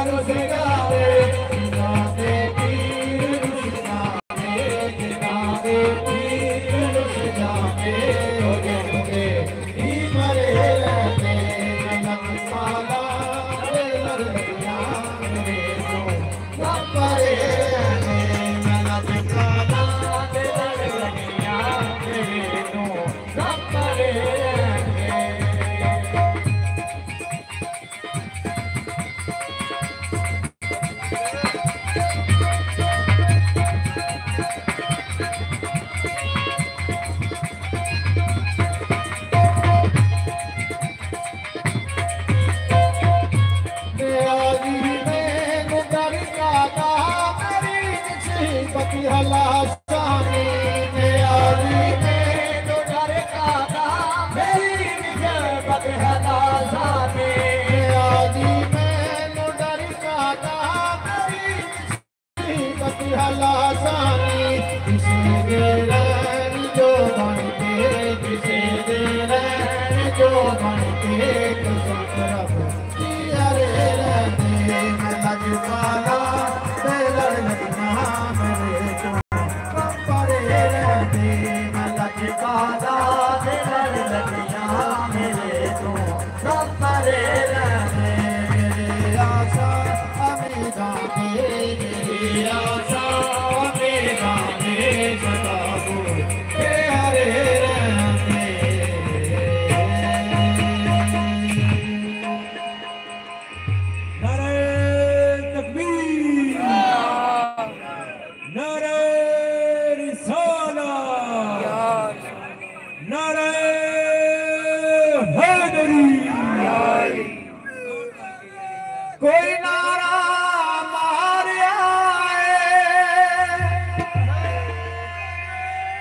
रुस जावे जिनादे पीर रुस जावे जिनादे पीर रुस जावे होगे होगे ही मरे रहते नमक पाला रे लड़कियां मेरे को सब मरे रहते नमक पाला रे लड़कियां मेरे को सब मरे रहते। हला सानी मेरी में तो डर का था मेरी निजबत हला सानी मेरी में तो डर का था मेरी निजबत हला सानी किसी दे रैन जो बनते किसी दे रैन जो बनते कसम रब किया रे रहते मैं लजवाला मैं लड़ना मेरे को परे रहते मैं लजवाला मैं लड़ना मेरे को सब परे रहते मेरे आशा अमीदा मेरी आशा अमीदा मेरे सदा को हरे रहते। नारे तकबीर, नारे रिसालत, नारे हैदरी। कोई नारा मारिया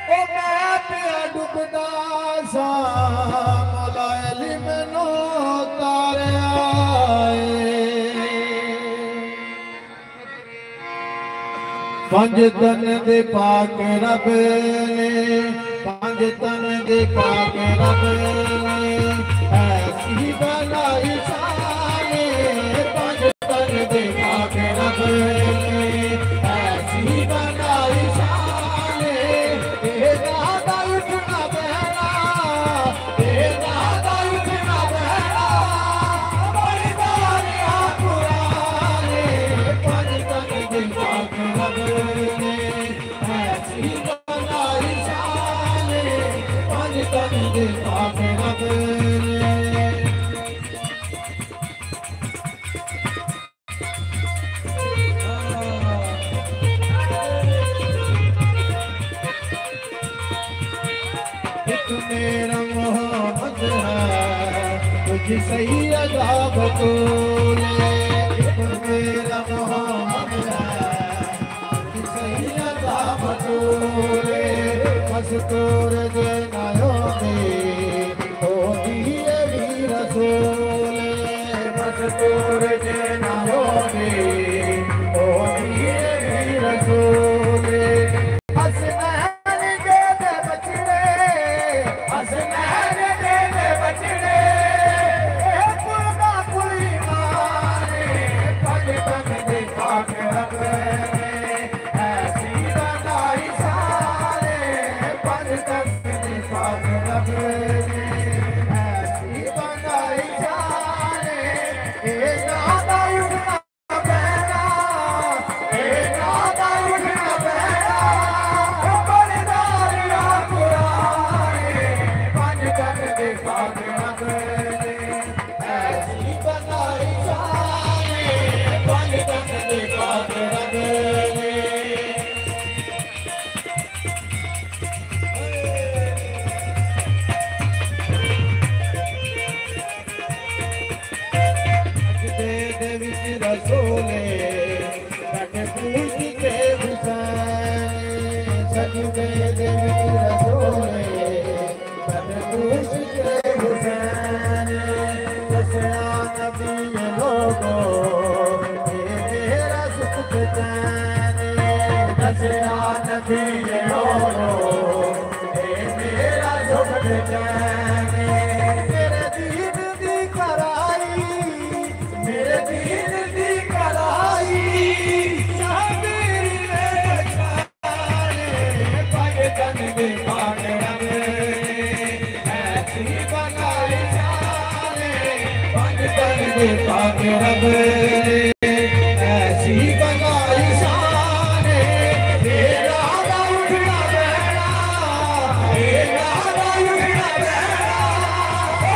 ओ मैं पिया डुबदा सा मौला अली मैनू तारिया पंज तन दे पाक रब ने पंज तन दे पाक रब ने ऐसी बनाई शाने पंज तन दे पाक रब ने ऐसी बनाई शाने तेरा दा उठना बहना तेरा दा उठना बहना बड़ी बारिया पुराने पंज तन दे पाक रब ने ऐसी बनाई शाने पंज तन दे पाक रब ने। एक मेरा मोहम्मद है तुझ सही अदा बतूले एक मेरा मोहम्मद है तुझ सही अदा बतूले मस्तूर जे नायोगे ओ दिए भी रसूले मस्तूर जे नायोगे ओ दिए भी रसूले हसनैन दे दे बचड़े हसनैन दे दे बचड़े कुल का कुली मारे पंज तन दे पाक रब ने ऐसी बनाई सारे पंज तन दे पाक रब ने ऐसी बनाई सारे ए नादा उठना बहना ए नादा उठना बहना बड़े दारिया पुराने पंज तन दे पाक रब ने ऐसी बनाई सारे पंज तन दे पाक रब ने। दे विच रसूले बैठे पूछ के हुसैन सजदे दे विच रसूले बैठे पूछ के हुसैन दसया नबी लोगो मेरा सुख चैन दसया नबी लोगो मेरा सुख चैन मेरे दीन दी कराई मेरे दीन दी कराई के रब ऐसी बनाई शान तेरा उठना बैठा तेरा उठना बैठा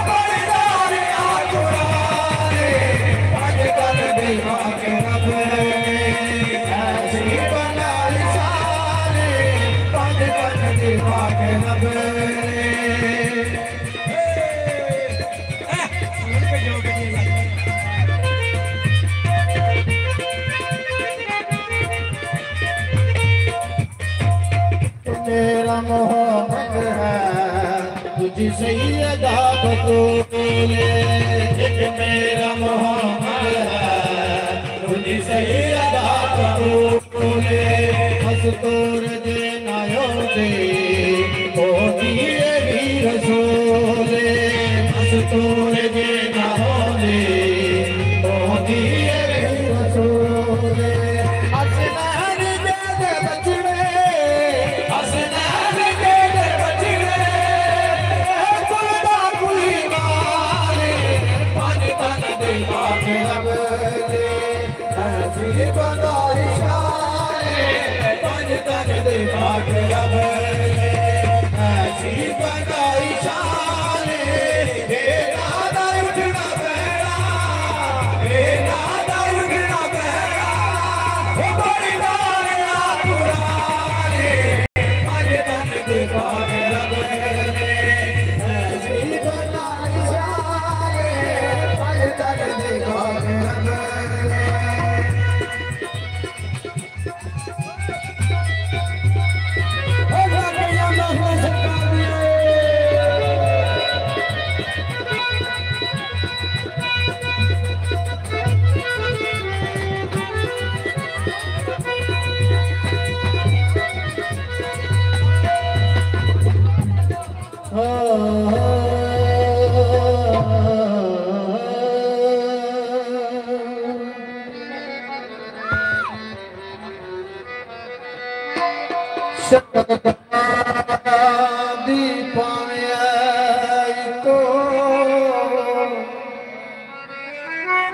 बलिदान कुरान आजकल देवा के रब ऐसी बनाई शान आजकल देवा के रब मेरा मोहम्मद है तुझी सैयदा बतूले मेरा मोहम्मद है तुझी सैयदा बतूले हसतूर दे नायो दे मोदी भी रसूले हसतूर दे नायो दे मोदी भी रसूले हसनैन दे बचड़े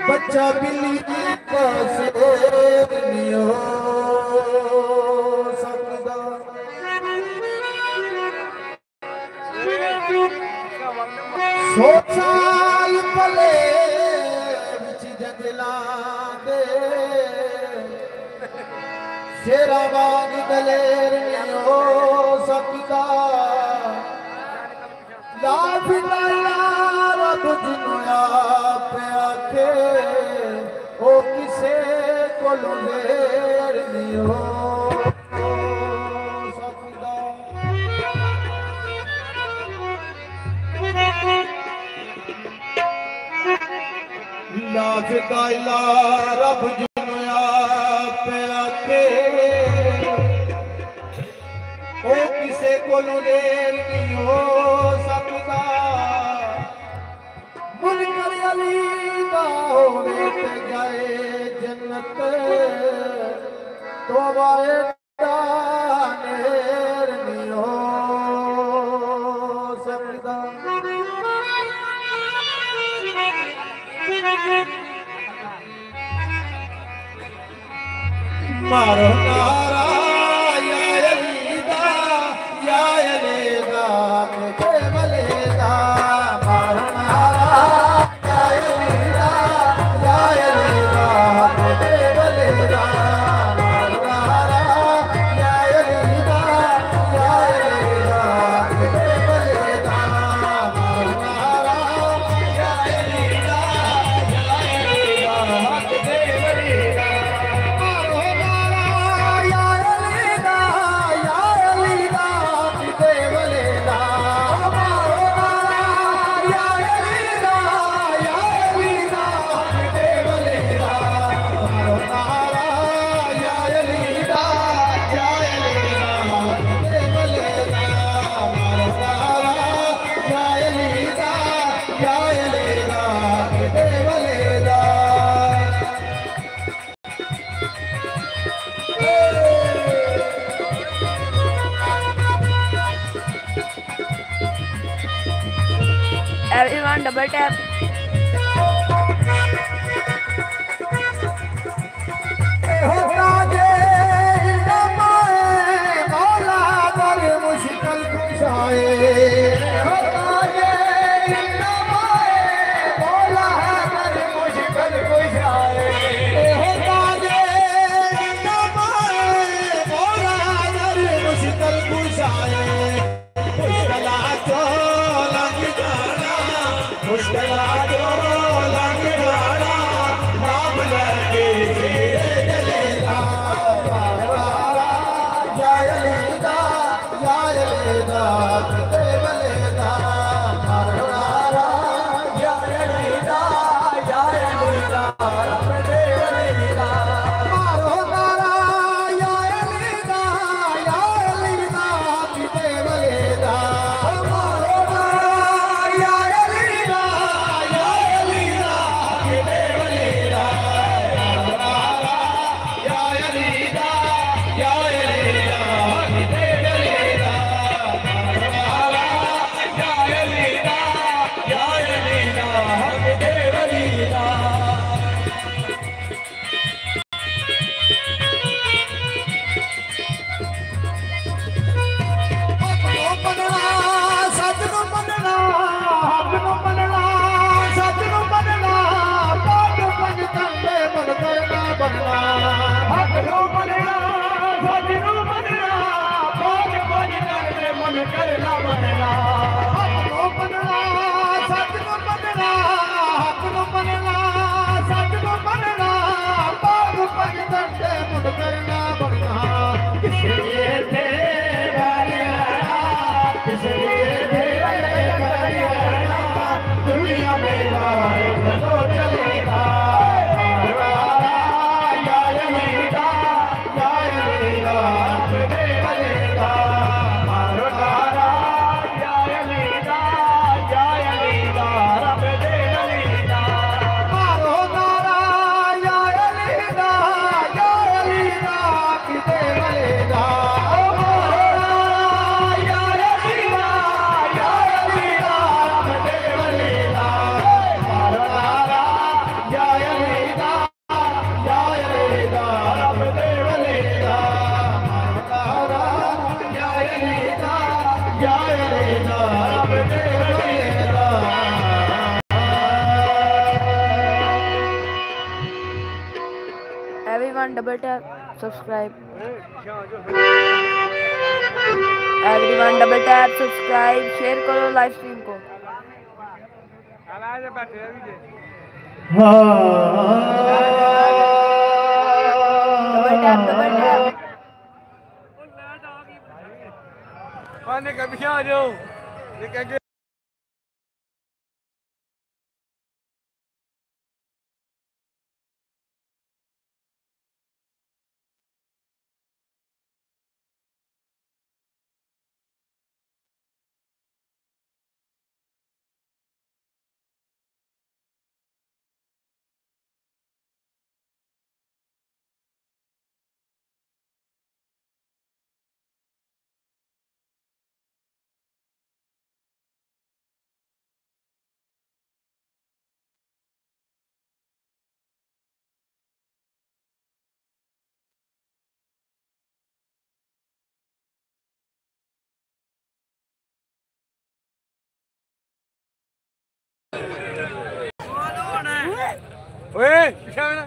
बच्चा बिल्ली का शेर नहीं हो सकता सोचा पले बिच जंगला दे शेरा वांग दलेर नहीं हो सकता लाभ रब जिन्हों आप आखे ओ किसे को लेर नहीं हो सकता लाभ रब जिन्हों आप आखे ओ किसे को लेर नहीं हो सकता मुनकर अली दा होवे ते जाए जन्नत तौबाए नेर नहीं हो सकता मारो नारा या अली दा या अली दा के बलेदा मारो नारा या अली दा या अली दा के बलेदा मारो नारा या अली दा या अली दा के बलेदा मारो नारा या अली दा या अली दा के बलेदा मारो नारा या अली दा या अली दा के बलेदा मारो नारा या अली दा या अली दा के बलेदा मारो नारा या अली दा या अली दा के बलेदा मारो नारा या अली दा या अली दा के बलेदा Everyone double tap. मुड़ करना बनना हक नो बनना सच नो बनना बाज बाज करते मन करना बनना हक नो बनना सच नो बनना हक नो बनना सच नो बनना बाज बाज करते मुड़ करना बनना किसलिए थे किसलिए थे दुनिया में तो चलेगा Everyone double tap subscribe. Everyone double tap subscribe. Share करो live stream को. Double tap double tap. आने का पीछे आ जाओ लेके ओए पीछे आना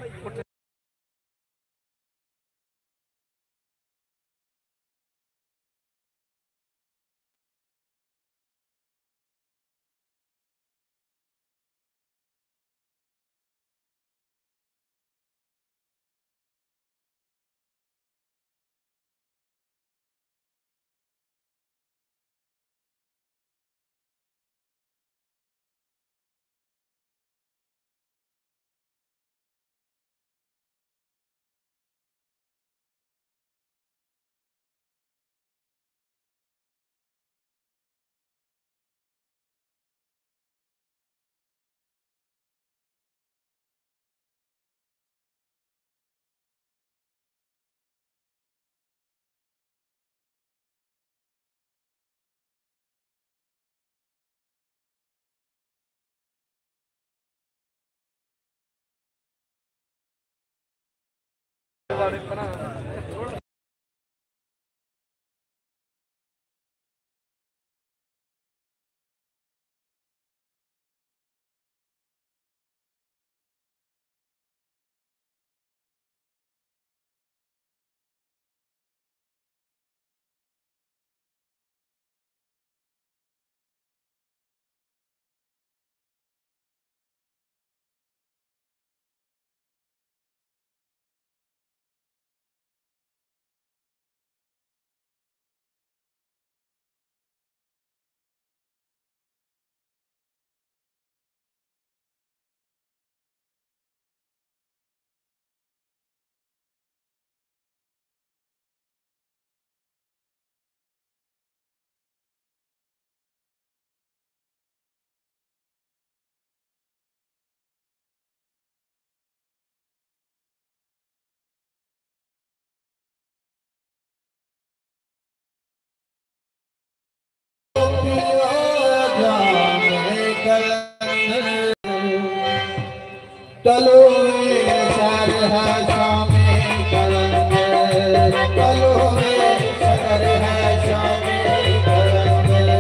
चलो सर है स्वामी करेंगे चलो सर है स्वामी करेंगे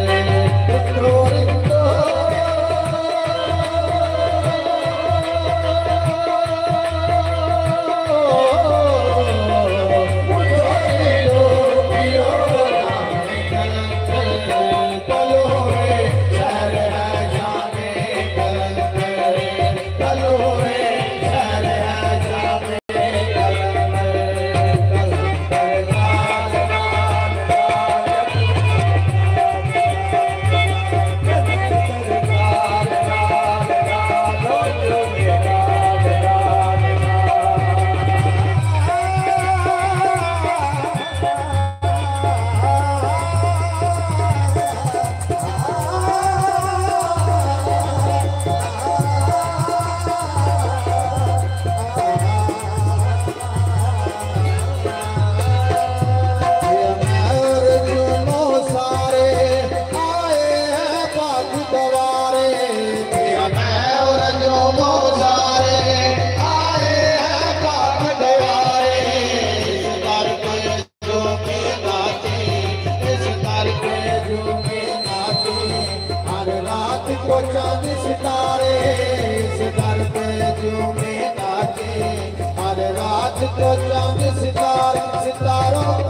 रात को चांद सितारों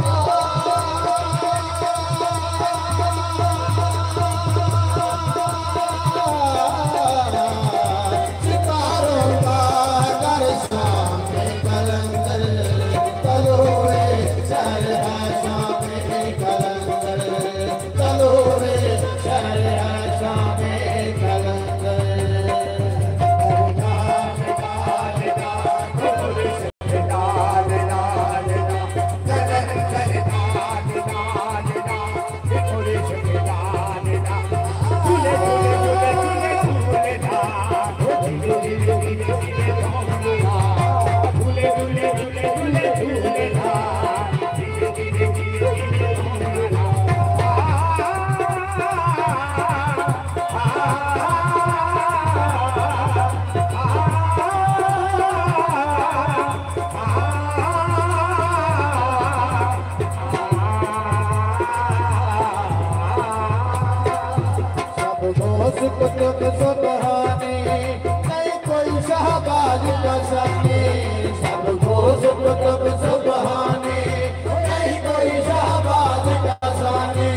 का घर सामने कलंदर चलो रे शहर है सामने कलंदर चलो रे शहर है सामने कलंदर कुतुब सुबहाने नहीं कोई शहबाज का साने सबको कुतुब सुबहाने नहीं कोई शहबाज का साने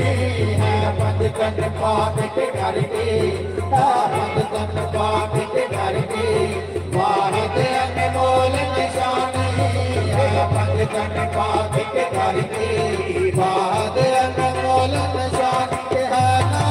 है बंद कन पाक के घर के बंद कन पाक के घर के वाहिद अनमोल निशानी है बंद कन पाक के घर के वाहिद अनमोल निशानी है ना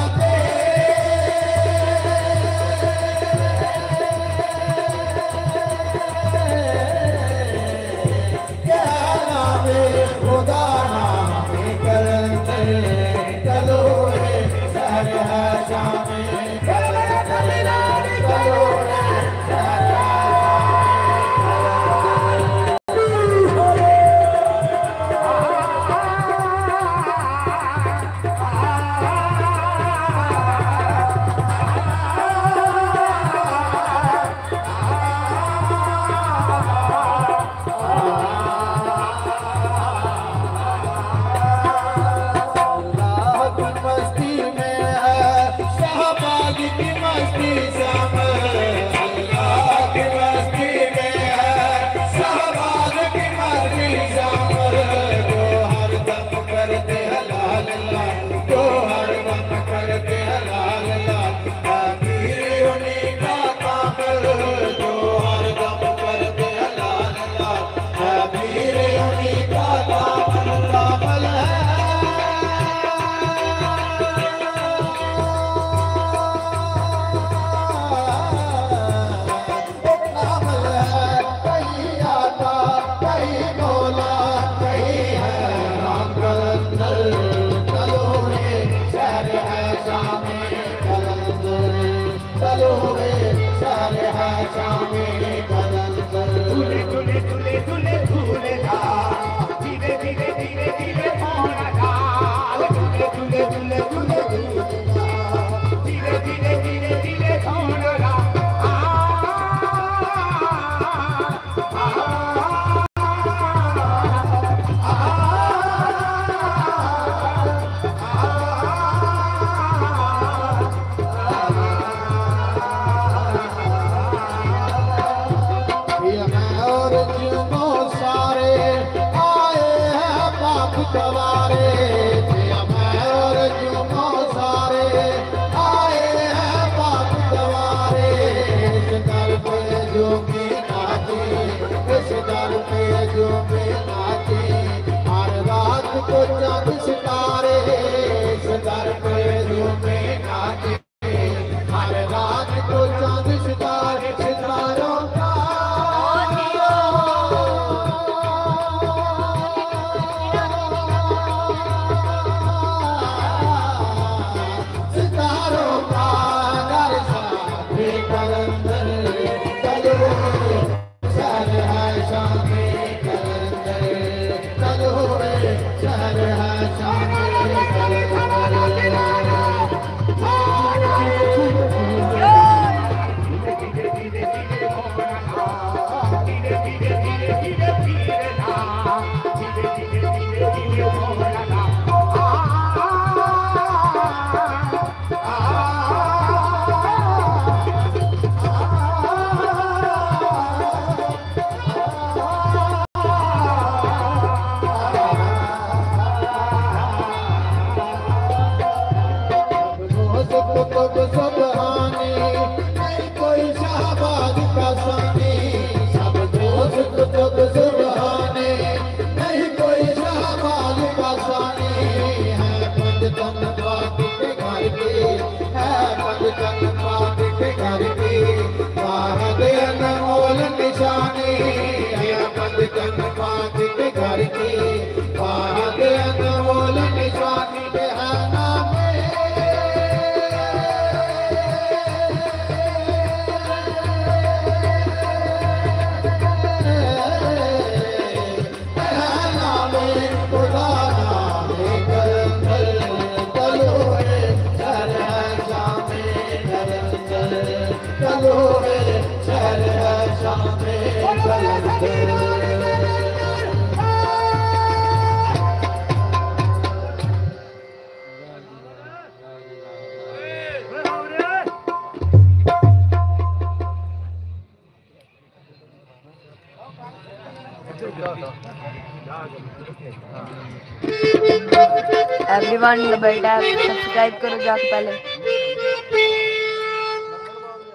एवरीवन डबल टैप सब्सक्राइब करो जाके पहले।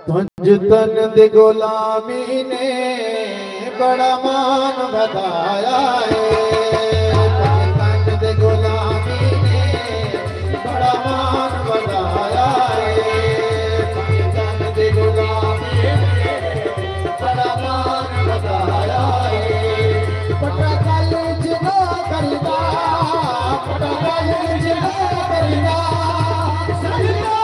तन दे गुलामी ने बड़ा मान बताया है। तन दे गुलामी ने बड़ा मान बताया है। तन दे गुलामी ने बड़ा मान बताया है। पटा काले जिना करदा, पटा काले जिना करदा, सजना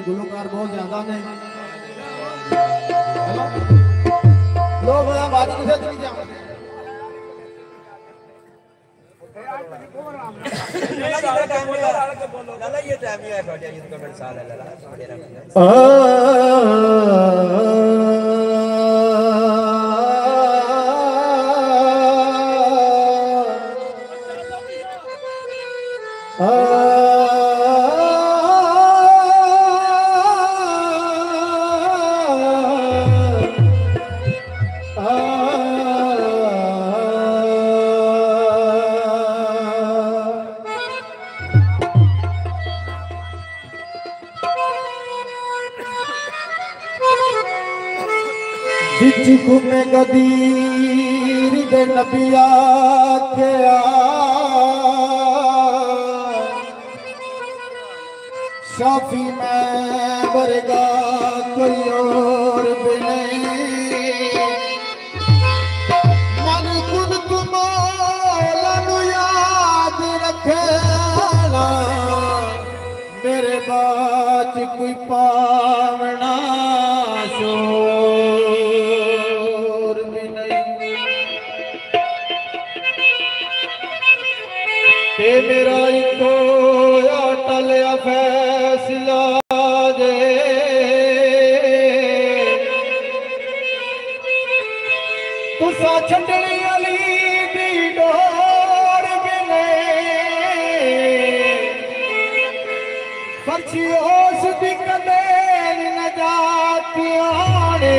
गुलकार बहुत ज्यादा ने लोग बात किसे चली जा लाला ये टाइम ही है छोटे ये कमेंट साल है लाला छोटे रख घूमे गदीर दे नबिया के शाफी मैं बरगा कोई और भी नहीं मन खुद तुम्हारा याद रखना मेरे बात कोई पावना सो मेरा इको अटल फैसला दे तुसा छड़नी अली दी डोर बिने परछी उस दी कदे न जाती आने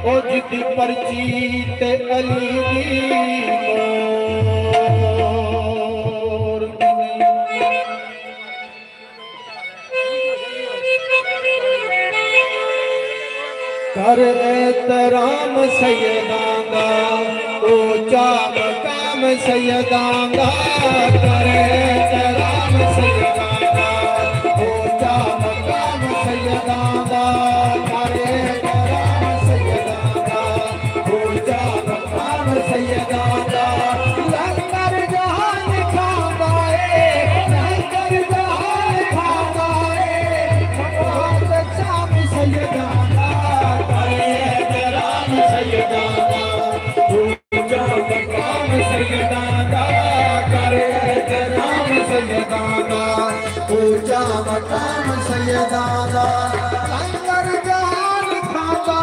ओ जिदी परची ते अली दी एहतराम सैयदांगा ऊंचा मकाम सैयदांगा करे एहतराम सैयदांगा ऊंचा मकाम सैयदांगा करे एहतराम सैयदांगा ऊंचा मकाम सैयदांगा लंगर जहान खांदा लंगर जहान खांदा बहुत शाम सैयदांगा करे एहतराम सैयदांगा ऊंचा मकाम सैयदांगा करे एहतराम सैयदांगा ऊंचा मकाम सैयदांगा लंगर जहान खांदा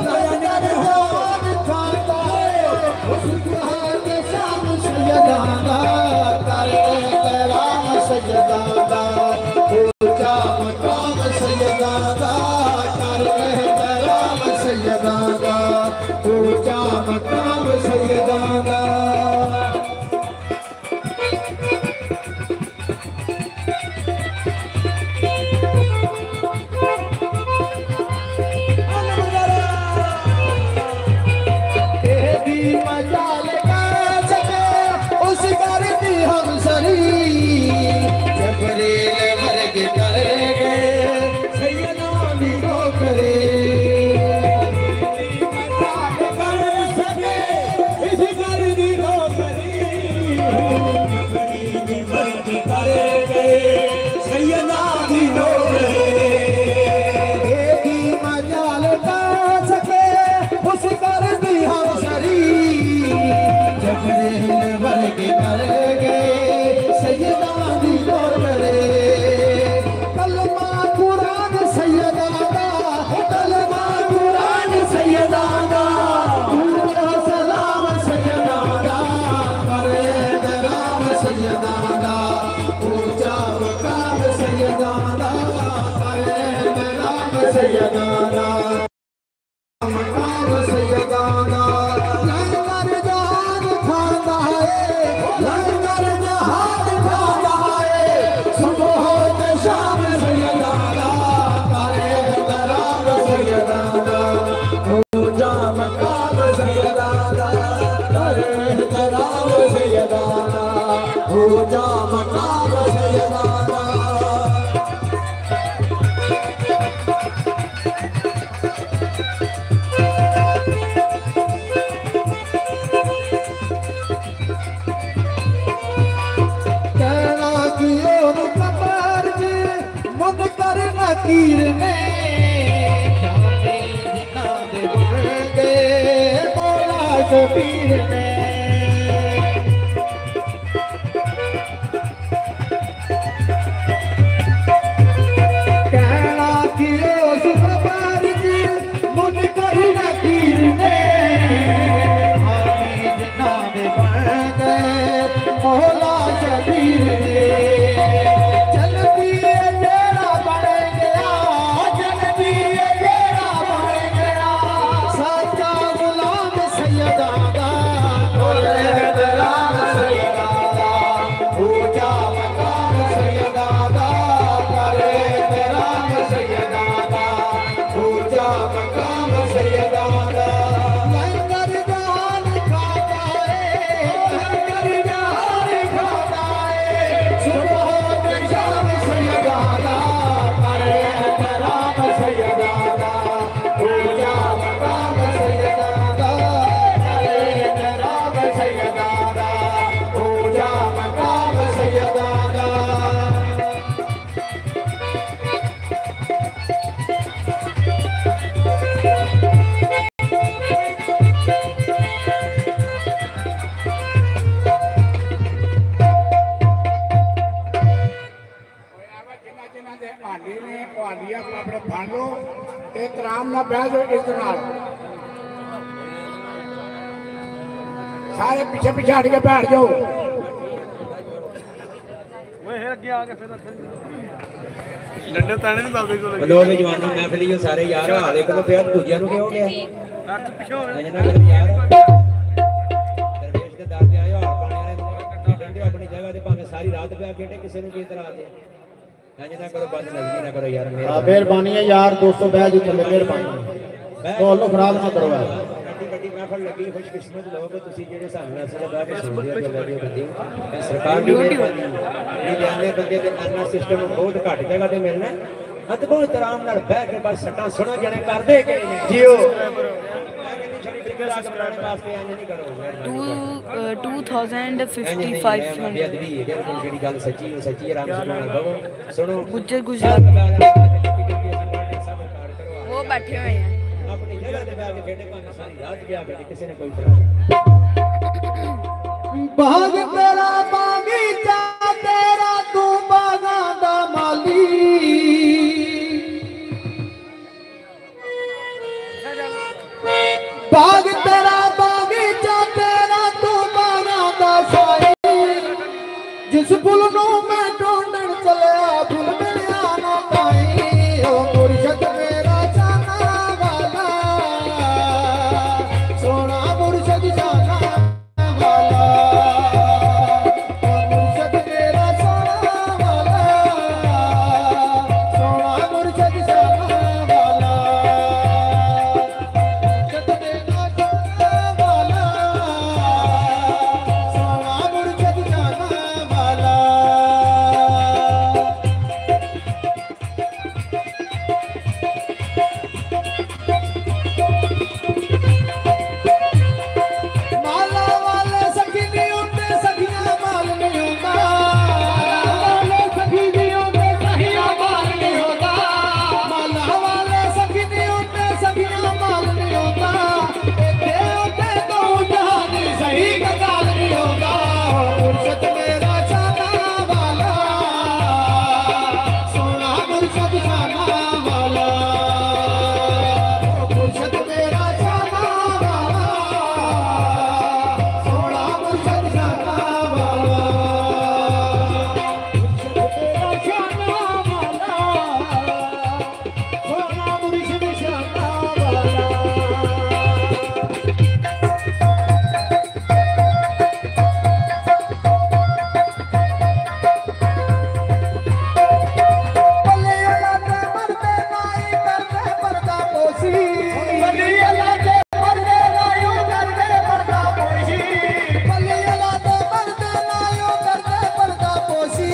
लंगर जहान खांदा बहुत शाम सैयदांगा करे एहतराम सैयदांगा ऊंचा मकाम सैयदांगा करे एहतराम सैयदांगा ऊंचा मकाम सैयदांगा तेरी मजाल का सके उस करती हम सरी जबरील वर्ग कर गए सैयदा भी को करे मजाल कर सके इस करती को करी जबरील वर्ग कर गए सैयदा भी को करे तेरी मजाल का सके उस करती हम सरी जबरील वर्ग कर गए सैयदा भी को करे कलमा कुरान सैयदांगा कलमा कुरान सैयदांगा दूल्हा सलाम सैयदांगा करे एहतराम सैयदांगा ऊंचा मकाम सैयदांगा करे एहतराम सैयदांगा मकाम सैयदांगा लंगर जहान खांदा लंगर जहान खांदा सुबह ते शाम सैयदांगा करे एहतराम सैयदांगा ऊंचा मकाम सैयदांगा करे एहतराम सैयदांगा ऊंचा मकाम सैयदांगा कहना कि और कबर जी मुद कर नकीर ने जाने जिना दे गए बोला शबीर ने कहना कि उस कबर जी मुद कर नकीर ने जाने जिना दे गए बोला शबीर ने जल्दी तेरा बन गया जल्दी तेरा बन गया सच्चा गुलाम सैयदांगा करे एहतराम सैयदांगा ऊंचा मकाम सैयदांगा करे एहतराम सैयदांगा ऊंचा मकाम सैयदांगा लंगर जहान खाता लंगर जहान खाता सुबह के शाम सैयदांगा करे एहतराम सैयदांगा ऊंचा मकाम सैयदांगा करे एहतराम सैयदांगा ऊंचा मकाम सैयदांगा जिन्हां दे हांडी ने ਉਹ ਹਾਂਡੀਆਂ ਨੂੰ ਆਪਣੇ ਫੜ ਲਓ ਤੇ ਆਰਾਮ ਨਾਲ ਬਹਿ ਜਾਓ ਇਸ ਨਾਲ ਸਾਰੇ ਪਿੱਛੇ ਪਿੱਛੇ ਹਟ ਕੇ ਬੈਠ ਜਾਓ ਓਏ ਅੱਗੇ ਆ ਕੇ ਫਿਰ ਡੰਡੇ ਤਾਣੇ ਨਹੀਂ ਬਾਬੇ ਕੋਲ ਬਲੋ ਦੇ ਜਵਾਨਾਂ ਮਹਿਫਲੀ ਜੋ ਸਾਰੇ ਯਾਰ ਹਾਲੇ ਕਦੋਂ ਪਿਆ ਦੂਜਿਆਂ ਨੂੰ ਕਿਉਂ ਗਿਆ ਰੱਖ ਪਿੱਛੇ ਹੋਵੇ ਇਹਨਾਂ ਕਰ ਯਾਰ ਦਰਵੇਸ਼ ਦੇ ਦਾਤੇ ਆਇਓ ਪਾਣੀ ਵਾਲੇ ਡੰਡੇ ਆਪਣੀ ਜਗ੍ਹਾ ਤੇ ਭਾਵੇਂ ਸਾਰੀ ਰਾਤ ਪਿਆ ਖੇਡੇ ਕਿਸੇ ਨੂੰ ਕੀ ਤਰ੍ਹਾਂ ਆਦੇ ना करो बंद लगी ना करो यार मेहरबानी है यार दोस्तों बह जी चले मेहरबानी माहौल को खराब ना करो कड्डी महफल लगी खुशकिस्मत लोग तुसी जेडे सामने असल लगा के सुन रहे हो गल्लां बंदे सरकार दी मेहरबानी जाने बंदे ते अन्ना सिस्टम बहुत घट जगह ते मिलना अदबो एहतराम नाल बैठ के बस सट्टा सुनो जने कर दे के जियो 2500 ਜਿਹੜੀ ਗੱਲ ਸੱਚੀ ਉਹ ਸੱਚੀ ਆਰਾਮ ਸੁਣੋ ਸੁਣੋ गुज्जर गुजरात वो बैठे हुए हैं ਆਪਣੀ ਜਗ੍ਹਾ ਤੇ ਬੈਠ ਕੇ ਖੇਡੇ ਭਾਵੇਂ ਸਾਰੀ ਰਾਤ ਗਿਆ ਕਦੇ ਕਿਸੇ ਨੇ ਕੋਈ ਇਤਰਾਜ਼ ਬਾਗ ਤੇਰਾ ਬਾਗੀਚਾ ਤੇਰਾ ਤੂੰ ਬਾਗਾਂ ਦਾ ਮਾਲੀ ਬਾਗ ਤੇਰਾ ਬਾਗੀਚਾ ਤੇਰਾ ਤੂੰ ਬਾਗਾਂ ਦਾ ਸਾਈ ਜਿਸ ਫੁੱਲ ਨੂੰ ਮੈਂ ਢੂੰਡਣ ਚਲਿਆ ਫੁੱਲ ਮਿਲਿਆ ਨਾ ਪਾਈ ਓ ਮੁਰਸ਼ਦ ਮੇਰਾ ਜਾਨਾ ਵਾਲਾ ਸੋਹਣਾ ਮੁਰਸ਼ਦ ਜਾਨਾ ਵਾਲਾ ਓ ਮੁਰਸ਼ਦ ਮੇਰਾ ਸੋਹਣਾ ਵਾਲਾ ਸੋਹਣਾ ਮੁਰਸ਼ਦ ਜਾਨਾ ਵਾਲਾ ਜਦ ਮੇਰਾ ਜਾਨਾ ਵਾਲਾ ਸੋਹਣਾ ਮੁਰਸ਼ਦ ਜਾਨਾ ਵਾਲਾ ਮਾਲਾ ਵਾਲੇ ਸਖੀ ਨਹੀਂ ਹੁੰਦੇ ਸਖੀਆਂ ਮਾਲ ਨਹੀਂ ਹੁੰਦਾ ਮਾਲਾ ਵਾਲੇ ਸਖੀ ਨਹੀਂ ਹੁੰਦੇ ਸਖੀਆਂ ਮਾਲ ਨਹੀਂ ਹੁੰਦਾ ਮਾਲਾ ਵਾਲੇ ਸਖੀ ਨਹੀਂ ਹੁੰਦੇ ਸਖੀਆਂ ਮਾਲ ਨਹੀਂ ਹੁੰਦਾ ਇੱਥੇ ਉੱਤੇ ਤੋਂ ਜਹਾਨੀ ਸਹੀ ਗੱਲ ਨਹੀਂ ਹੁੰਦਾ ਮੁਰਸ਼ਦ ਮੇਰਾ ਜਾਨਾ ਵਾਲਾ ਸੋਹਣਾ ਮੁਰਸ਼ਦ ਜਾਨਾ ਵਾਲਾ ਮੁਰਸ਼ਦ ਮੇਰਾ ਜਾਨਾ ਵਾਲਾ ਸੋਹਣਾ ਮੁਰਸ਼ਦ ਜਾਨਾ ਵਾਲਾ ਮੁਰਸ਼ਦ ਮੇਰਾ ਜਾਨਾ ਵਾਲਾ ਸੋਹਣਾ ਮੁਰਸ਼ਦ ਜਾਨਾ ਵਾਲਾ ਬੱਲੇ ਅੱਲਾ ਦੇ ਮਰਦੇ ਨਾਈ ਕਰਦੇ ਪਰਦਾ ਪੋਸੀ ਬੱਲੇ ਅੱਲਾ ਦੇ ਮਰਦੇ ਨਾਈ ਕਰਦੇ ਪਰਦਾ ਪੋਸੀ ਬੱਲੇ ਅੱਲਾ ਦੇ ਮਰਦੇ ਨਾਈ ਕਰਦੇ ਪਰਦਾ ਪੋਸੀ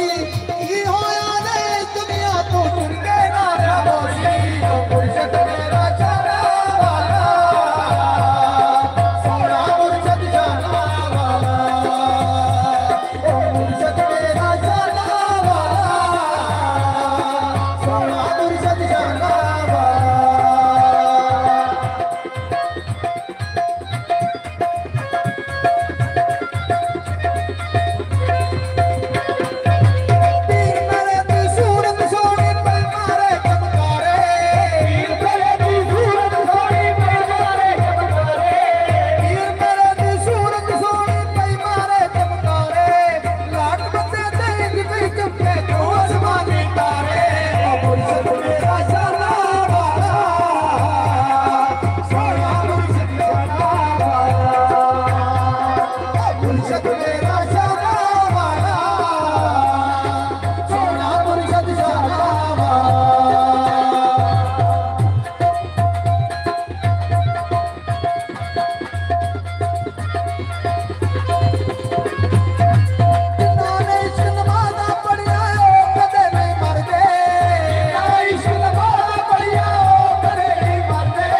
ਕੀ ਹੋਇਆ ਨੇ ਦੁਨੀਆ ਤੋਂ ਟੁਰ ਕੇ ਨਾ ਖਾਮੋਸ਼ੀ ਓ ਮੁਰਸ਼ਦ ਮੇਰਾ ਜਾਨਾ ਵਾਲਾ ਸੋਹਣਾ ਮੁਰਸ਼ਦ ਜਾਨਾ ਵਾਲਾ ਓ ਮੁਰਸ਼ਦ ਮੇਰਾ ਜਾਨਾ ਵਾਲਾ ਸੋਹਣਾ ਮੁਰਸ਼ਦ ਜਾਨਾ ਵਾਲਾ ਪੀਰ ਮੇਰੇ ਦੀ ਸੂਰਤ ਸੋਹਣੀ ਪਈ ਮਾਰੇ ਚਮਕਾਰੇ ਪੀਰ ਮੇਰੇ ਦੀ ਸੂਰਤ ਸੋਹਣੀ ਪਈ ਮਾਰੇ ਚਮਕਾਰੇ ਪੀਰ ਮੇਰੇ ਦੀ ਸੂਰਤ ਸੋਹਣੀ ਪਈ ਮਾਰੇ ਚਮਕਾਰੇ ਲਾਟ ਬੱਤੇ ਤੇ ਜਿਵੇਂ ਚੁੱਕੇ ਜੋ ਅਸਮਾਨੀ ਤਾਰੇ ਓ ਮੁਰਸ਼ਦ ਮੇਰਾ ਜਾਨਾ ਵਾਲਾ ਸੋਹਣਾ ਮੁਰਸ਼ਦ ਜਾਨਾ ਵਾਲਾ ਓ ਮੁਰਸ਼ਦ ਮੇਰਾ ਜਾਨਾ ਵਾਲਾ ਸੋਹਣਾ ਮੁਰਸ਼ਦ ਜਾਨਾ ਵਾਲਾ ਜਿਨ੍ਹਾਂ ਨੇ ਇਸ਼ਕ ਨਮਾਜ਼ਾਂ ਪੜ੍ਹੀਆਂ ਉਹ ਕਦੇ ਨਹੀਂ ਮਰਦੇ ਜਿਨ੍ਹਾਂ ਇਸ਼ਕ ਨਮਾਜ਼ਾਂ ਪੜ੍ਹੀਆਂ ਉਹ ਕਦੇ ਨਹੀਂ ਮਰਦੇ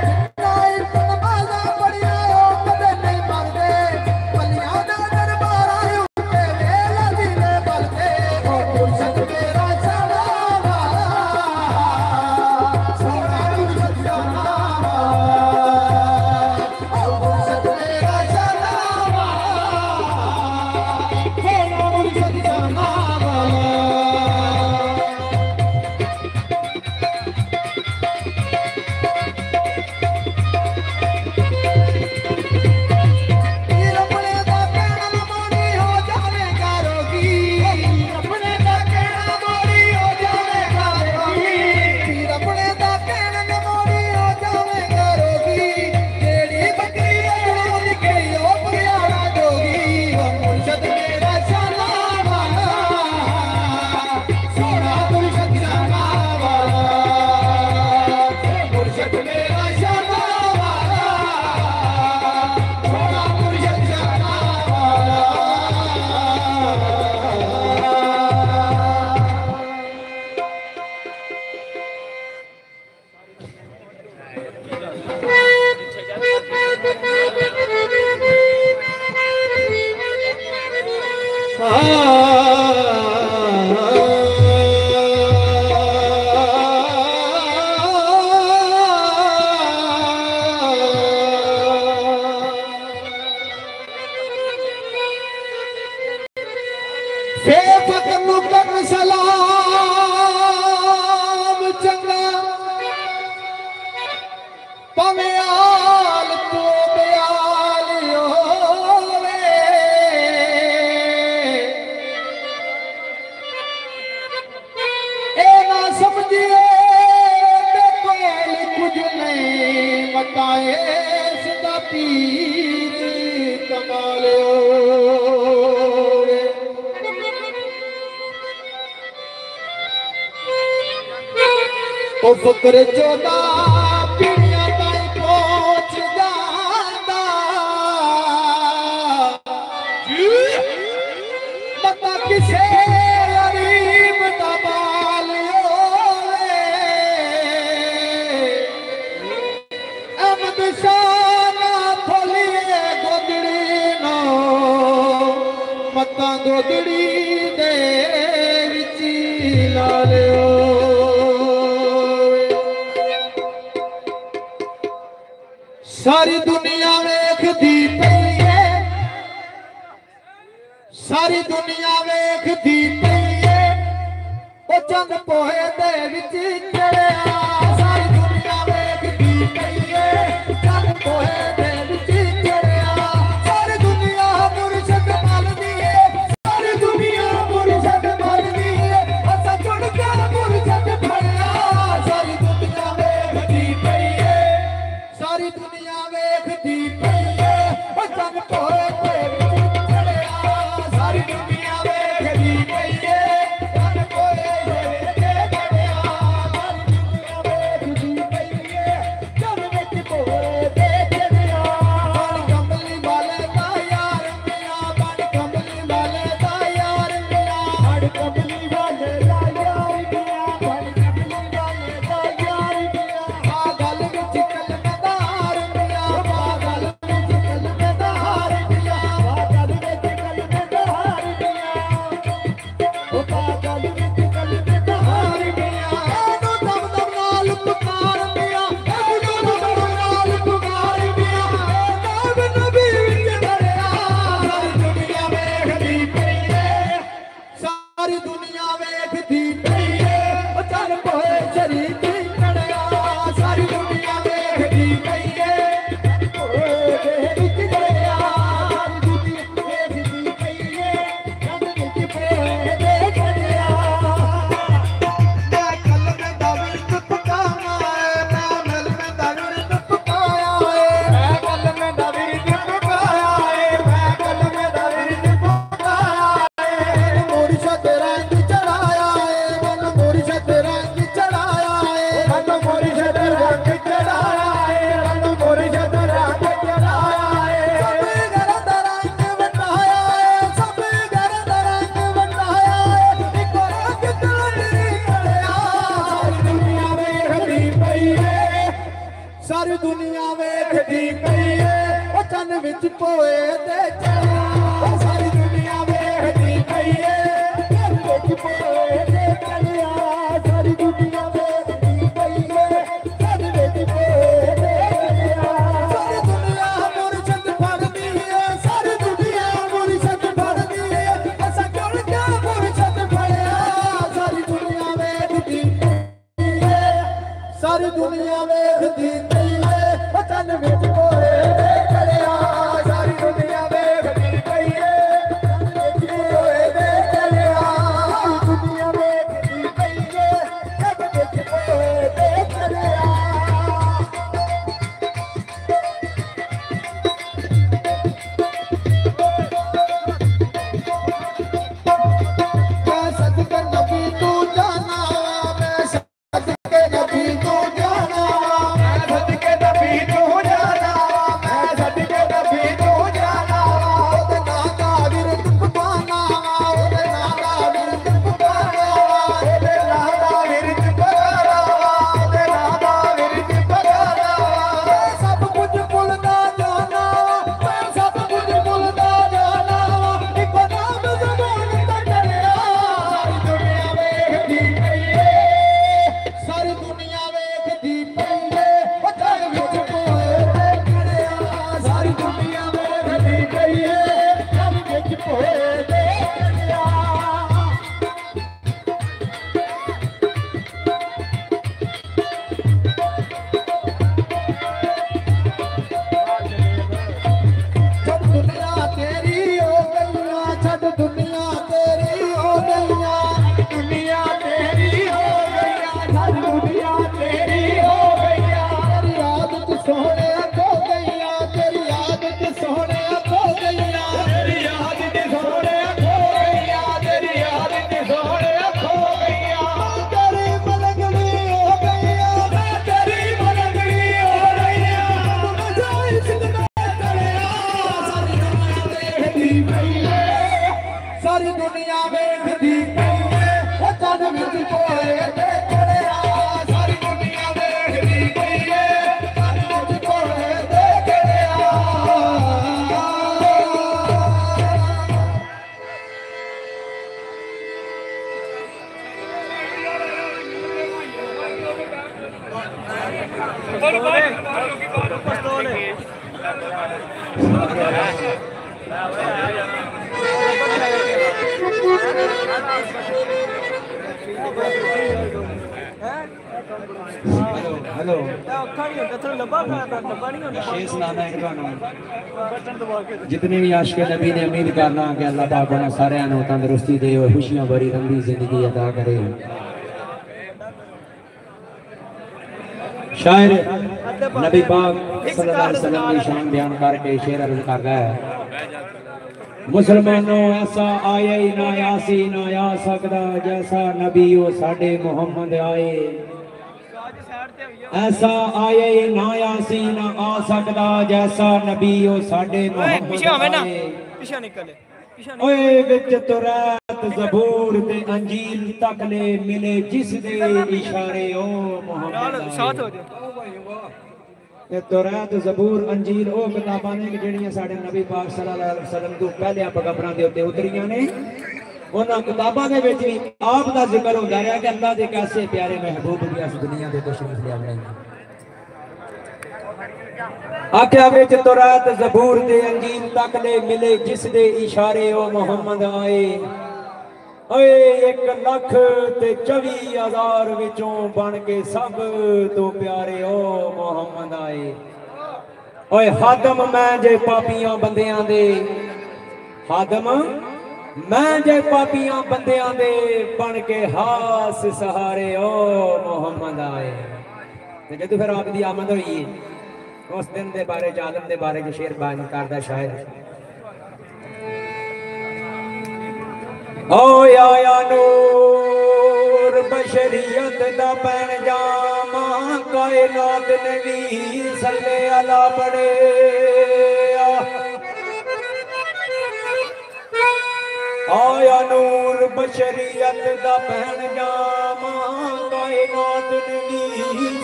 ਜਿਨ੍ਹਾਂ ਇਸ਼ਕ ਨਮਾਜ਼ਾਂ ਪੜ੍ਹੀਆਂ ਉਹ ਕਦੇ ਨਹੀਂ ਮਰਦੇ ਪੱਲੀਆਂ ਦਾ ਦਰ सलाम चंगा पव्याल तो ब्याल होवे ए ना समझिए कोई कुछ नहीं मताए सदा पीर कमालो ओ फकर चोदा पीड़िया ताई पहुंच जाता मता किसे गरीब दा बाल होवे अहमद शाह खोलिए गोदड़ी नो मता गोदड़ी दे विच ला लियो सारी दुनिया वेखदी पई है सारी दुनिया वेखदी पई है ओ चंद पोहे दे विच चढ़िया सारी दुनिया वेखदी पई है चंद पोहे दे विच चढ़िया सारी दुनिया मुर्शद मलदी है सारी दुनिया मुर्शद मलदी है असा जुड़ के मुर्शद फड़िया सारी दुनिया वेखदी पई है सारी दुनिया वेखदी पई है ओ चंद पोहे दे विच चढ़िया सारी दुनिया वेखदी पई है चंद पोहे दे विच चढ़िया सारी दुनिया वेखदी पई है चंद विच पोहे दे चढ़िया बन कमली वाले दा यार मिया बन कमली वाले दा यार मिया बन कमली वाले दा यार मिया बन कमली वाले दा यार मिया आ गल विच कलमदार मिया आ गल विच कलमदार मिया आ गल विच कलमदार मिया ओ पागल विच कलमदार मिया एनो दम दम नाल पुकार मिया एनो दम दम नाल पुकार मिया नाम नबी विच धरिया सारी दुनिया वेखदी पई है ओ चल पोए शरीक चढ़िया सारी दुनिया वेखदी पई है पोए दे विच चढ़िया सारी दुनिया वेखदी पई है चंद विच पोए दे चढ़िया मैं कलमे दा विरद पकाया मैं कलमे दा विरद पकाया मैं कलमे दा विरद पकाया मैं कलमे दा विरद पकाया मुर्शद रंग चढ़ाया मन मुर्शद रंग चढ़ाया मन मुर्शद रंग चढ़ाया मन मुर्शद रंग चढ़ाया सब घर दा रंग वटाया सब घर दा रंग वटाया एक रंग चढ़ी चढ़िया सारी दुनिया वेखदी पई है ओ चंद विच पोए ते चढ़िया सारी दुनिया वेखदी पई है चंद विच पोए ते चढ़िया सारी दुनिया वेखदी पई है चंद विच पोए ते चढ़िया सारी दुनिया मुर्शद फड़दी है सारी दुनिया मुर्शद फड़दी है असा जुड़ के मुर्शद फड़िया सारी दुनिया वेखदी पई है सारी दुनिया वेखदी पई है ओ चंद विच पोए ते चढ़िया सारी दुनिया वेख पई है सारी दुनिया वेखदी पई है ओ चंद विच कोले ते चढ़िया सारी दुनिया वेखदी पई है चंद विच कोले ते चढ़िया हेलो जितने भी आशिक नबी ने उम्मीद करना कि अल्लाह पाक उन्हें सारे तंदुरुस्ती दे और खुशियां भरी लंबी जिंदगी अदा करे। शायर नबी पाक सल्लल्लाहु अलैहि वसल्लम की शान बयान करके शेर अर्ज कर रहा है, मुसलमानों ऐसा आया ही ना यासी ना आ सकता जैसा नबी ओ साडे मुहम्मद आए, ऐसा आया ही ना यासी ना आ सकता जैसा नबी ओ साडे मुहम्मद आए। ओए विच तौरात ज़बूर ते अंजील तक ले मिले जिस दे इशारे ओ मुहम्मद साथ हो जाओ। तौरात ज़बूर अंजील ओ किताबां ने ਜਿਹੜੀਆਂ ਸਾਡੇ नबी पाक सल्लल्लाहु अलैहि वसल्लम ਤੋਂ ਪਹਿਲੇ ਪੈਗੰਬਰਾਂ ਦੇ ਉੱਤੇ ਉਤਰੀਆਂ ਨੇ। ਉਹਨਾਂ किताबां ਦੇ ਵਿੱਚ ਵੀ ਆਪ ਦਾ ਜ਼ਿਕਰ ਹੁੰਦਾ ਰਿਹਾ ਕਿ ਅੱਲਾਹ ਦੇ ਕੈਸੇ ਪਿਆਰੇ महबूब भी इस दुनिया ਦੇ तशरीफ ले आए। आख्या विच तौरात ज़बूर ते अंजील तक ले मिले जिस दे इशारे ओ मुहम्मद आए। ओए 1,24,000 विचों बन के सब तो प्यारे ओ मुहम्मद आए। ओए हादम मैं जे पापियां बंदियां दे, हादम मैं जे पापियां बंदियां दे बन के हास सहारे ओ मुहम्मद आए। ते जदों फिर आप दी आमद होई उस दिन दे बारे आलम दे बारे च शेर बयान करदा शायर, ओ आया नूर बशरियत दा पैजामा कायनात नबी सल्ले अला पड़े। आया नूर बशरियत दा पैजामा कायनात नबी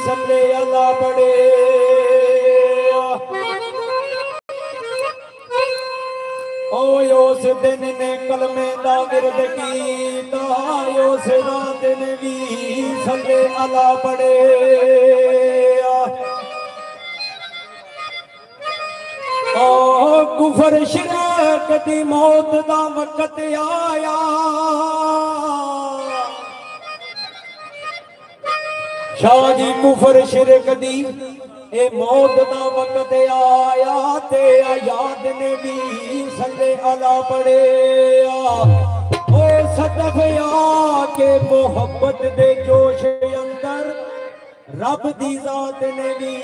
सल्ले अला पड़े। उस दिन ने कलमे दा विरद कीता, उस रात ने भी सल्ले अला पड़े। ओ कुफर शिरक दी मौत दा वक्त आया, शाह जी कुफर शिरक दी ए मौत दा वक्त आया ते याद ने भी सल्ले अला पड़े। ओ सदफ आके मोहब्बत दे जोश अंदर रब दी जात ने भी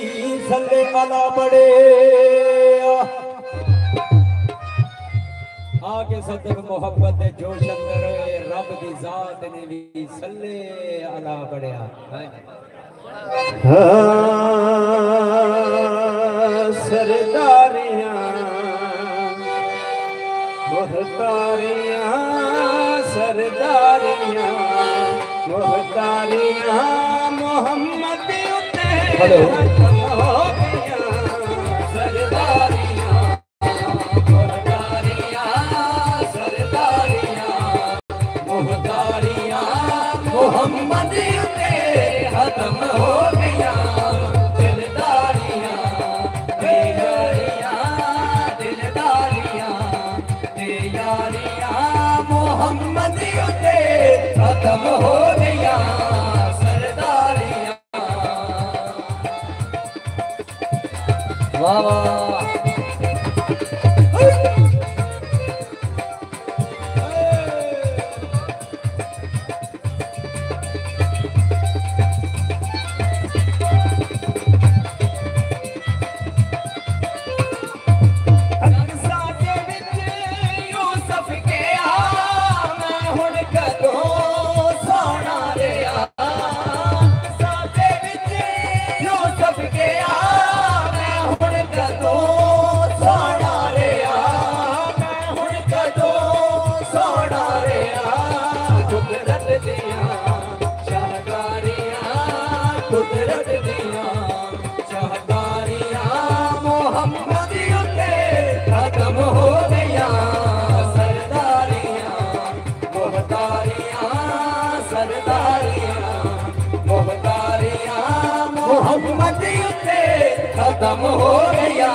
सल्ले अला पड़े। आके सदफ मोहब्बत दे जोश अंदर रब दी जात ने भी सल्ले अला पड़े। सरदारियां मोहतारियां सरदारियां मोहतारियां मोहम्मद उते हो गया। सरदारियां मोहतारियां सरदारियां मोहतारियां मोहम्मद उते खत्म हो गया। मोहम्मद उते खत्म हो गया सरदारियां। वाह वाह Go! खत्म हो गया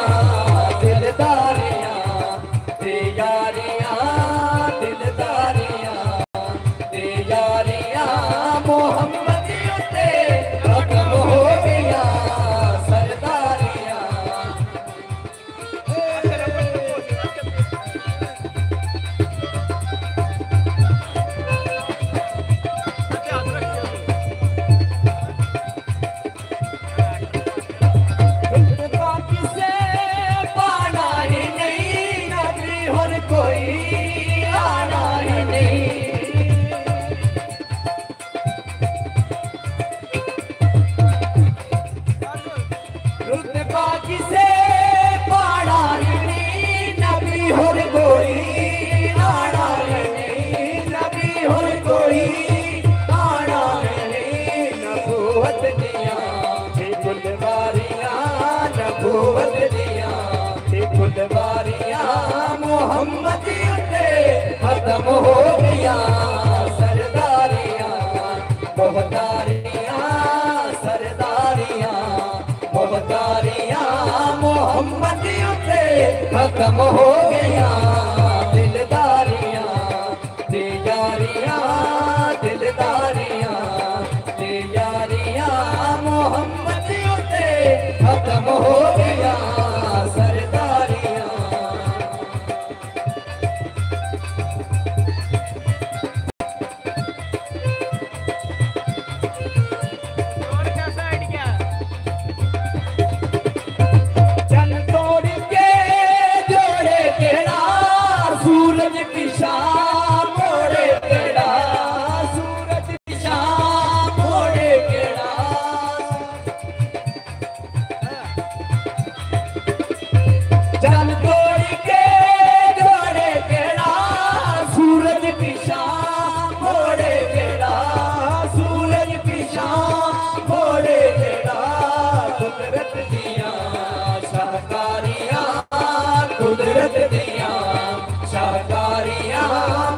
दिलदारियां ते यारियां दिलदारियां ते यारियां मोहम्मद ते खत्म हो गया सरदारियां मोहम्मद खत्म हो गया सरदारियां मोहतारियां सरदारियां मोहतारियां मोहम्मद खत्म हो गया दिलदारियां दिलदारियां दिलदारियां दिलदारियां मोहम्मद खत्म हो गया सरदारियां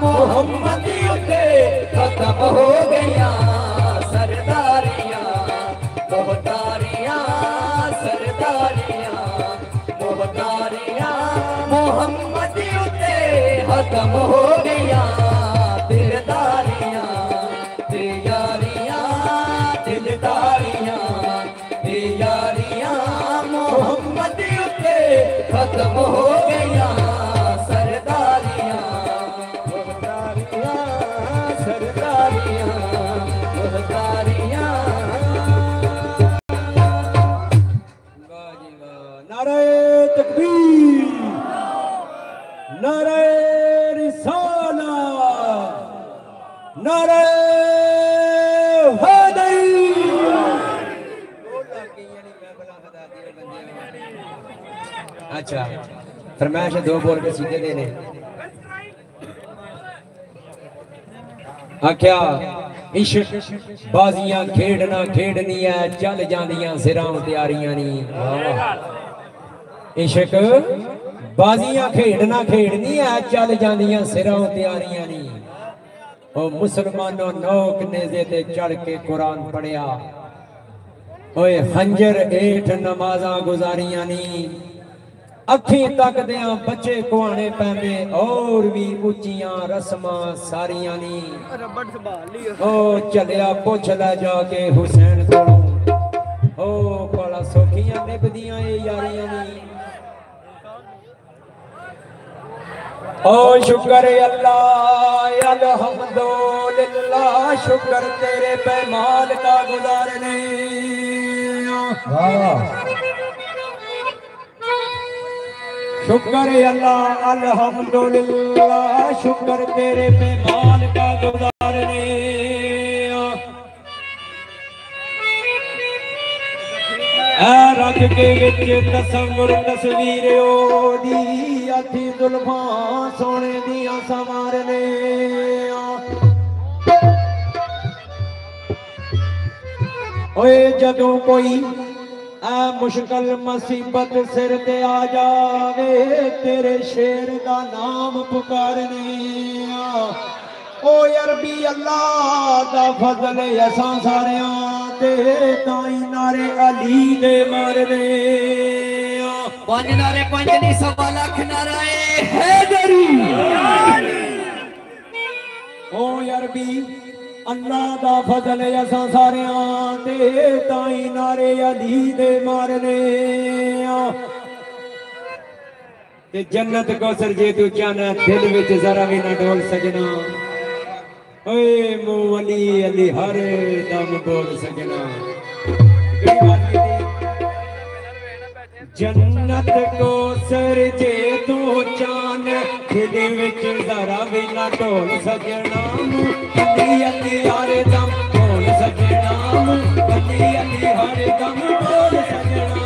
मोहम्मद खत्म हो गया सरदारियां मोहतारियां सरदारियां मोहतारियां मोहम्मद खत्म हो गया दिलदारियां दिलदारियां दिलदारियां दिलदारियां मोहम्मद खत्म हो गया सरदारियां नारे तकबीर नारे रिसाला नारे हैदरी अच्छा फरमाइश दो बोल के सीधे देने आख्या इश्क बाजियां खेड़ना खेड़नी है चल जांदियां सिरां तैयारियां नी इश्क बाजियां खेड़ना खेड़नी है चल जांदियां सिरां तैयारियां नी ओ मुसलमानों नौक नेज़े ते चढ़ के कुरान पढ़िया ओए खंजर एठ नमाज़ां गुजारियां नी अखी तक दियां बच्चे कुआने पैंदे और भी उच्चियां रस्मां सारियां नी ओ चलिया पुछ लै जाके हुसैन कोलों ओ बड़ा सौखियां निभदियां ए यारियां नी ओ शुक्र अल्लाह अल्हम्दुलिल्लाह शुक्र तेरे पैमाल का गुजारने शुक्र अल्लाह अल्हम्दुलिल्लाह शुक्र तेरे पैमाल का गुजारने रख के विच तसव्वुर तस्वीर ओदी अथी जुल्फां सोने दियां संवारने ओए जदों कोई मुश्किल मुसीबत सिर ते आ जावे तेरे शेर का नाम पुकारने ओ अरबी अल्लाह दा फजल असां सारियां ते ताई नारे अली दे मारने पंज नारे पंज नी 1.25 लाख नाराए हैदरी ओ यार भी अल्लाह दा फजल असां सारियां ते ताई नारे अली दे मारने ते जन्नत कौसर जे तू चाहना दिल विच जरा भी ना डोल सजना ओए मुंह अली अली हर दम बोल सजना जन्नत कौसर जे तू चाहना दिल विच जरा भी ना डोल सजना अली अली हर दम बोल सजना अली अली हर दम बोल सजना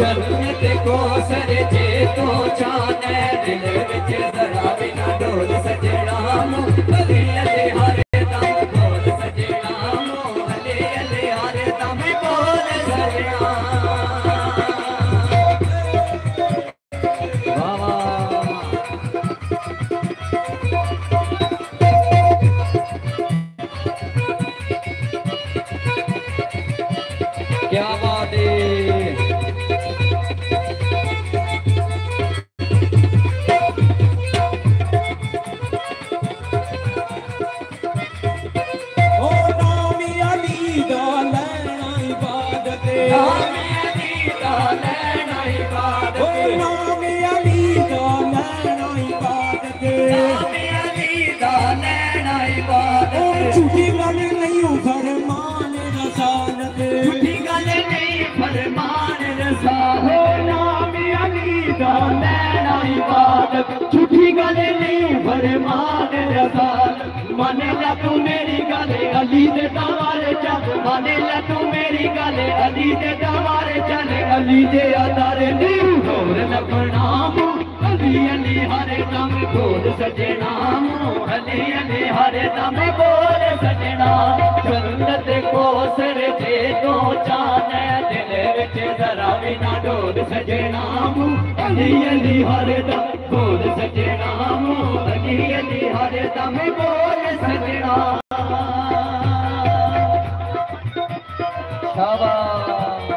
जन्नत कौसर जे तू चाहना दिल विच जरा भी ना डोल सजना अली अली हर दम बोल सजना अली अली हर दम बोल सजना क्या बात है झूठी गल नहीं फरमान रसालत झूठी गल नहीं फरमान रसालत नाम अली दा लैना इबादत झूठी गल नहीं फरमान रसालत माने ला तू मेरी गल अली दे दरबारे चल माने ला तू मेरी गल अली दे दरबारे चल अली दे अदारे नहीं होर लगना अली अली हरे दम बोल सजना अली अली हरे दम बोल सजना जन्नत कौसर जे तो चाहना दिल विच जरा भी ना डोल सजना अली अली हरे दम बोल सजना अली अली हरे दम बोल सजना शाबाश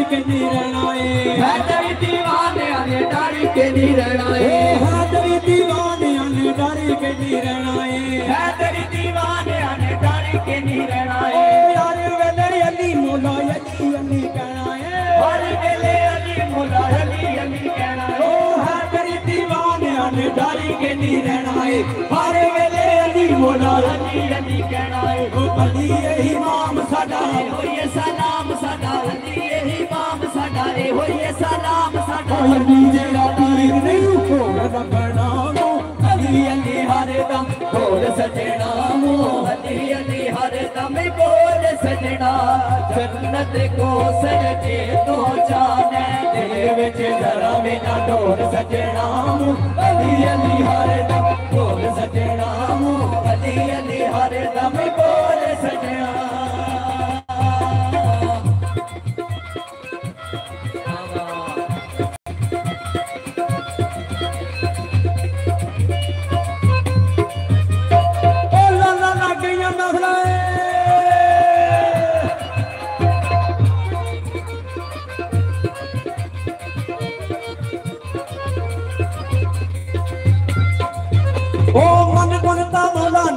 के नी रहनाए हैदरी दीवाने आने डारी के नी रहनाए हैदरी दीवाने आने डारी के नी रहनाए हैदरी दीवाने आने डारी के नी रहनाए यार वेले अली मौला अली अली कहना है हर वेले अली मौला अली अली कहना है हैदरी दीवाने आने डारी के नी रहनाए हर वेले अली मौला अली अली कहना है अली इमाम साडा होइए सलाम साडा अली इमाम साडा रे होइए सलाम साडा अली जेड़ा पीर नहीं होर रखना अली अली हर दम बोल सजना अली अली हर दम बोल सजना जन्नत कौसर जे तो जाने दिल विच जरा भी ना डोल सजना अली अली हर दम बोल सजना अली अली हर दम बोल सजना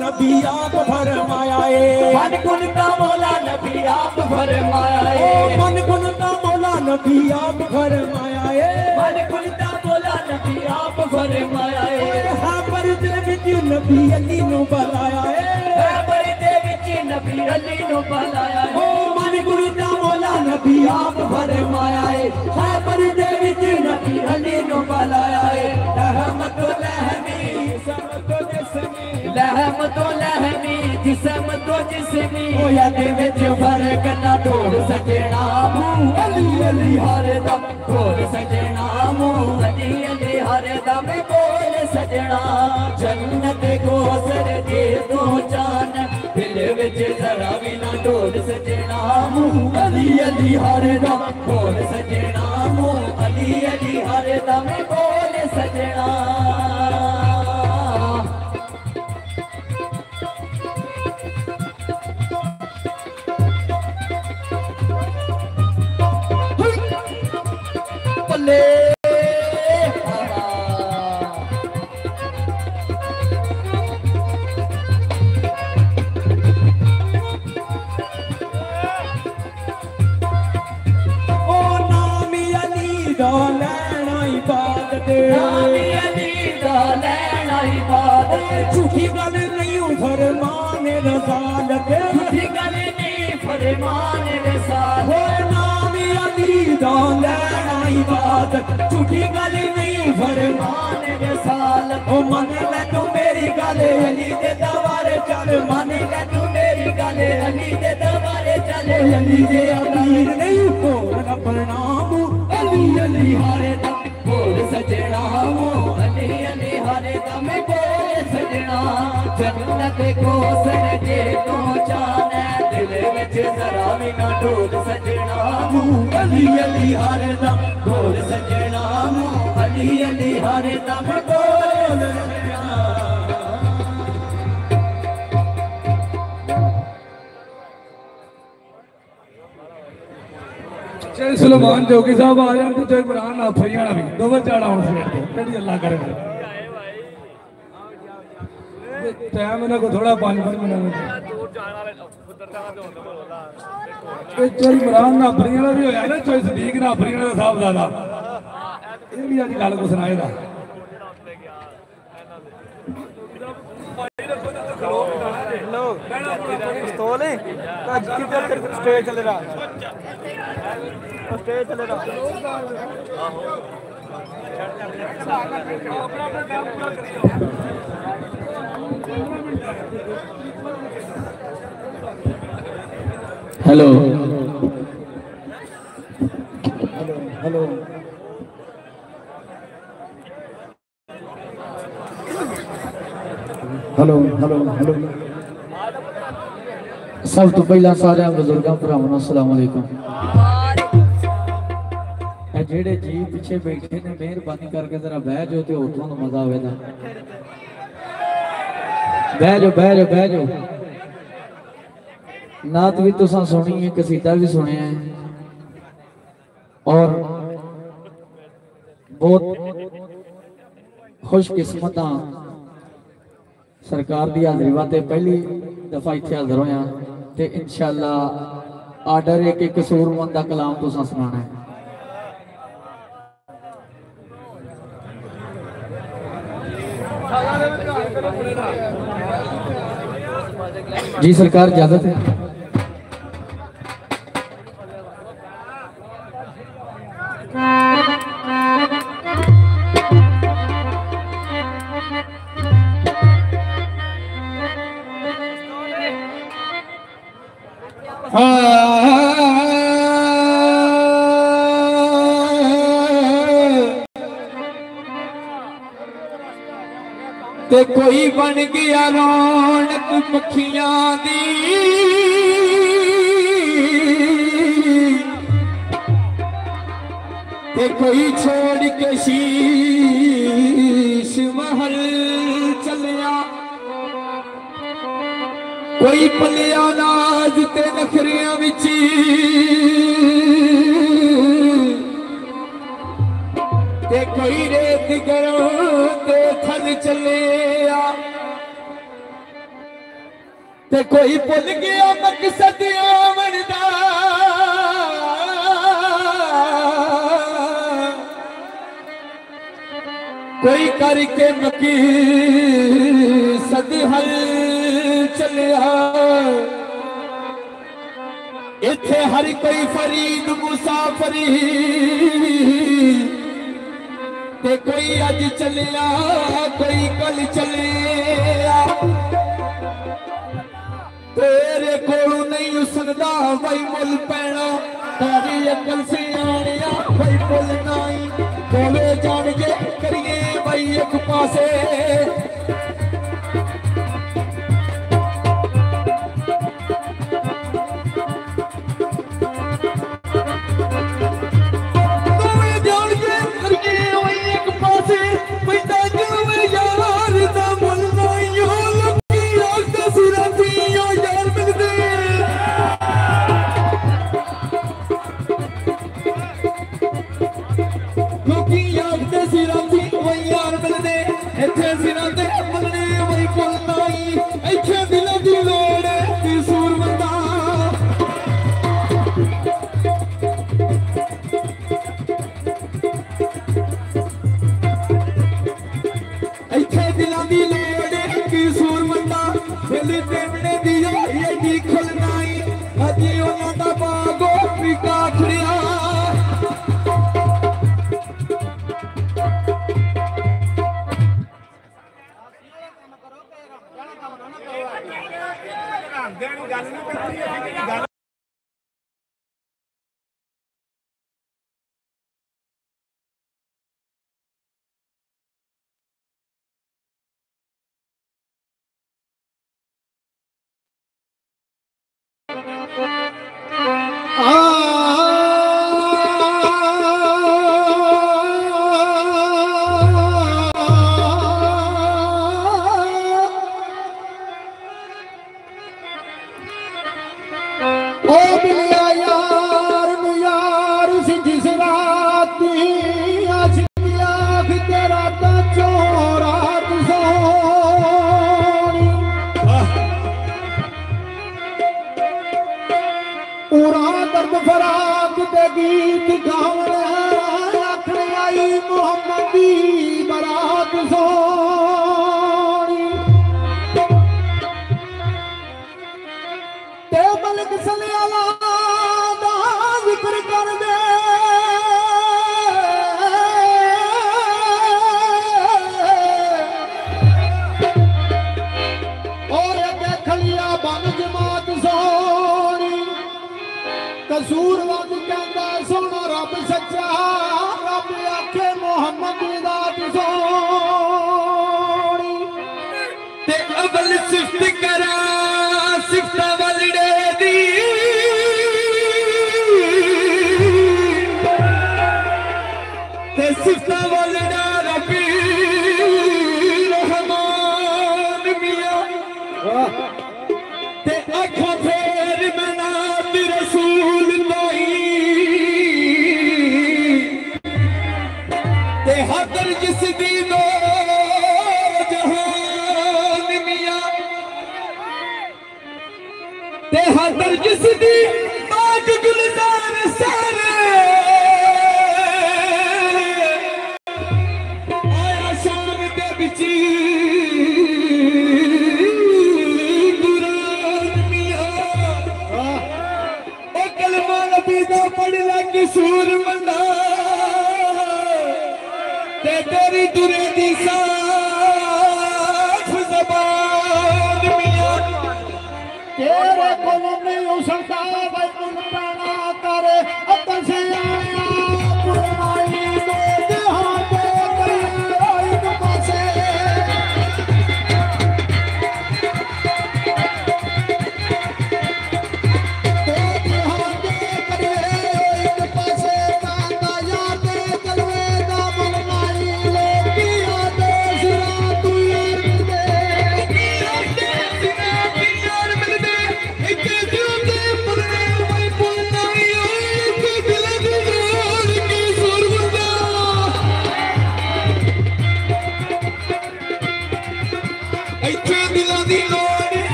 नबी आप फरमाया मन गुनता मौला नबी आप फरमाया मन गुनता मौला नबी आप फरमाया मन गुनता मौला नबी आप फरमाया हाँ पर दे विच नबी अली नु बुलाया पर दे विच नबी अली नु बुलाया मन गुनता मौला नबी आप फरमाया हाँ पर दे विच नबी अली नु बुलाया रहमत लहमी जिस्म तो लहमी अलिया दे विच फर्क ना ढोल सजना मुंह अली अली हर दम बोल सजना मुंह अली अली हर दम बोल सजना जन्नत गोसर दे दो जान दिल विच जरा भी ना ढोल सजना मुंह अली अली हर दम बोल सजना मुंह अली अली हर दम बोल सजना झूठी गल नहीं फरमान रसालत झूठी गल नहीं फरमान रसालत हो नाम अली दा लैना इबादत झूठी गल नहीं फरमान रसालत ओ मन ले तू मेरी गल अली दे दरबार चल मन ले तू मेरी गल अली दे दरबार चल अली दे अमीर नहीं हो प्रणाम अली अली हरे दम बोल सजना अली अली हरे दम बोल सजना जन्नत को सजे तो जाने दिल विच जरा भी ना ढोल सजना अली अली हरे दम बोल सजना अली अली हरे दम बोल सजना चल सुलेमान जोगी साहब आ जाए तो इमरान ना फरियाना भी दोवें चाड़ा होने से कड़ी अल्लाह करे टाइम इन्हें को थोड़ा 5 मिनट चल इमरान ना फरियाना भी होया ना चोई सदीक ना फरियाना साहब ज़्यादा ये भी आज गल को सुनाएगा स्टेज चले रहा hello hello hello hello hello सब तो पहला सारे बुजुर्गों भरावां अस्सलाम वालेकुम जेड़े जी पीछे बैठे ने मेहरबानी करके जरा बह जाओ तो उठों मजा आवेगा बह जाओ नात भी तुसां सुनी है कसीदा भी सुने है और बहुत खुशकिस्मत हाँ सरकार की हाजरी वास्ते पहली दफा इत्थे हाजिर होया ते इंशाअल्लाह आर्डर है कि कसूरमंद दा कलाम तुसां सुनाना है जी सरकार इजाजत है ते कोई बन गया रौनक पखियां दी ते कोई छोड़ के शीश महल चलिया कोई पलिया नाज ते नखरियां विच ते कोई रेत गरों ते थल चलिया ते कोई भुल गया मकसद आवन दा कोई करके मकसद हल चलिया इत्थे हर कोई फरीद मुसाफरी ते कोई अज चलिया कोई कल चलिया तेरे कोलों नहीं सकदा भाई मुल पैना तारी अकल सियाणिया भाई मुल नहीं कोले जान के करिए भाई एक पासे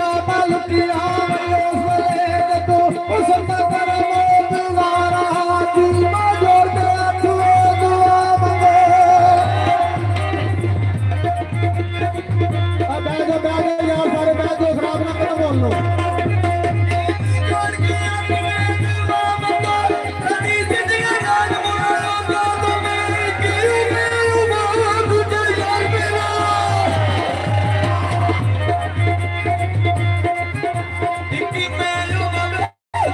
शामा लुटिया उस वेले तू उस नगर में दुआरा दिल में जोड़ के तू दुआ मंगे अब बैठो यार सारे बैठो खराब ना करो बोल लो जोड़ के दुआ मंगो कभी जिंदगी याद मोड़ो तो तुम्हें क्यों मैं तुझे यार मेरा इतनी मैं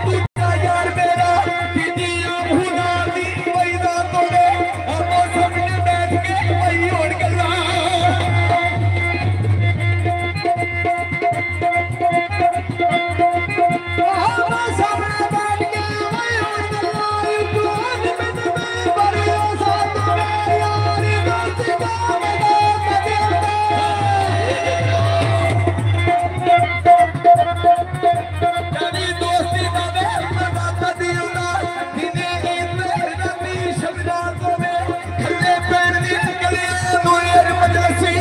तुझा यार मेरा कितनी भुला दी वही रातों में हम सबने बैठ के वही ओढ़ गया हम सबने बैठ के वही ओढ़ गया कौन में बड़े साथ में यार दोस्ती का यानी दोस्ती का मजा दिया दिने रमी शब्दातों में खल्ले पैर दी गलियां मुयर मजलसी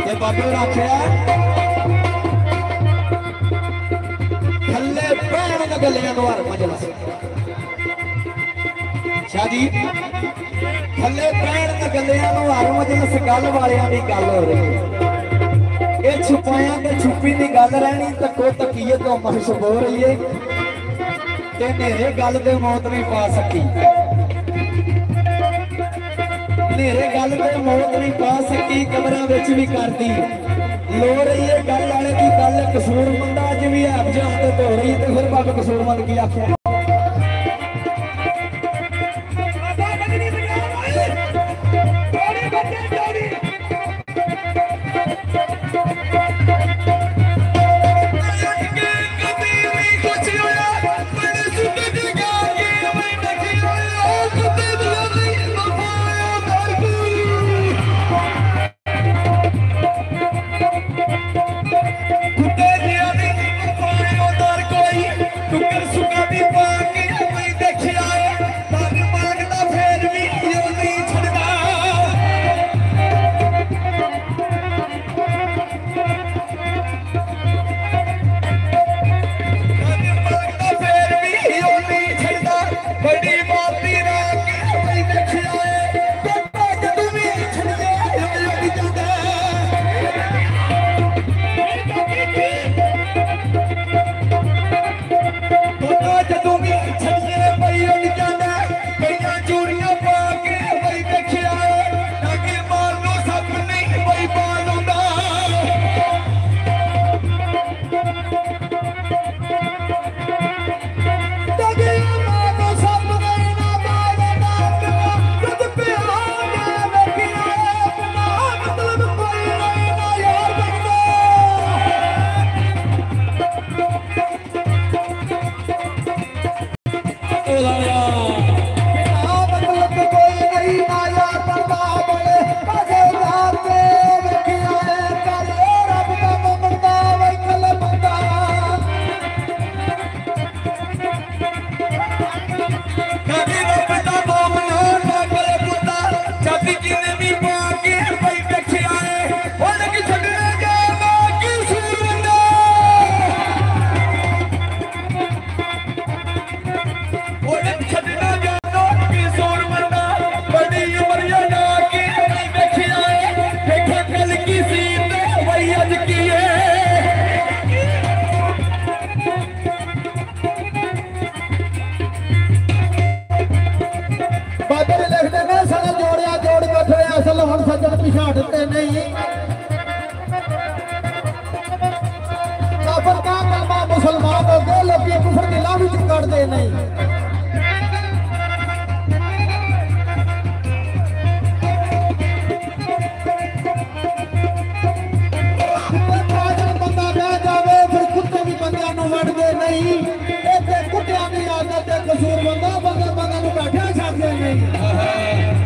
ये बाबू रखया खल्ले पैर दी गलियां मुयर मजलसी शादी खल्ले पैर दी गलियां मुयर मजलस गल वालियां दी गल हो रही है ये छुपाया ते छुपी दी गल रहनी तको तकीए तो महसूस हो रही है ते नेरे गल ते मौत नहीं पा सकी नेरे गल ते मौत नहीं पा सकी कमरा विच भी करदी लो रही है गल वाले की गल कसूरमंद अज भी है जान ते धो रही ते फिर बाबा कसूरमंद की आख्या मुसलमान हो गए लोग कुफर की लाभ काटते नहीं बंदा बह जावे फिर कुत्ते भी बंदियां वड़ते नहीं कुत्तिया की आदत कसूर बंदा बंदा बंदा बैठा छाते नहीं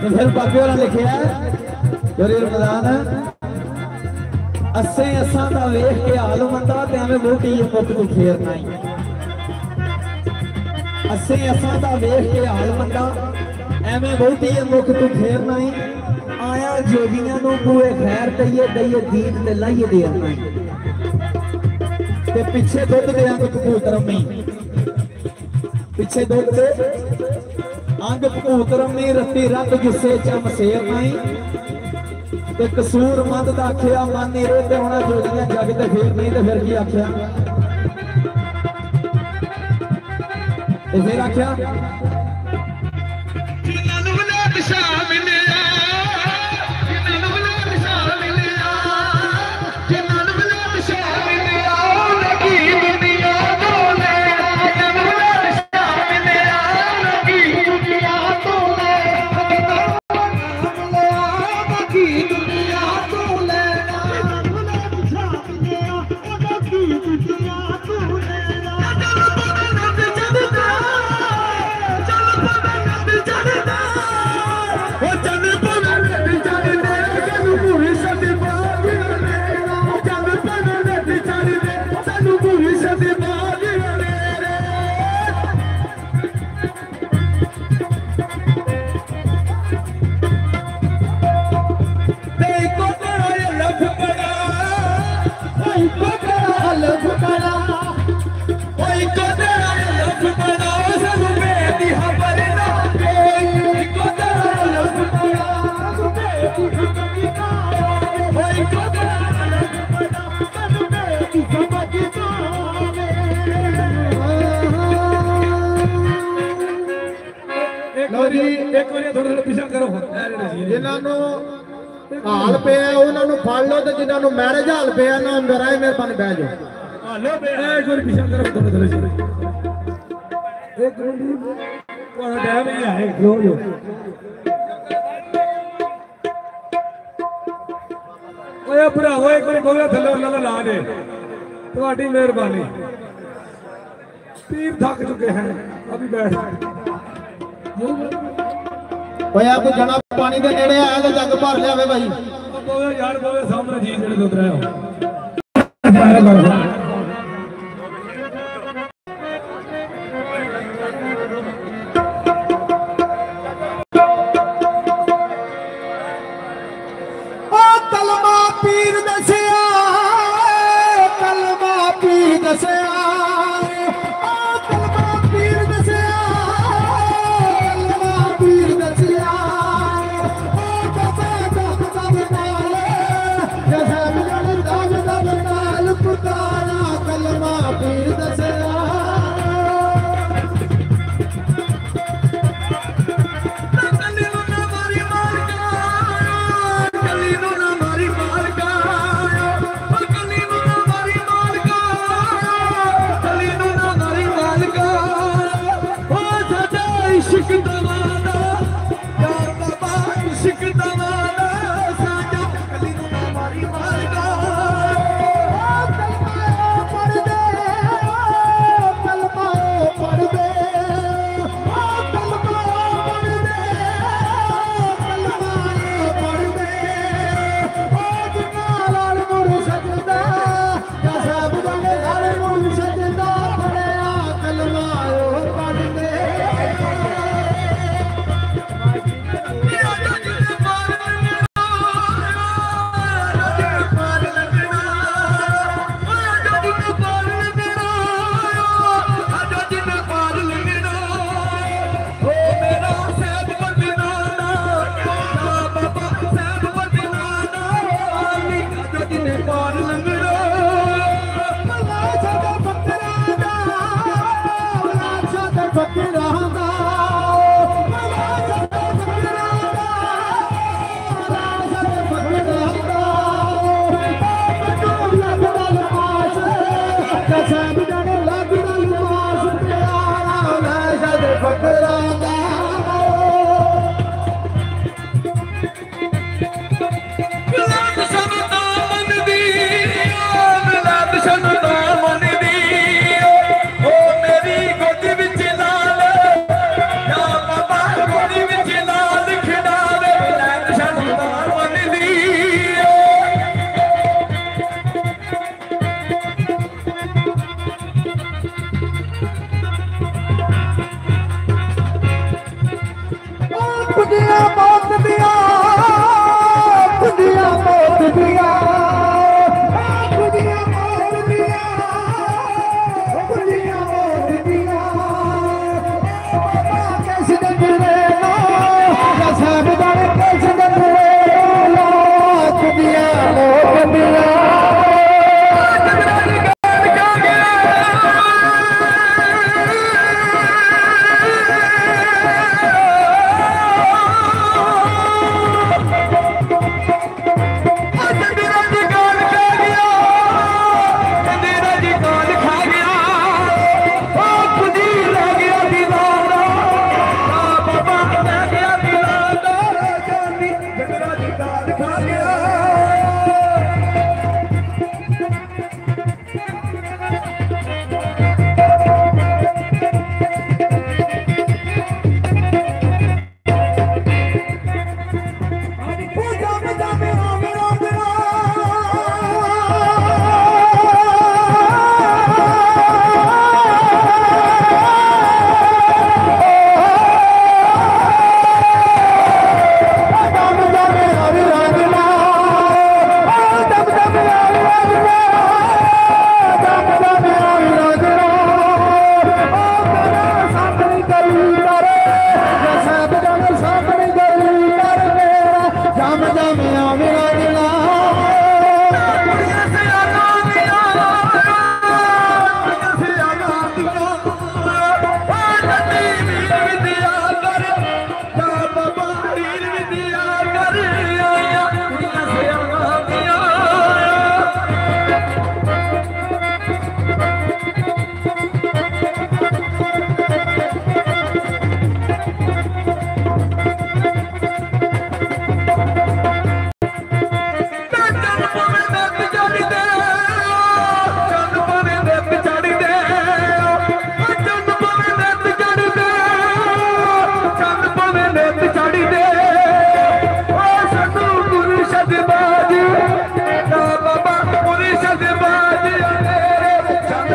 फिर बाबे होरें लिखिया जोरी रमजान असे असां दा वेख के हाल मंदा ते हमें वोटी ये मुख तू फेरना ही असे असां दा वेख के हाल मंदा एवें वोटी ये मुख तू फेरना ही आया जोगियां नु बूए खैर दईए दईए दीद ते लाइए देना ही ते पिछे दुध देंगे कबूतर में पिछे दुध दे अंग कबूतर में रत्ती रत गुस्से चम सेर नहीं ते कसूर मंद दा आखिया मन नहीं रे ते होना जोगियां जग ते फिर नहीं ते फिर की आखिया ते फिर आखिया हाल पे उन्होंने फड़ लो तो जिन्होंने मैरिज हाल पे ना मेरा मेहरबानी बह जाओ भरावो एक बार बोला थले उन्होंने ला दे थोड़ी मेहरबानी पीर थक चुके हैं अभी बैठ होया कोई जना पानी के नेड़े आया तो जग भर लिया भाई बोले यार बोले सामने जी जेड़े दुध रहे हो कलमा पीर दसिया कलमा पीर दसिया कलमा पीर दसिया कलमा पीर दसिया जैसे दब दब पुकार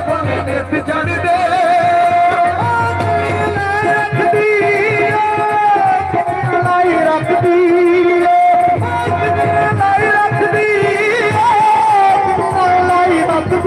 भावे नित चढ़ दे लाई रखदी लाई रखदी लाई रखदी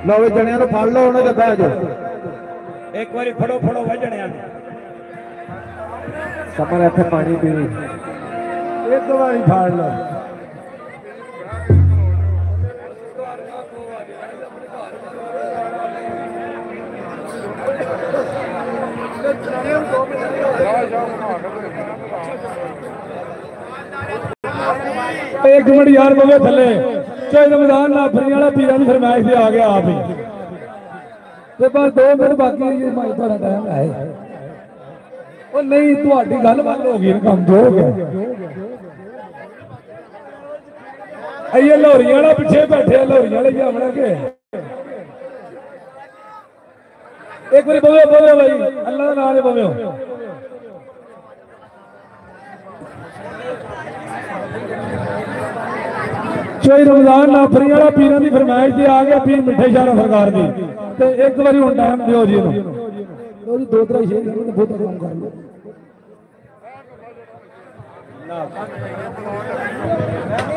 नवे जणिया फड़ लो उन्हें तो बह जाओ एक बार फड़ो फड़ो वजणिया समर इतने पानी पीनी एक बार फाड़ लो एक मिनट यार बवे थले चाहे रमजान ना फरी वाला पीरा की फरमाइश से आ गया आप ही ते बस 2 मिनट बाकी भाई थोड़ा टाइम है ਉਹ ਨਹੀਂ ਤੁਹਾਡੀ ਗੱਲ ਬੰਦ ਹੋ ਗਈ ਕੰਮ ਜੋ ਹੋ ਗਿਆ ਇਹ ਲੋਰੀਆਂ ਵਾਲਾ ਪਿੱਛੇ ਬੈਠੇ ਲੋਰੀਆਂ ਵਾਲੇ ਜਾਵਣਾ ਕੇ ਇੱਕ ਵਾਰੀ ਬੋਲੋ ਬੋਲੋ ਭਾਈ ਅੱਲਾਹ ਦਾ ਨਾਮ ਲੈ ਬੋਲੋ ਚੋਈ ਰਮਜ਼ਾਨ ਨਾਫਰੀ ਵਾਲਾ ਪੀਰਾਂ ਦੀ ਫਰਮਾਇਸ਼ ਤੇ ਆ ਗਿਆ ਪੀਰ ਮਿੱਠੇ ਸ਼ਾਹ ਸਰਕਾਰ ਦੀ ਤੇ ਇੱਕ ਵਾਰੀ ਹੁਣ ਟਾਈਮ ਦਿਓ ਜੀ ਇਹਨੂੰ ਉਹਦੀ 2-3 ਸ਼ੇਰ ਨੇ ਬਹੁਤ ਕੰਮ ਕਰ ਲਿਆ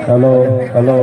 हेलो हेलो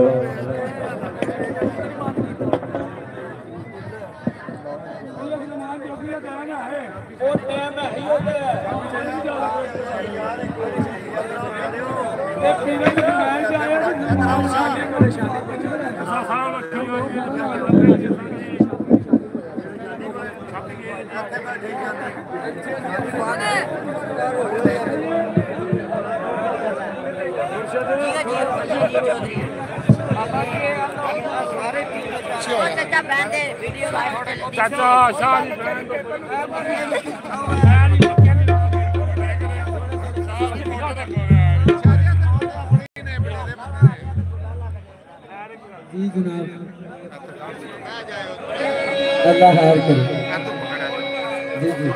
चाचा शाह जी जनाब अल्लाह खैर करे जी जी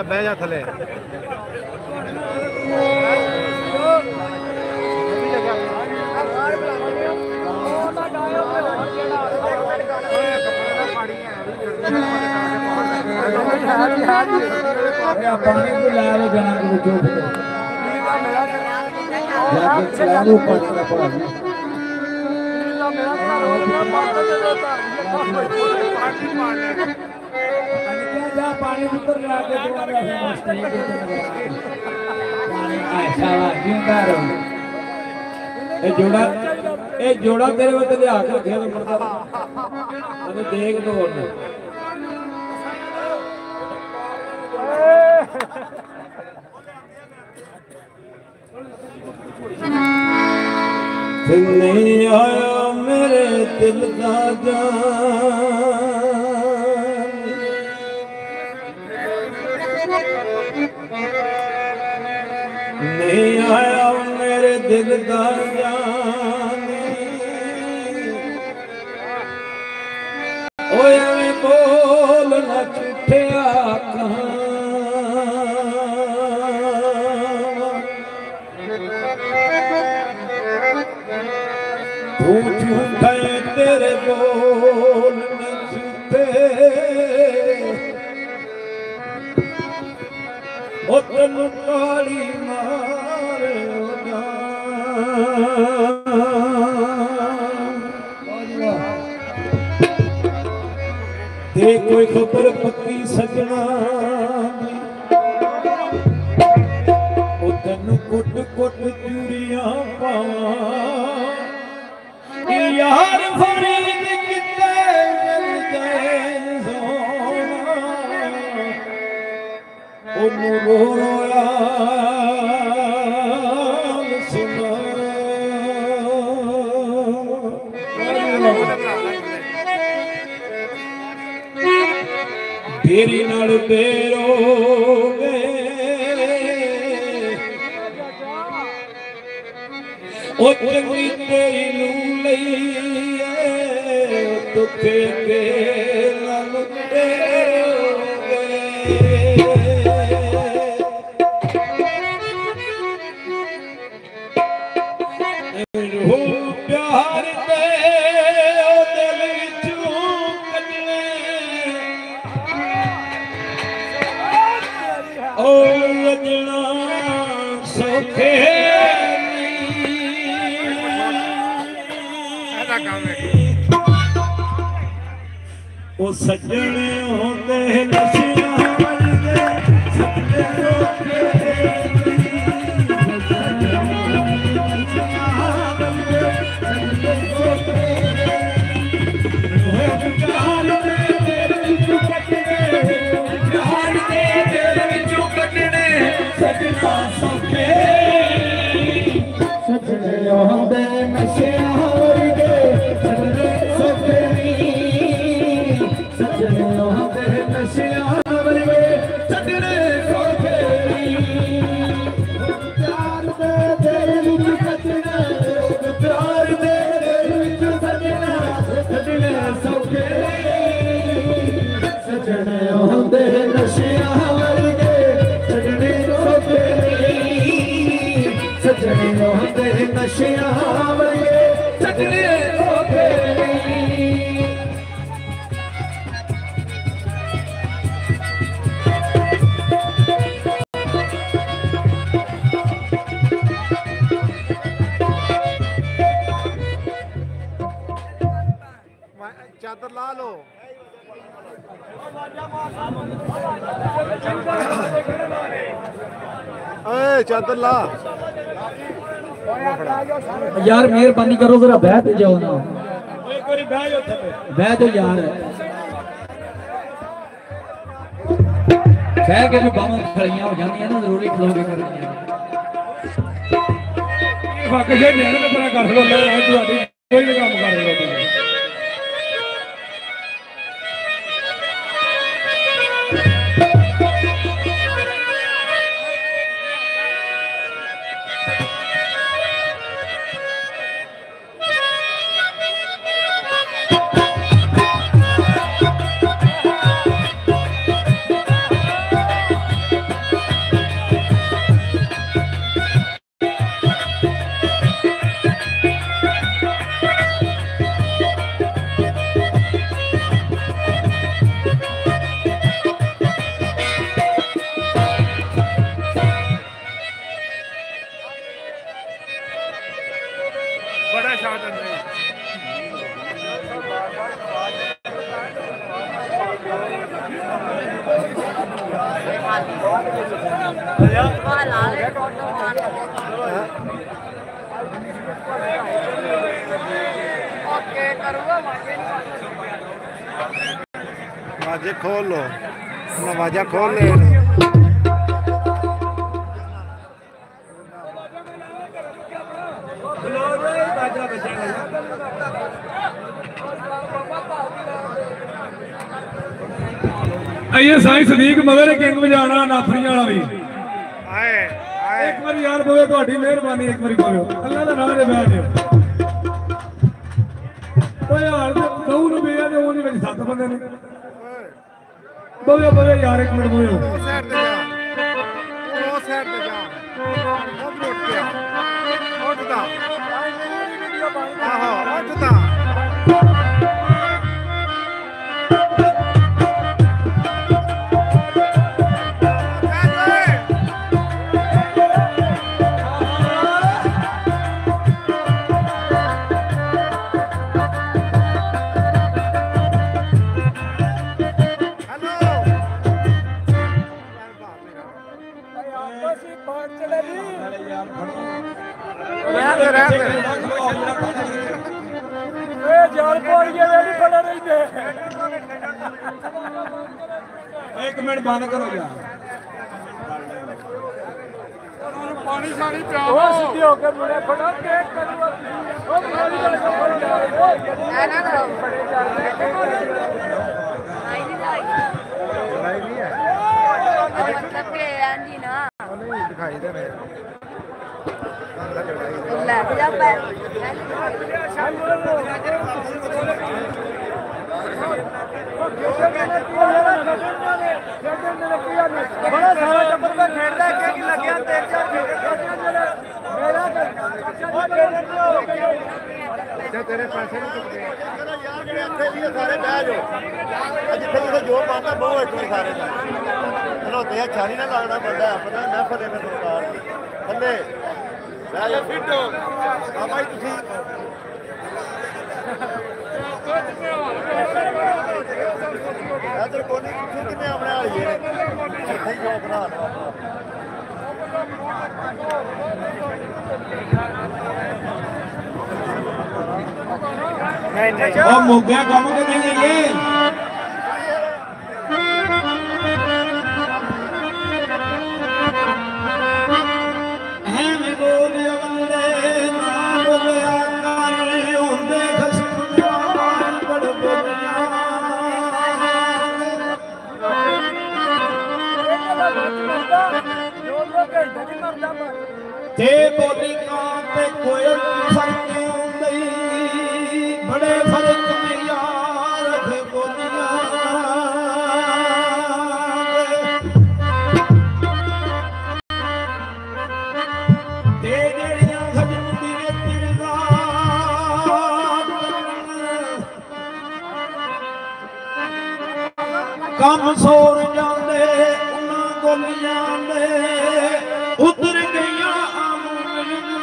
बह जा थले पानी को ला लो जना को चुप जाके चला लो पानी का पानी जा पानी ऊपर ला के दोबारा मस्त नहीं देते ऐसा जिंदा रहो ए जोड़ा तेरे वते लिया के रखे मरदा अबे देख तो और नहीं आया मेरे दिल का जान नहीं आया मेरे दिल का जान ओए बोल न छुट्टिया कहाँ झूठे तेरे बोल न छुपे ओ तेनू काली मारे दे कोई खबर पक्की सजना ओ तेनू कुट कुट चूड़ियां पावां यार फरीद किते मिल जाए सोना ओनू रो रोया सुना तेरी नाल बेरोगे ओ चंगी तेरी नू लईए तुखे के नाल बेरोगे हो प्यार दे ओ दिल विचों कढने ओ वजना सौखे ओ सज्जन होंदे नशियां वलदे सजदे रोके सजना सौखे सजने होंदे नशियां वलदे सजदे सौखे सजने होंदे नशियां वलदे सजदे सौखे प्यार दे दिल विच सजना प्यार दे दिल विच सजना सजने सौखे सजने होंदे नशियां वलदे सजने सौखे सजने होंदे नशियां वलदे सजने सौखे चादर ला लो चादर ला यार मेहरबानी करो जरा बैठ जाओ ना बैठ यार कह के भी बाहों खड़ियां हो जाती ना जरूरी खलोगे कर कोई भी काम कर रहे हो वाजे खोल लो वाजा खोल ले आइए साईं सदीक मगर किंग बजाना नाथरी वाला भी आए आए एक बार यार बोले ਤੁਹਾਡੀ ਮਿਹਰਬਾਨੀ ਇੱਕ ਵਾਰੀ ਬੋਲਿਓ ਅੱਲਾ ਦਾ ਨਾਮ ਲੈ ਬੈਠ ਜਿਓ ਓਏ ਯਾਰ ਕਹੂ ਨੂੰ ਵੀ ਆ ਤੇ ਉਹਦੇ ਵਿੱਚ 7 ਬੰਦੇ ਨੇ ਬੋਲੇ ਯਾਰ ਇੱਕ ਮਿੰਟ ਬੋਲਿਓ साइड पे जा वो साइड पे जा वो भी उठ गया उठता हां उठता एक मिनट बंद करो यार पानी सानी पिया सीधे होकर मुड़े फटो केक करो दिखाई दे रहे बड़ा सारा टप्पर में खेलता है कि लगे तेरे पैसे नहीं चुकते सारे बह जाओ जिथे जिथे जोर पाता बहु एक सारे खलोते छानी ना लगना बंदा पता मैं फते में सरकार थले बह जाओ फिट हो भाई तुसी इधर कोनी तुसी किने अपने वाली है इथे ही जो बना और मोगया काम के नहीं ये हम बोले वंदे ना बोलिया काने होंदे खसमान बड़ बोलिया ते बोली का ते कोई फर्क नहीं बड़े फर्क में यार थे बोलिया ते जड़ियां खजूरी ने तिरगा कम सोर जाते उन्हां गोलियां ने उतर गईयां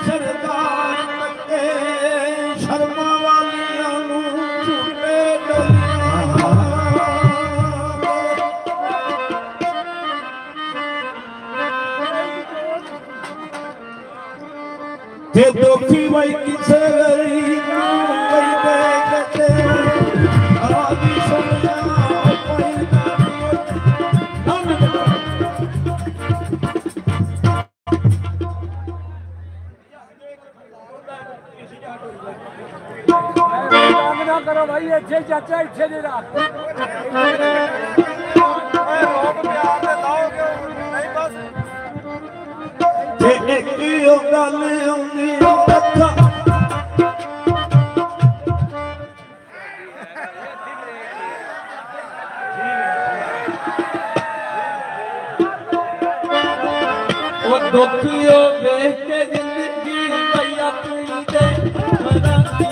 सरदार तके शर्मा वालियां नू झूठे ते दोखी वही किसे गरीब कई बेगते आदि सुन जा करो भाई अच्छे चाचा अच्छे दे रहा लोग प्यार से लाओगे नहीं बस ते एक यो गल आउंदी कथा ओ दुखियो देख के जिंदगी भैया तू दे मरा दी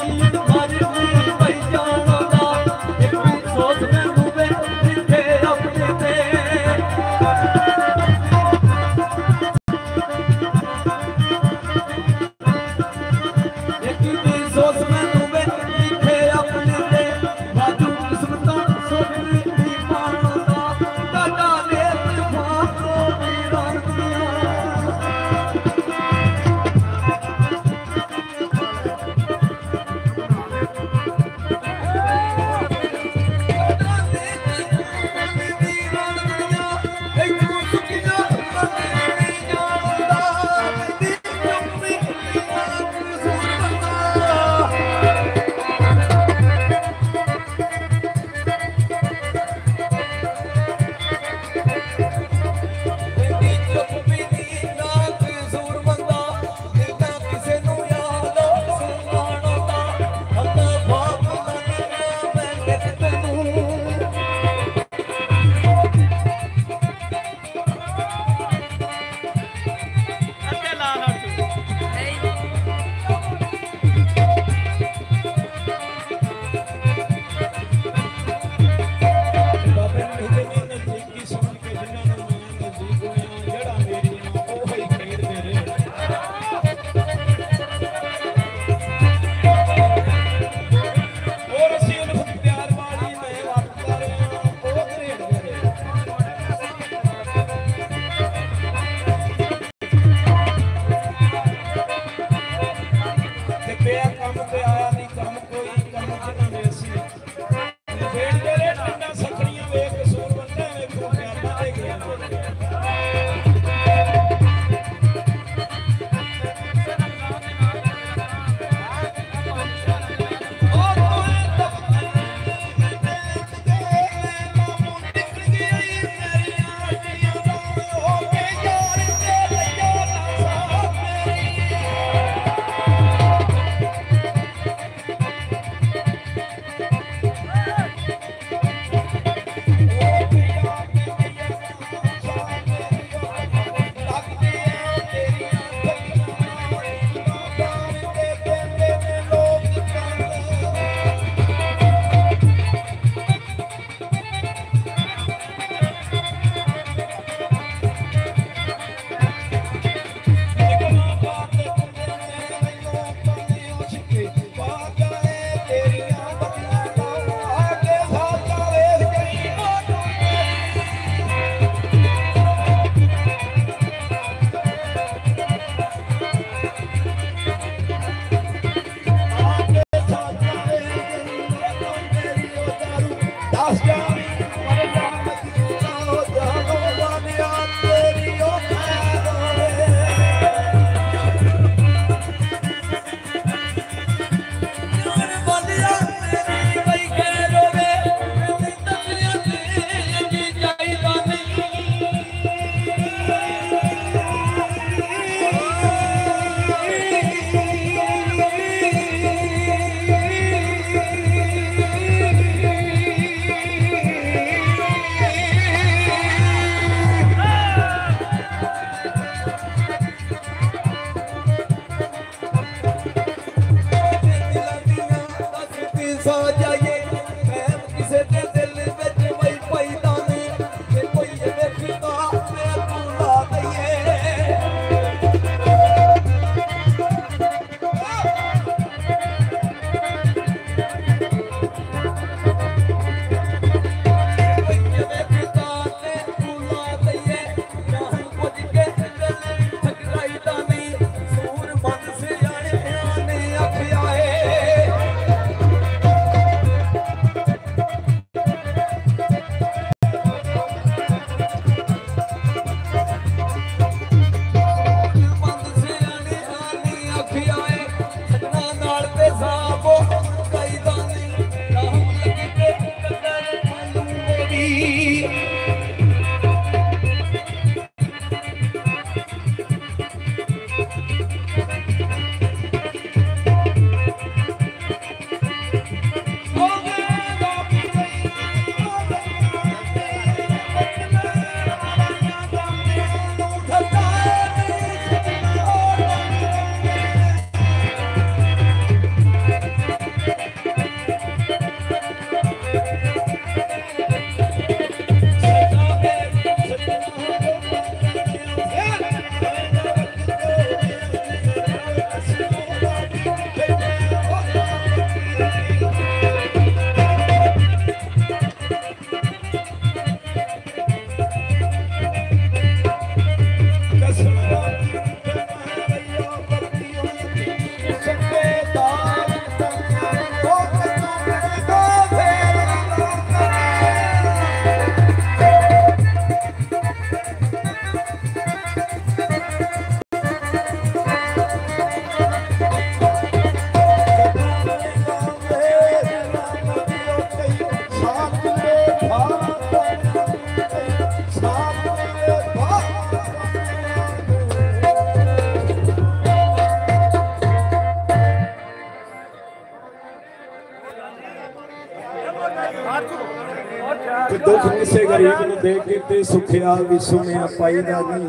ਕਿਤੇ ਕਿਤੇ ਸੁਖਿਆ ਵੀ ਸੁਣਿਆ ਪਾਈਦਾ ਨਹੀਂ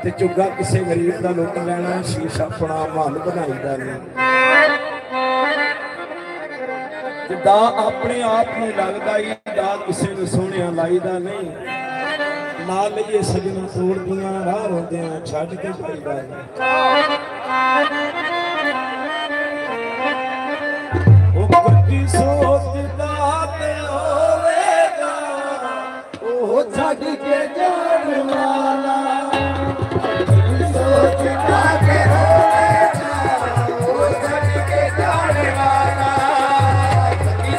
ਤੇ ਚੁੱਗਾ ਕਿਸੇ ਗਰੀਬ ਦਾ ਲੁੱਟ ਲੈਣਾ ਸ਼ੀਸ਼ ਆਪਣਾ ਮਹੱਲ ਬਣਾਈਦਾ ਨਹੀਂ ਜਿੱਦਾਂ ਆਪਣੇ ਆਪ ਨੂੰ ਲੱਗਦਾ ਹੀ ਦਾ ਕਿਸੇ ਨੂੰ ਸੋਹਣਿਆ ਲਾਈਦਾ ਨਹੀਂ ਨਾਲ ਲਈਏ ਸਜਣਾ ਤੋੜਦੀਆਂ ਰਾਹ ਰੋਂਦਿਆਂ ਛੱਡ ਕੇ ਜਾਈਦਾ ਨਹੀਂ ਉਹ ਕੱਟੀ ਸੋਚਦਾ ਤੇ ਹੋਵੇਗਾ ਉਹ ਛੱਡ ਕੇ ਜਾਣ ਵਾਲਾ ਸੋਚਦਾ ਤੇ ਹੋਵੇਗਾ ਉਹ ਛੱਡ ਕੇ ਜਾਣ ਵਾਲਾ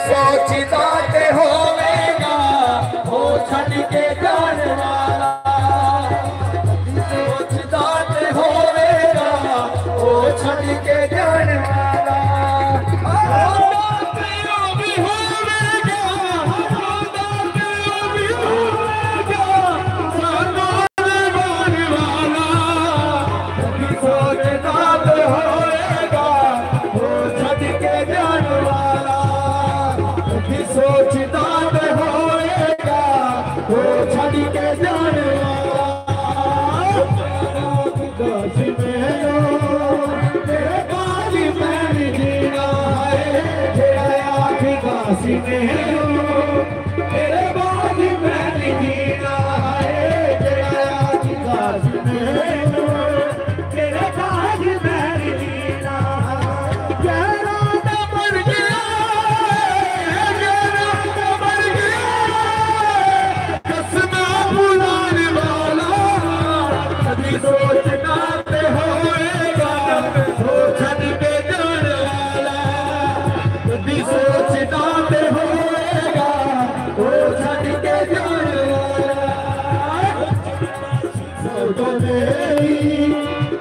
ਸੋਚਦਾ ਤੇ ਹੋਵੇਗਾ ਉਹ ਛੱਡ ਕੇ ਜਾਣ ਵਾਲਾ ਸੋਚਦਾ ਤੇ ਹੋਵੇਗਾ ਉਹ ਛੱਡ ਕੇ ਜਾਣ ਵਾਲਾ तेरे बाद मैं जीना है तेरा तेरे बाद मैं जीना गहरा मर गया मर गया कसना बुलाने वाला कभी सोचना ते होएगा वो छड़ के जाने वाला कभी सोचना ते होएगा वो छड़ के जाने वाला फोटो मेरी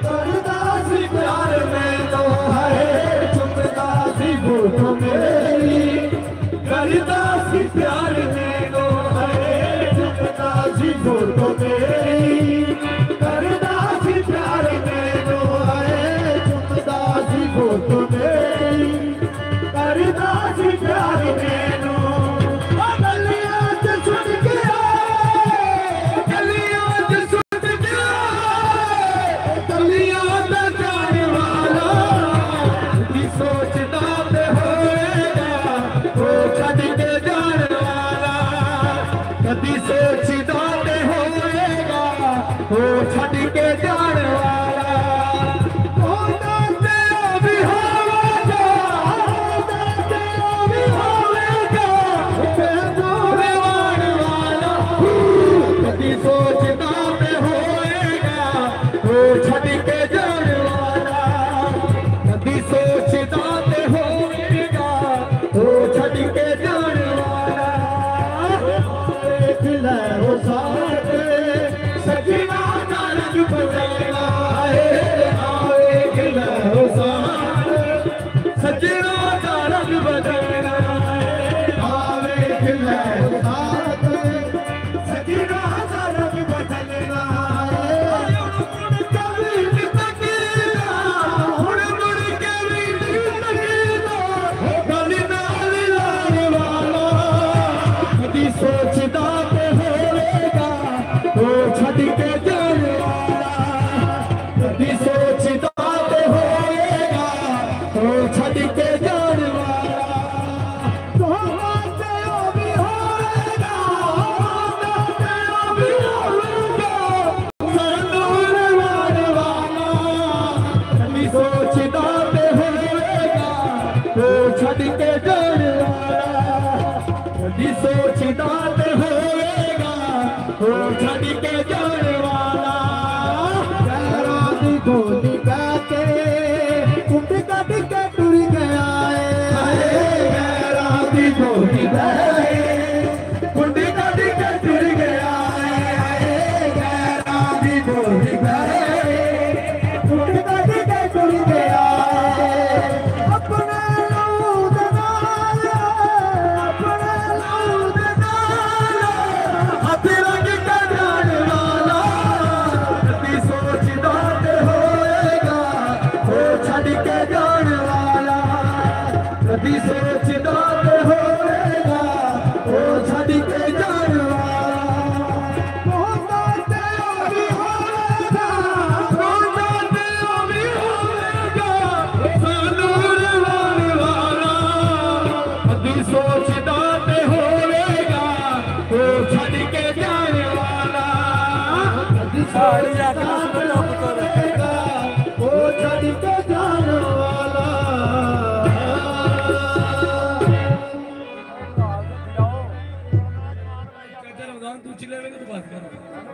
करदा सी प्यार में तो है चुपदा सी फोटो मेरी करदा सी प्यार में तो है चुपदा सी फोटो मेरी करदा सी प्यार में तो है चुपदा सी फोटो मेरी करदा सी प्यार में तो गलियां च सुट गया गलियां च सुट गया गलियां दा जाने वाला की सोचदा ते होएगा वो छड़ के जाने वाला कदी सोचदा ते होएगा वो छड़ के जाने वाला होंदा ते भी होवेगा होंदा ते भी होवेगा ते जोरे वाला कदी सोचदा ते होएगा वो छड़ के जाने वाला कदी सोचदा ते होएगा वो छड़ के जाने वाला देख ले हो साथ सजना का रंग बदलना है देख ले हो साथ सजना का रंग बदलना है देख ले हो साथ सजना का रंग बदलना है कभी भी तकीना हुण मुड़ के भी तकीना गली नाल लाने वाला कदी सोचदा ते होएगा वो छड़ के जाने वाला कदी सोचदा ते होएगा वो छड़ के जाने वाला होंदा ते भी होएगा होंदा ते भी होएगा सरदूर वाले वाला कदी सोचदा ते होएगा वो छड़ के जाने वाला कदी सोचदा ते होएगा वो छड़ के जाने वाला गहरा दी गोली के कुंड कट के टुर गया है गहरा दी गोली कुंड कट के टुर गया है गहरा दी गोली कुंड कट के टुर गया है अपने लहू दे नाल हाथ रंग के जाने वाला कदी सोचदा ते होएगा वो छड़ के जाने वाला कदी सोचदा ते होएगा वो छड़ के जाने वाला साड़ी रखना सुनो पुत्र वो छड़ के जाने वाला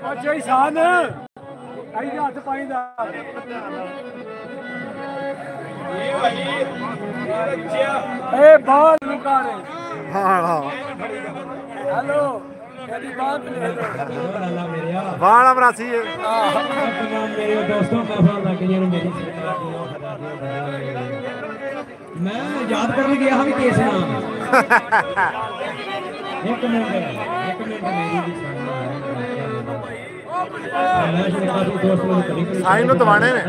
अच्छा ईशान आई हथ पाई दा ए बाल लुका रे हाँ हाँ हेलो कदी बात ले लो बाल अमरासी है तमाम मेरे दोस्तों का फोन लग गया मेरी सरकार की ओर खड़ा दिया मैं याद करने गया हम केस नाम एक मिनट मेरी भी सुनना साई नु दवाने ने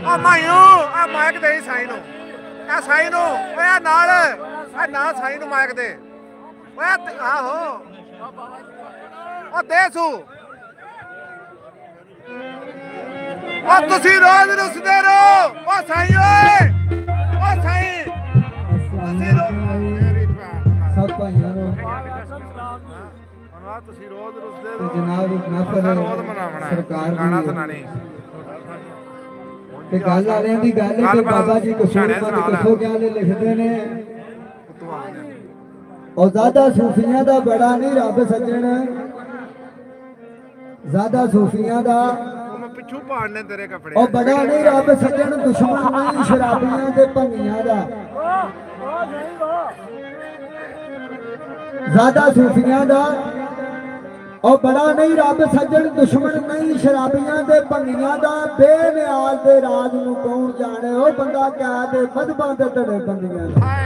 आ मायू आ माइक दे साई नु आ साई नु ओए आ नाल साई नु माइक दे ओए आहो ओ देसू ओ तुसी रोज रुसदे रहो ओ साई ओए ओ साई तुसी मेरी सब भाइयों ਨੂੰ ਤੁਸੀਂ ਰੋਜ਼ ਰੁਸਦੇ ਤੇ ਜਨਾਬ ਇੱਕ ਨਫਰ ਰੋਜ਼ ਮਨਾਵਣਾ ਸਰਕਾਰ ਗਾਣਾ ਦੀ ਸੁਣਾਣੀ ਤੇ ਗੱਲ ਵਾਲਿਆਂ ਦੀ ਗੱਲ ਹੈ ਕਿ ਬਾਬਾ ਜੀ ਕਸੂਰਬੰਦ ਕਿਥੋਂ ਗਿਆਲੇ ਲਿਖਦੇ ਨੇ ਉਹ ਜ਼ਿਆਦਾ ਸੂਫੀਆਂ ਦਾ ਬੜਾ ਨਹੀਂ ਰੱਬ ਸੱਜਣ ਜ਼ਿਆਦਾ ਸੂਫੀਆਂ ਦਾ ਮੈਂ ਪਿੱਛੋਂ ਪਾੜਨੇ ਤੇਰੇ ਕੱਪੜੇ ਉਹ ਬੜਾ ਨਹੀਂ ਰੱਬ ਸੱਜਣ ਦੁਸ਼ਮਣ ਨਹੀਂ ਸ਼ਰਾਬੀਆਂ ਤੇ ਭੰਗੀਆਂ ਦਾ ਜ਼ਿਆਦਾ ਸੂਫੀਆਂ ਦਾ ਉਹ ਬੜਾ ਨਹੀਂ ਰੱਬ ਸੱਜਣ ਦੁਸ਼ਮਣ ਨਹੀਂ ਸ਼ਰਾਬੀਆਂ ਦੇ ਭੰਗੀਆਂ ਦਾ ਬੇਨਿਆਲ ਦੇ ਰਾਜ ਨੂੰ ਕੌਣ ਜਾਣੇ ਉਹ ਬੰਦਾ ਕਿਆ ਦੇ ਮਦਬਾਂ ਦੇ ਧੜੇ ਬੰਦੀਆਂ ਦਾ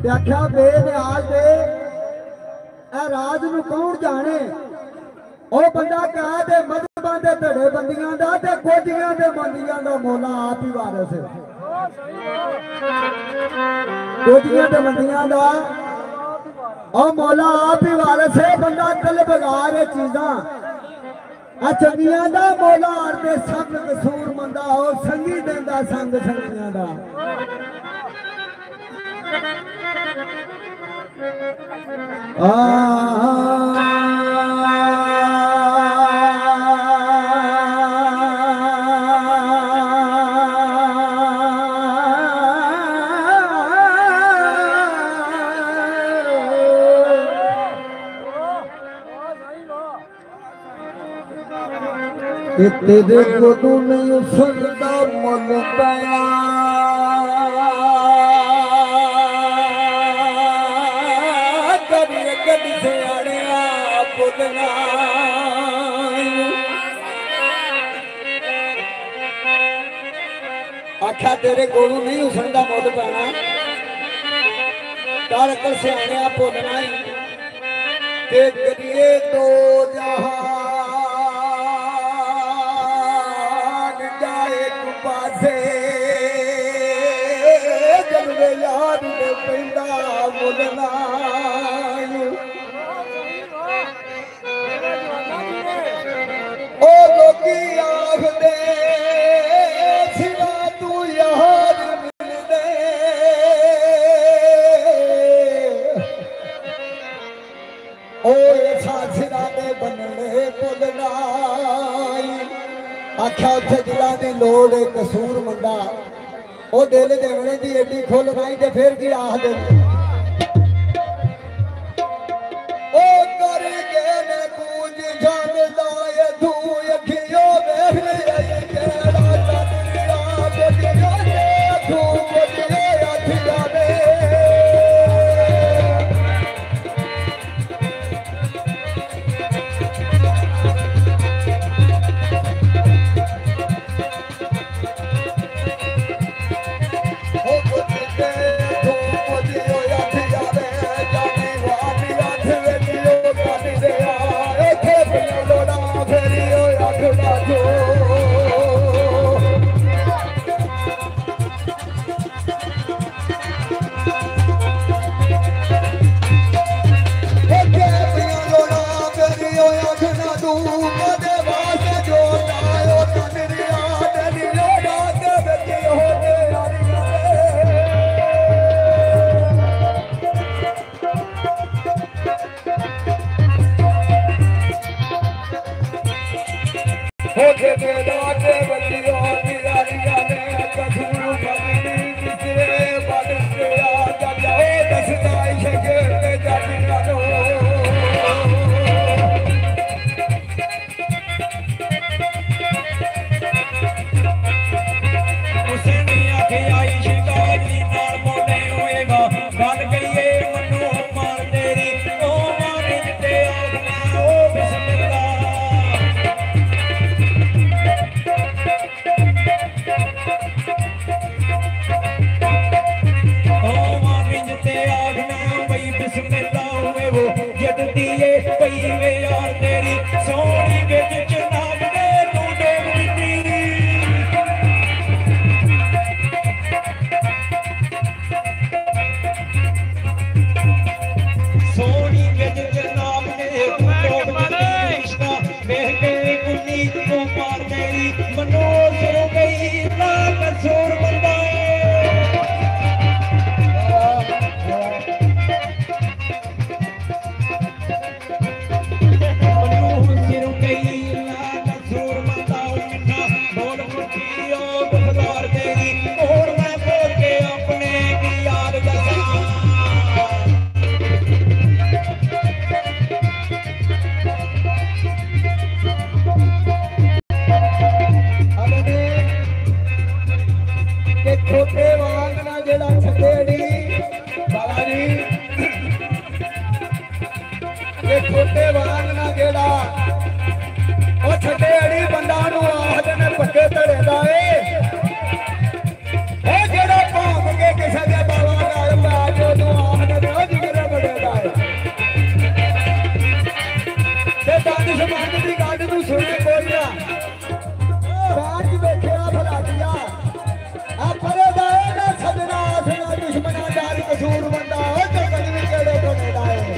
ਤੇ ਆਖਿਆ ਬੇਨਿਆਲ ਦੇ ਇਹ ਰਾਜ ਨੂੰ ਕੌਣ ਜਾਣੇ ਉਹ ਬੰਦਾ ਕਿਆ ਦੇ ਮਦਬਾਂ ਦੇ ਧੜੇ ਬੰਦੀਆਂ ਦਾ ਤੇ ਕੋਝੀਆਂ ਦੇ ਬੰਦੀਆਂ ਦਾ ਮੌਲਾ ਆਪ ਹੀ ਵਾਰਿਸ ਹੈ ਕੋਝੀਆਂ ਦੇ ਬੰਦੀਆਂ ਦਾ ਉਹ ਮੌਲਾ ਆਪ ਹੀ ਵਾਰਿਸ ਹੈ ਬੰਦਾ ਕਲ ਬਗਾਰ ਇਹ ਚੀਜ਼ਾਂ ਆ ਚੰਗੀਆਂ ਦਾ ਮੌਲਾ ਆਰਦੇ ਸੰਗ ਕਸੂਰ ਮੰਦਾ ਉਹ ਸੰਗੀ ਦਿੰਦਾ ਸੰਗ ਸੰਗੀਆਂ ਦਾ तेरे को नहीं सुनता मन पाया कभी कभी से अड़िया पुदना आख्या तेरे को नहीं सुनता मुल पैना कर कर से अड़िया पुदना ते करिए तो जहां पासे जलवे याद में पैदा मुलना ओ लोगी आख दे सिवा तू यार मिल दे ओ ऐसा सिरा दे बनने पुलना आख्या उत्थे दिलों की लोड़ कसूर मुंडा वो दिल देवने की एडी खुल नहीं तो फिर की आख दे ओ कर गए ने पूंज जानदा ए तू अखियों देख ले केड़ा चंदिया बदिया ने तू बदिए अखियां दे कसूर बंदा जगत में केड़े बने लाए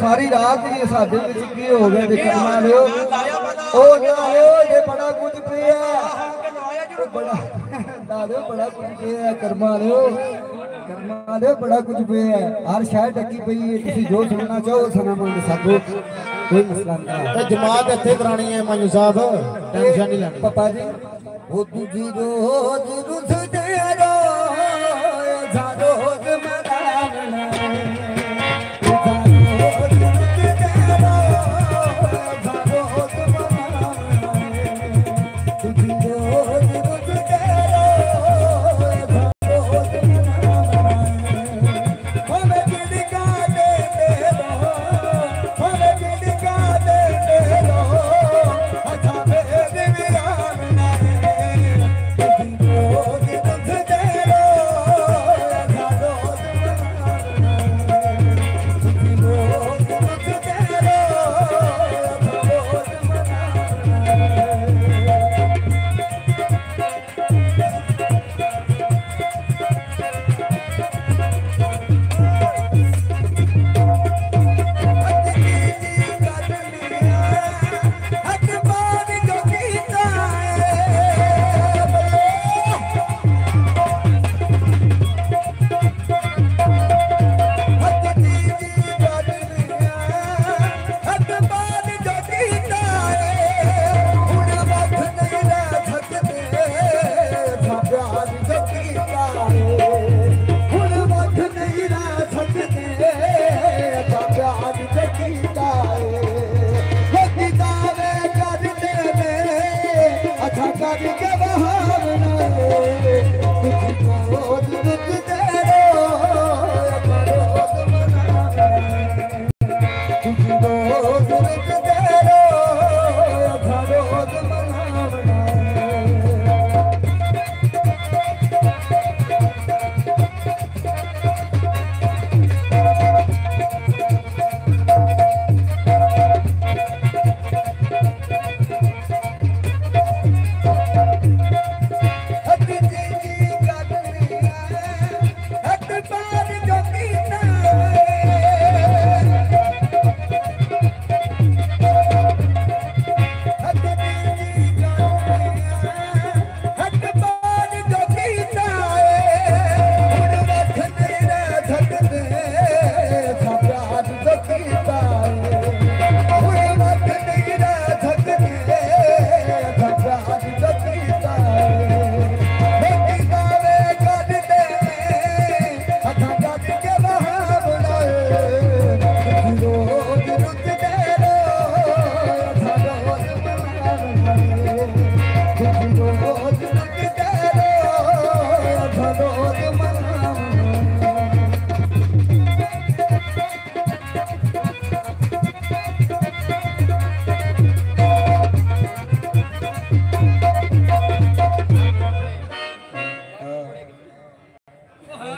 सारी रात ही साडे विच की हो गया देखना लियो ओ लियो ये बड़ा कुछ पिया बड़ा दादो बड़ा कुछ पिया कर्मा लियो बड़ा कुछ पिया हर शहर टकी पई है तुसी जो सुनना चाहो सुना मन साडो कोई मसला नहीं ते जमात इत्थे करानी है मायू साहब टेंशन नहीं लेनी पापा जी वो तुझी रोज रुस तेरो जादो मदाना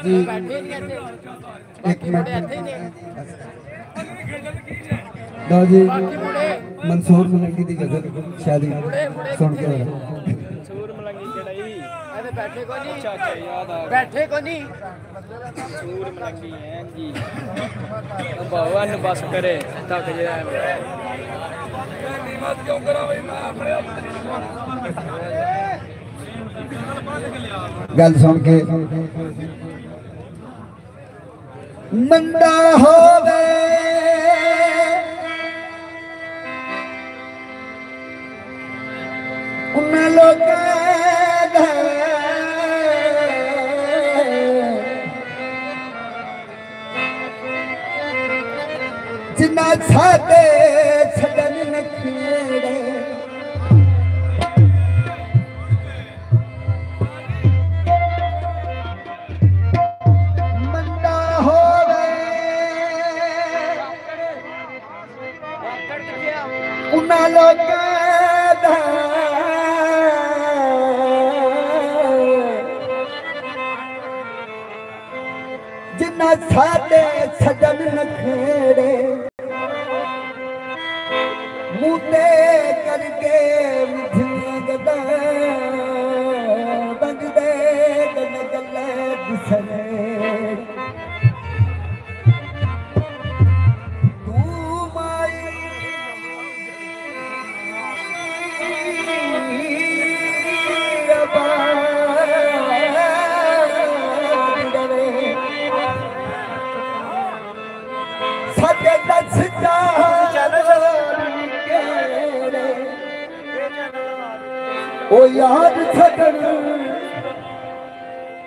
जी एक मिनट लो जी मंसूर मलंगी की गजल शादी सुन के मंसूर मलंगी कड़ाई अरे बैठे को नहीं अच्छा याद आ बैठे को नहीं मंसूर मलंगी हैं जी भगवान बस करे तक जाए गल सुन के मंदा होवे उन लोग जिन्ना सादे छड़न नखेड़े मंदा होवे उन लोग जिन्ना सादे छड़न नखेड़े मुते करके मिठियां गदा बंदे गल गल दिसने तू माई सके दस ओ याद छड़न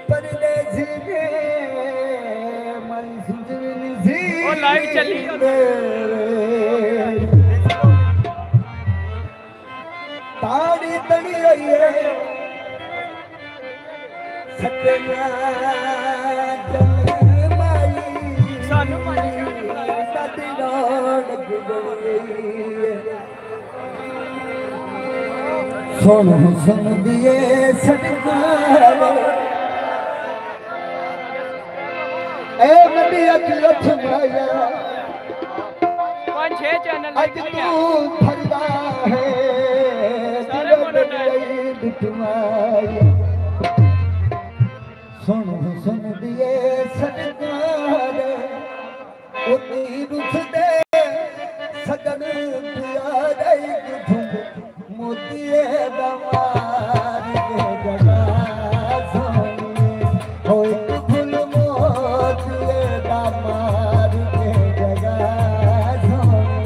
परदेसी ने मन सुजनी सी ओ लाइव चली ताड़ी तड़ी रही है सतना जमाई सानू साथी रौनक गई सुन सुन दिए सरकार ए नबी अखिलत माया 5-6 चैनल अज तू फरदा है दिल में बिठवाया सुन सुन दिए सरकार उती रुठ दे सगन पिया दई धुंध मोतिए दमार के जगा सोनी होय फूल मोतिए दमार के जगा सोनी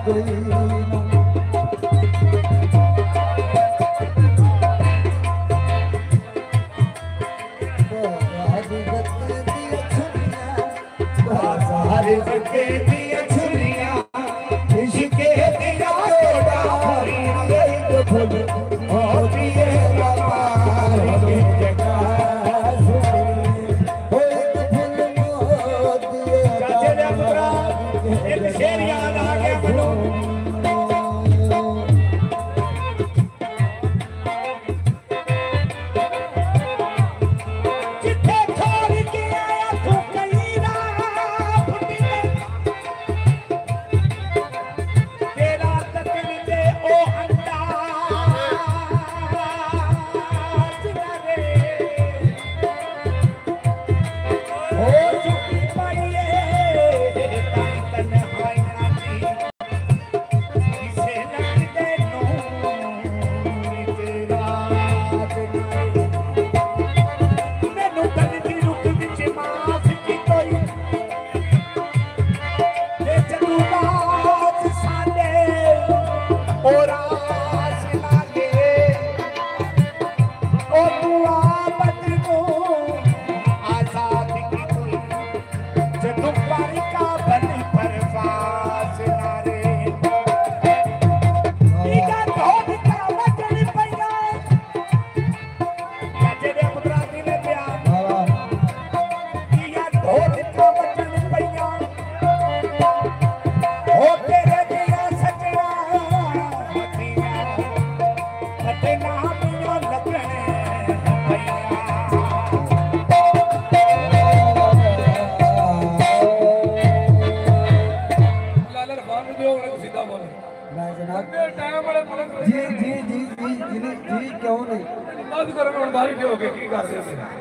कोई सारे सके दिया छुरियां इश्के दिया डारियां एक फूल और दिए लबार के जगह एक शेर याद आ गया मनो जिथे छोड़ के आया तू कलीरा फुटी तेरा तकन दे ओ अंदाज रे ओ चुकी पाइए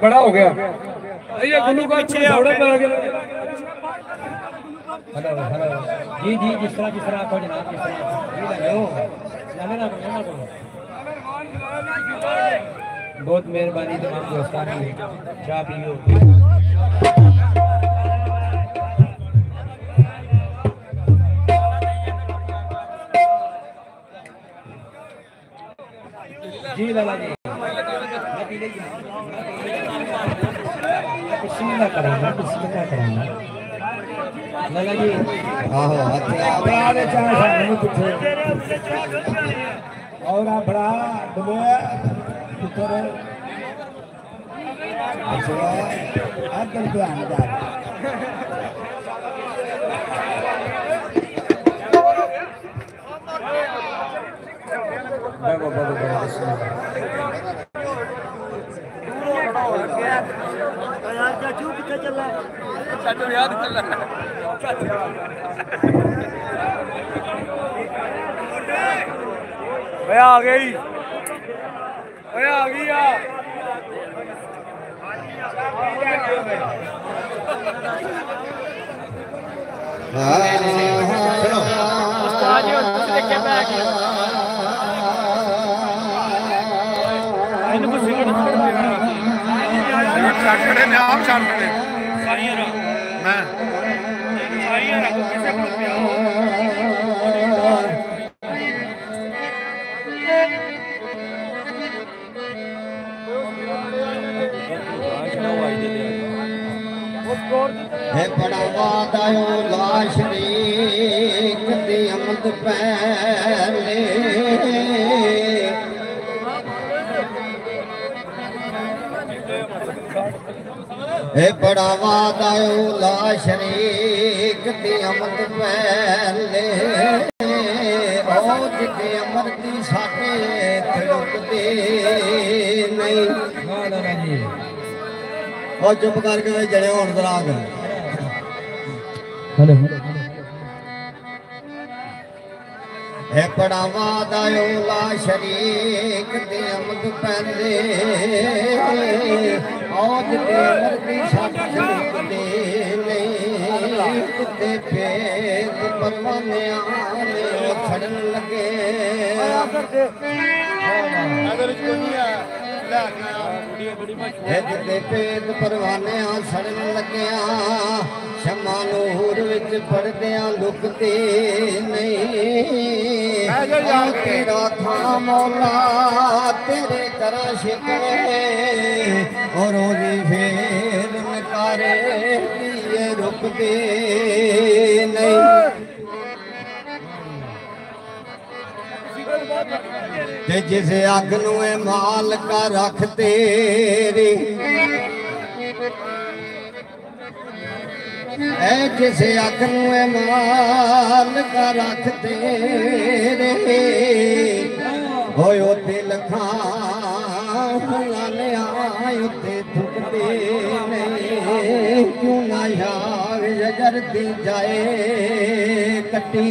बड़ा हो गया ये गुल्लू का पीछे थोड़ा पड़ गया हेलो हेलो जी जी जिस तरह आपको जनाब जिस तरह जी लो ना बहुत मेहरबानी तमाम दोस्तों की चाय पियो जी लाला जी बिस्मिल्लाह करांगा लाला जी आहो बड़ा चाह सानू पुछे और आ बड़ा दुबे पुत्र अच्छा आदर ध्यान जा यार चाचू किथे चला चाचू याद कर ले भैया आ गई भैया आ गई यार उस्ताद जी उसने क्या बैग इनको सिगरेट छाड़े ने आप छाड़े साईं रा मैं साईं रा को किसे को पिया है बड़ा वादायो लाश रीक दी अमद पहले है बड़ा वादायो लाश रीक दी अमद पहले ओ जिते अमर दी साथे रुकते नहीं हां लाला जी और चुप करके जड़े होने जरा हेलो है बड़ा वादायो ला शरीक दे अमद पहले औज दे मर्दी साथ दे नहीं ते पेट परवाने आने छड़न लगे अगर इसको नहीं है जिते पेट परवाने सड़न लग्या शमा नूर विच पड़दियां लुकते नहीं तेरा था मौला तेरे करा शिकवे और रोजी फेर नकारे दिए रुकते नहीं ते जिस अग नू माल का रख तेरी ऐ जिस अग नू माल का रख तेरे होए उते लखा फलाने आए उते थुकते नहीं क्यों ना यार जगर दी जाए कट्टी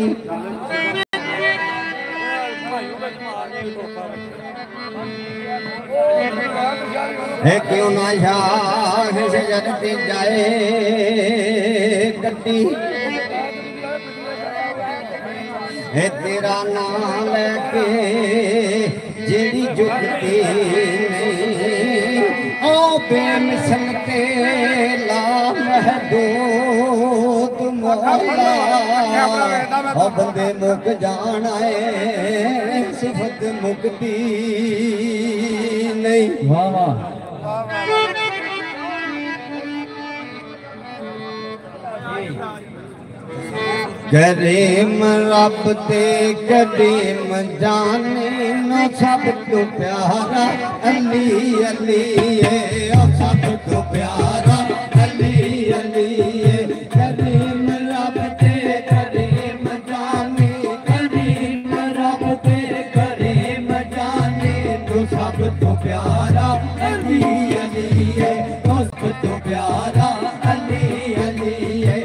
है क्यों ना यार जगती जाए कट्टी है तेरा नाम लेके जेड़ी जुगती नहीं ओ बेमिसल के ला महदूद मौला ओ बंदे मुक जाना है सिफत मुकती नहीं वाह वाह करीम रब ते करीम जाने नो सब तो प्यारा अली अली है ओ सब तो प्यारा अली अली है करीम रब ते करीम जाने करीम रब ते करीम जाने तो सब तो प्यारा अली अली है ओ सब तो प्यारा अली अली है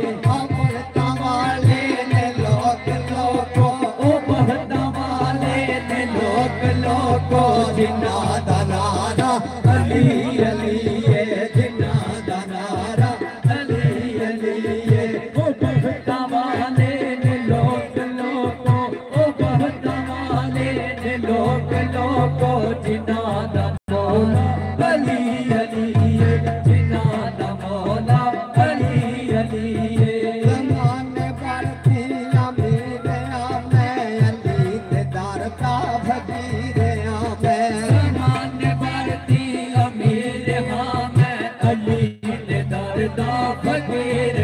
जिन्ना दा नारा अली अली है जिन्ना दा नारा अली अली है ओ बहता वाले ने लोक लोको ओ बहता वाले ने लोक लोको जिन्ना दा मौला अली अली है जिन्ना दा मौला अली अली है ज़माने पर पिया मेरे मैं अली ते दर का फकीर फकीर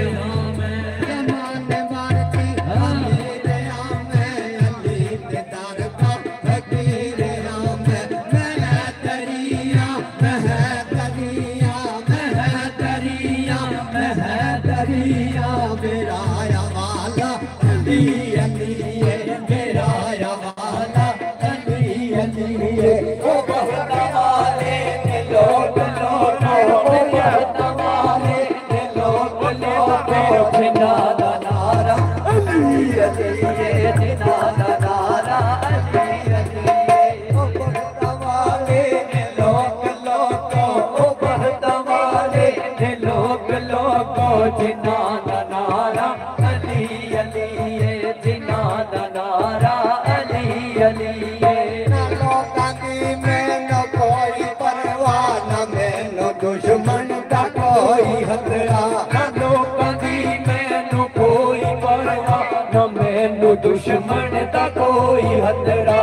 दुश्मन का कोई खतरा न लोकां दी मैनू कोई परवाह न मैनू दुश्मन का कोई खतरा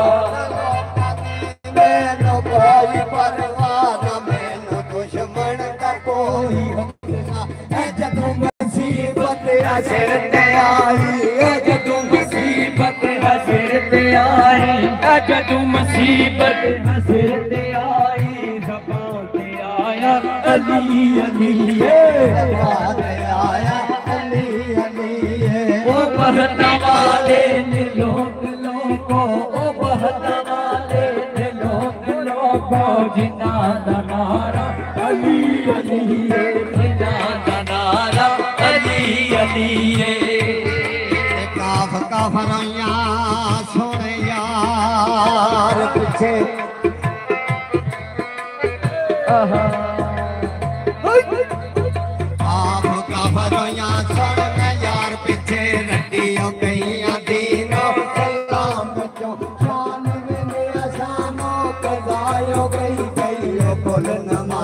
मैनू कोई परवाह न मैनू दुश्मन का कोई खतरा ऐ जदों मुसीबत सिर ते आई ऐ जदों मुसीबत सिर ते आई ऐ जदों मुसीबत सिर ते आई अली अली आया अली अली ओ बहता वाले ने लोग लोगो ओ बहता वाले ने लोग लोगो जिन्ना दा नारा अली अली जिन्ना दा नारा अली अली काफ काफरैया सोने यार पीछे यार पीछे रटियों गई दीनों सलाम बच्चों शान में आसानों कज़ायों गई बोल नमा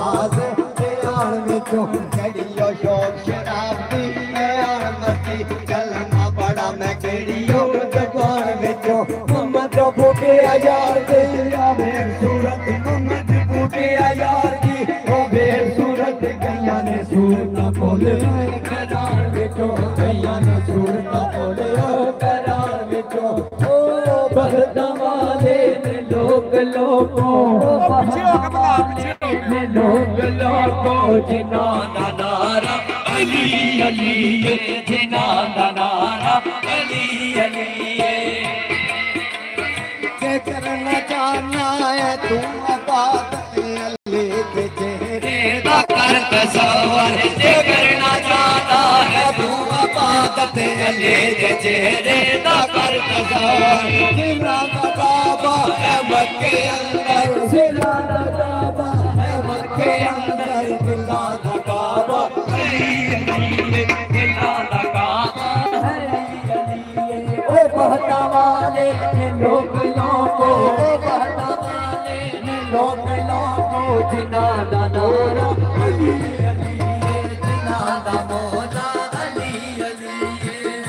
विचों केड़ियो शौक शराब दी मैं मस्ती चलना बड़ा मैं केड़ियो दुकान विचों मोहम्मद बूटे यार दे आवे सूरत मोहम्मद बूटे यार दी ओ बेसूरत गैया ने सूरत बोले करार विचों गैया ने सूरत बोले करार विचों ओ बरदवाले ने लोग लोगों लोग लोगों जिना दा नारा अली अली जिना दा नारा अली अली के करना चाहना है तू इबादत अली के चेहरे दा कर तसव्वुर के करना चाहता है तू इबादत अली के चेहरे दा कर तसव्वुर जिमरा का काबा है मक्के अंदर जिला दा काबा है मक्के अंदर जिला दा काबा अली अली जिला दा काबा है अली ओ बहता वाले लोग लोगो बहता वाले लोग लोगो जिना दा नारा अली अली जिना दा मौला अली अली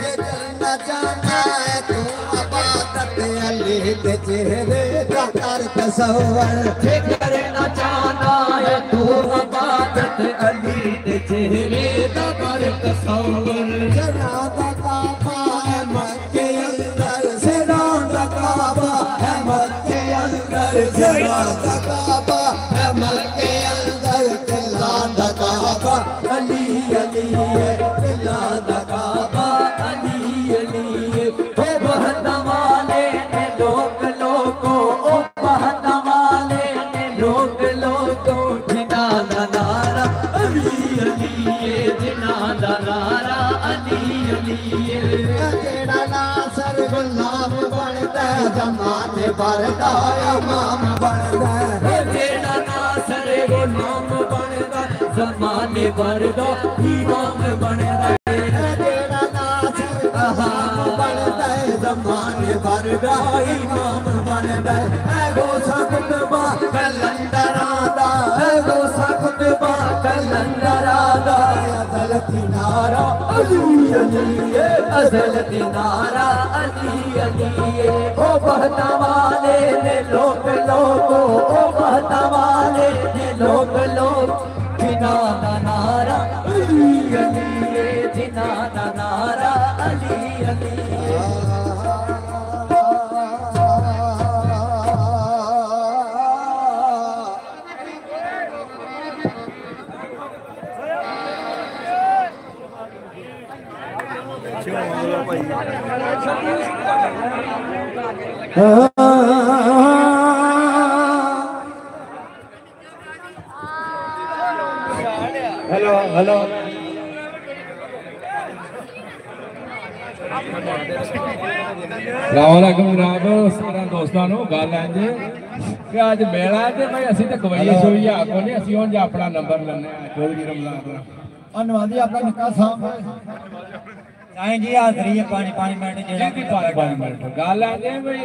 ये करना चाहता है तू इबादत अली के चेहरे दा कर तसव्वुर ये करना चाहता है तू इबादत अली के चेहरे दा कर तसव्वुर जिना दा काबा है मक्के अंदर जिना दा काबा है मक्के अंदर जिना दा काबा है मक्के अंदर जिला दा काबा अली अली जिला दा काबा अली अली ओ बहता वाले ने लोग लोगों ओ बहता वाले ने लोग लोगों जिना दा नारा अली अली जिना दा नारा अली अली जेड़ा नासर गुलाम बनदा जमाने भरदा इमाम बनदा जेड़ा नासर गुलाम बनदा जमाने भरदा इमाम बनदा जेड़ा नासर गुलाम बनदा जमाने भरदा इमाम बनदा गो सकुतबा कलंदरा दा गो सकुतबा कलंदरा दा अजल किनारा अली अली अजल किनारा अली अली ओ बहता वाले ने लोग लोगो ओ बहता वाले ने लोग लोग जिना दा नारा अली अली जिना दा नारा अली अली हेलो हेलो सलामकुम जनाब सारे दोस्तों गल है जी कि अज मेला है भाई असी तो गवैये शोइया को नहीं असी हुण अपना नंबर लैने चौधरी रमजान का अनुवादी आपका निका साहब साईं जी हाजरी है 5 मिनट जेड़ा जी 5 मिनट गल है जी भाई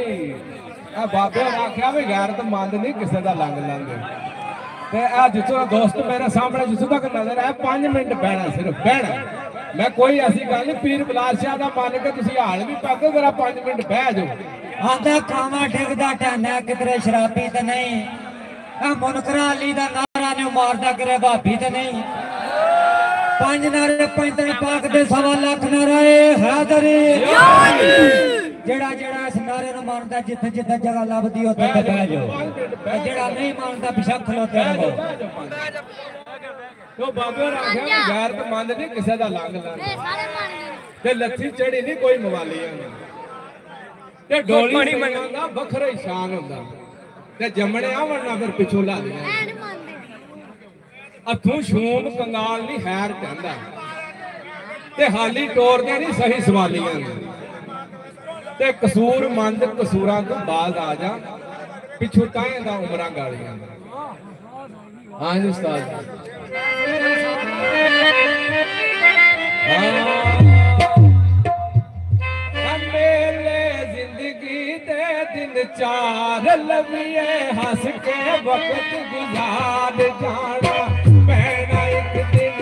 आ बाबे ने आख्या भी गैरत मंद नहीं किसी का लंग लंग ते आ जिसो दोस्त मेरे सामने जिसो तक नजर है 5 मिनट बहना सिर्फ बहना मैं कोई ऐसी गल नहीं पीर बिलास शाह दा मान के तुसी हाल भी पाको जरा 5 मिनट बह जाओ आंदा खावा ठेकदा टहना किधरे शराबी ते नहीं आ मुनकरा अली दा नारा ने मारदा करे भाभी ते नहीं 5 नारे 5 पाक दे 1.5 लाख नारे हैदरी जेड़ा जेड़ा इस नारे नु मानदा जिथे जिथे जगह लभदी उत्थे ते बह जाओ जेड़ा नहीं मानदा पिछा खलोते रहो तो बाबे ने आख्या कि गैरत मंद नहीं किसी का लंग लंग ते लत्थी चढ़ी नहीं कोई मवालियां ते डोली मनां दा वखरा ही शान हुंदा ते जमने आवणा फिर पिछों ला दिया अथू शूम कंगाल नहीं हैर कहंदा ते हाली टोरदे नहीं सही सवालियां ते कसूर मंद कसूरां तो बाज आ जा पिछू ताएं दा उमरां गालियां हां जी उस्ताद मेरे जिंदगी दे दिन 4 लविए हंस के वक्त गुजार जाना मैं एक दिन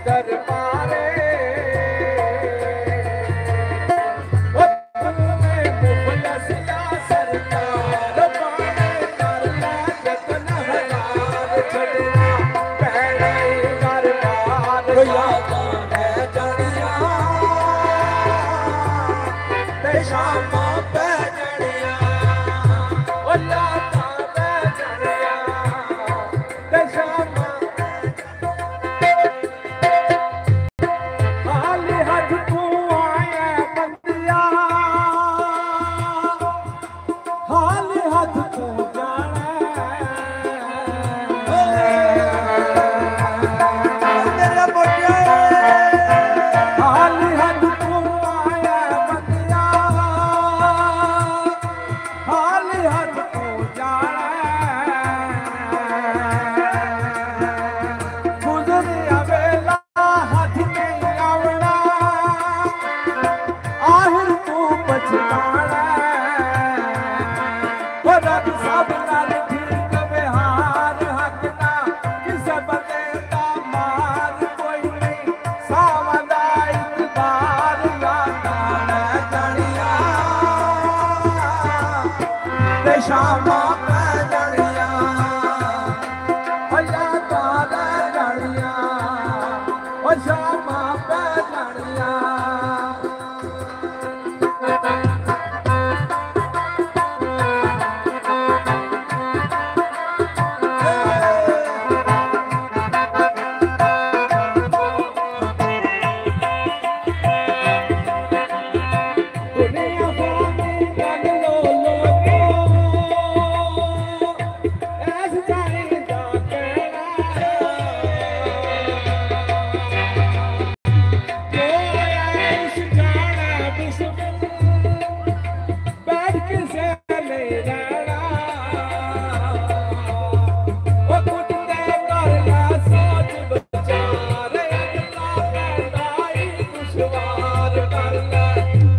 दरबारे मुफलसिया सरकार पाने करना जतन हजार छड़ना पैड़ा दरबार यादा है जड़िया ते शामा पै जड़िया ओ यादा पै जड़िया ते शामा खाली हाथ तू आया बंदिया खाली हाथ तू जाना मेरा मोटिया खाली हाथ तू आया बंदिया खाली हाथ तू जाना गुजरिया वेला हाथ नहीं आवना आहिर तू पछताना ओ रब सब नाल ठीक व्यवहार हक ना किसे बंदे दा मार कोई नहीं सावां दा इतबार यादा रह जानिया ते शामां पै जानिया ओ यादा रह जानिया ओ शामां पै जानिया दुनिया फानी गल लो लोगो ऐस जाने दा कहना जो ऐश जाना बिस्मिल बैठ के से ले जाना ओ कुछ ते कर ला सोच विचार अगला पैदाई दुश्वार कर ला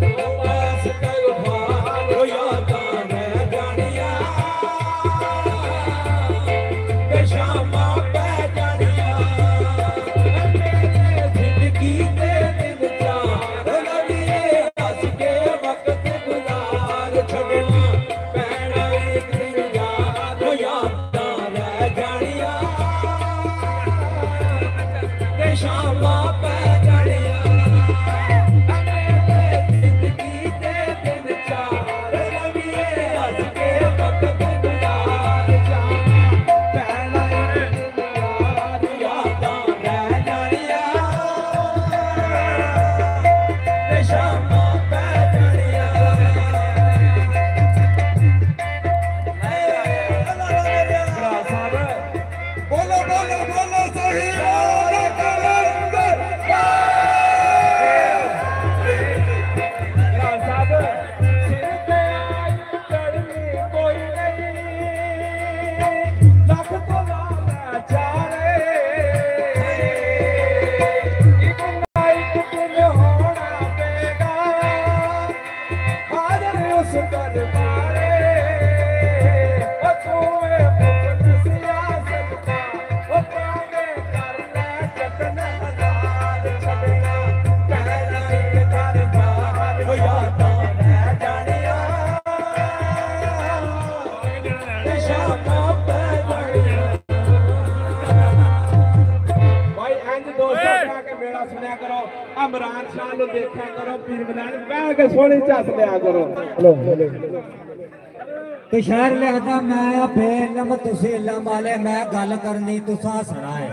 ओ बस कर भार ओ यादा रह जानिया ते शामा पै जानिया जिंदगी दे दिन चार लड़िए हंस के वक्त गुजार छड़ना पैना एक दिन याद ओ यादा रह जानिया ते शामा पै जानिया जिंदगी दे दिन चार लड़िए हंस के वक्त गुजार जाना पैना एक दिन याद यादा रह जानिया ते शामा पै जानिया बोलो बोलो बोलो सही और कलंदर भाई इंज दोस्तों क्या के मेरा सुनया करो इमरान शाह नु देखा करो पीर बनाने बैठ के सोनी चस लिया करो ते शहर लिखदा मैं बेलम तुसी इलम वाले मैं गल करनी तुसा हसना है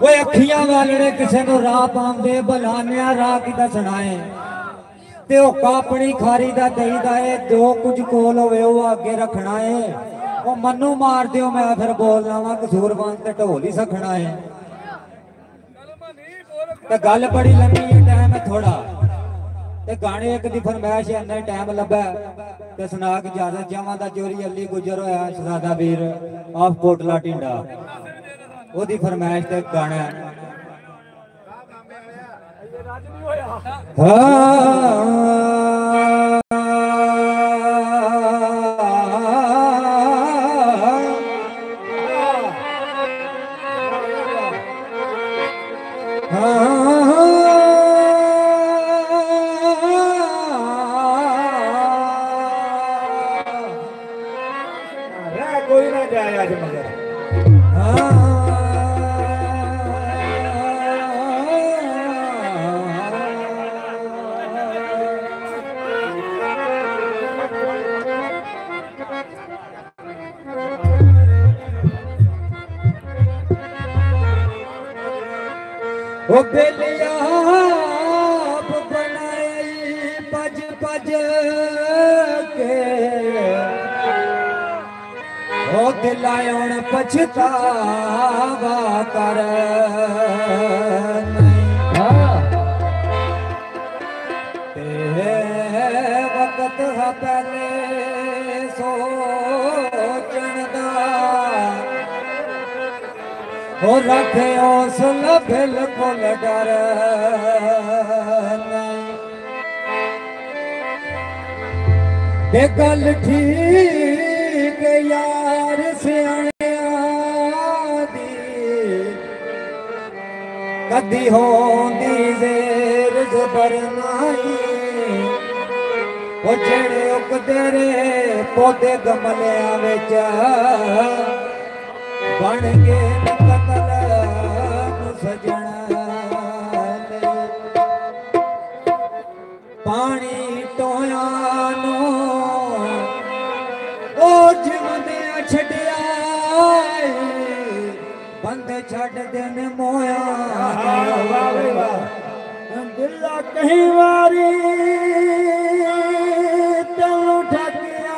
ओए अखियां वालड़े किसे नु राह पांदे बलानिया राह की दसना है ते होका अपनी खारी दा दईदा है जो कुछ कोल होवे वो आगे रखना है वो मन्नू मार दियो मैं फिर बोलना वा कसूरबान ते ढोल ही सकना है ते गल बड़ी लंबी है टाइम है थोड़ा ते गाने एक दी फरमाइश है इन्ना टाइम लब्बा ते सुना के इजाजत जावां दा चोरी अली गुजर होया शहजादा वीर ऑफ कोटला टिंडा ओदी फरमाइश ते गाना कोई ना जाए आज मगर ओ बेलिया बनाई पज पज के ओ दिलायोण पछतावा कर वक्त है पहले सोचण दा हो रखे हौसल बिल्कुल डर ते गल ठीक यार सियाणियां दी कदी होंदी जेर जबर नाई ओ जेड़े उगदे रे पौधे गमलियां विच बन के कतल सजना पानी टोया नो ओ जिवंदिया छड़िया बंद छड़ देन मोया दिला कहीं वारी तू ठकिया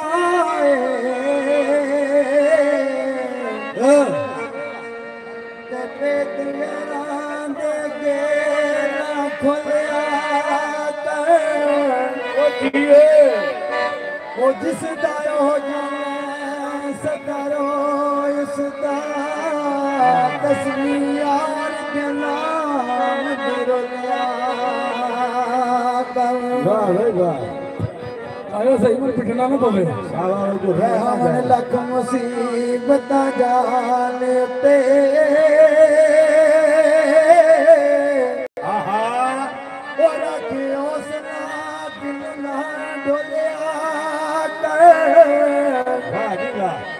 वो जिसदा हो जाना सदारो उसदा तस्वीर के नाम दिरोलिया कर वाह वाह आयो सही में पिटना ना पवे हमन लख मुसीबत जान पे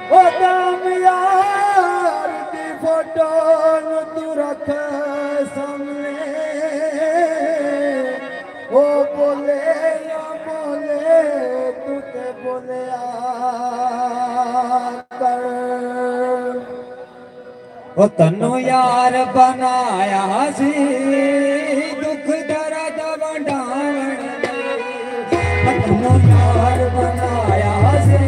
ओ दाम यार की फोटो तू रख सामने ओ बोले या बोले तू ते बोले कर ओ तन्नो यार बनाया सी दुख दर्द वंडावण तन्नो यार बनाया सी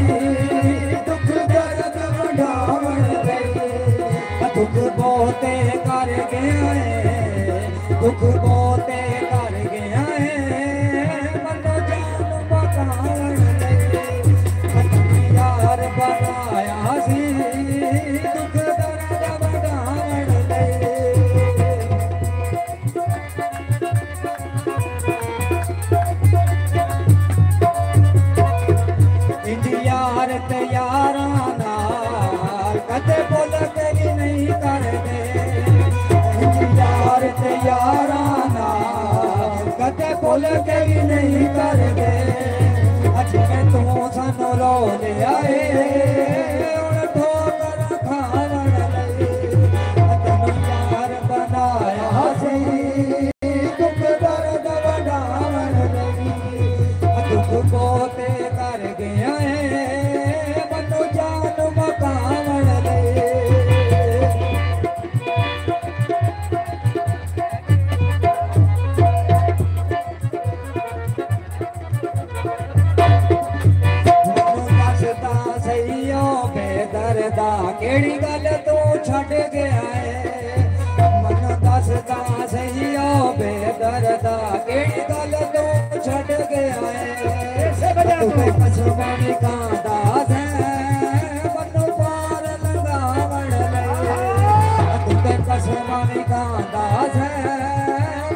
दुख बहुते कर गया है दुख बहुते कर गया है मनो जान मकान यार बनाया सी दुख दर्द वंडावण इंज यार ते यारा नाल कदे बोल के नहीं करदे यार ते यारा नाल कदे बोल के नहीं करदे अज मैं तू सानू रो ले आए हुण ठोकर खावण लगे तन्नू यार बनाया सी दुख दर्द वंडावण लगी दुख बहुते कर गया है मनो जान मकावण लगे केड़ी गल तू छड़ गया है मन दसदा सही ओ बेदर्दा केड़ी गल तू छड़ गया है कसमानी कांदा है मनु पार लगावण लगे कसमानी कांदा है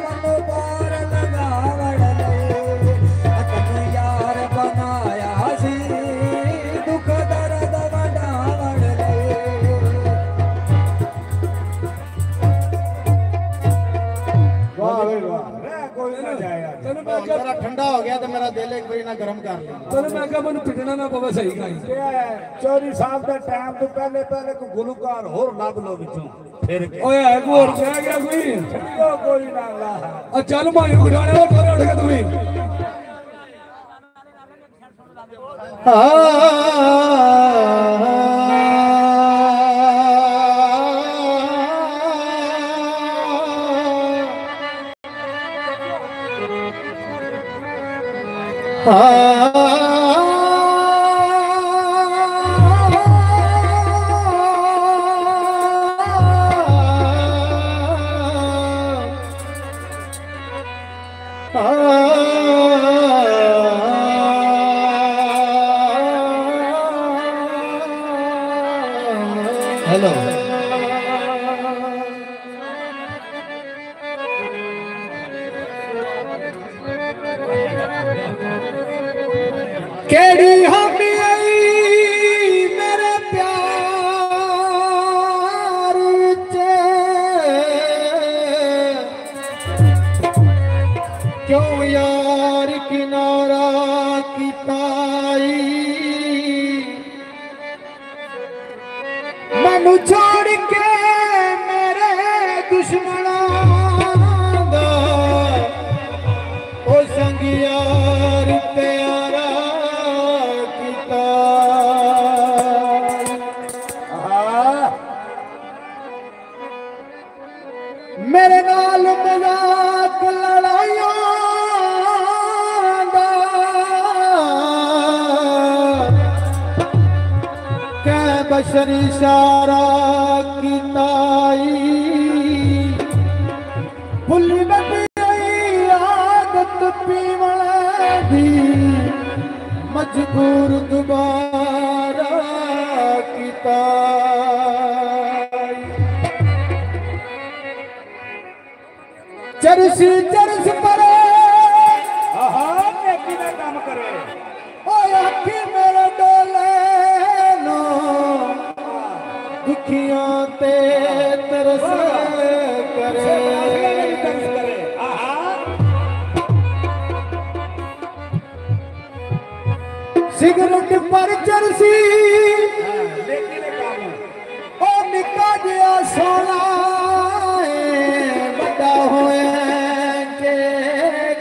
मनु पार लगावण लगे तन्नू यार बनाया सी दुख दर्द वंडावण ठंडा हो गया तो मेरा दिल एक बारी ना गरम कर लिया चलो मैं क्या मैंने पिटना ना पवे सही गाई चौधरी साहब का टाइम तो पहले पहले को गुलकार होर लब लो बिचों फिर के ओए है को और रह गया कोई छड़ियो कोई ना ला चल मायो उठाने वो थोड़े उठ के तुम्हें हेलो केड़ी हामी आई मेरे प्यार चे क्यों यार किनारा किताई मैनू छोड़ के मेरे दुश्मनां दा ओ संग यार प्यारा किता मेरे नाल मजाक लड़ाइयां दा कै बशर इशारा किताई भुली बड़ी आदत पीवण दी मजबूर दोबारा किता चरसी चरस परे नेकी दा काम करे ओ आखी मेरे डोले नो दुखियां ते तरस करे सिगरेट पर चरसी ओ निका जिया सोना बड़ा होया के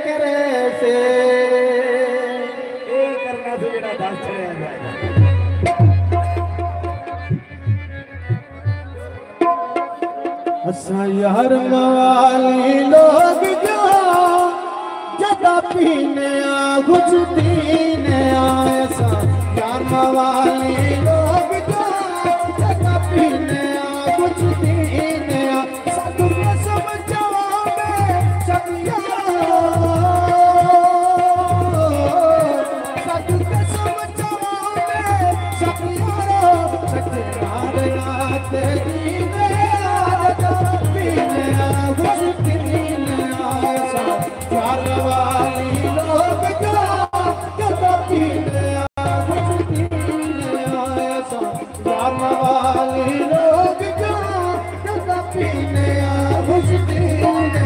करे से करना तो जेड़ा दस असा यार मवाली लोग जो जदा पीने कुछ पीने ऐसा यार मवाली लोग जो जदा पीने कुछ पीने साधु के समझावा में सकिया साधु के समझावा में सकिया सकियार नाते दीने पीने कुछ पीने ऐसा यार मवाली लोग जो जदा पीने कुछ पीने ऐसा यार मवाली लोग जो जदा पीने कुछ पीने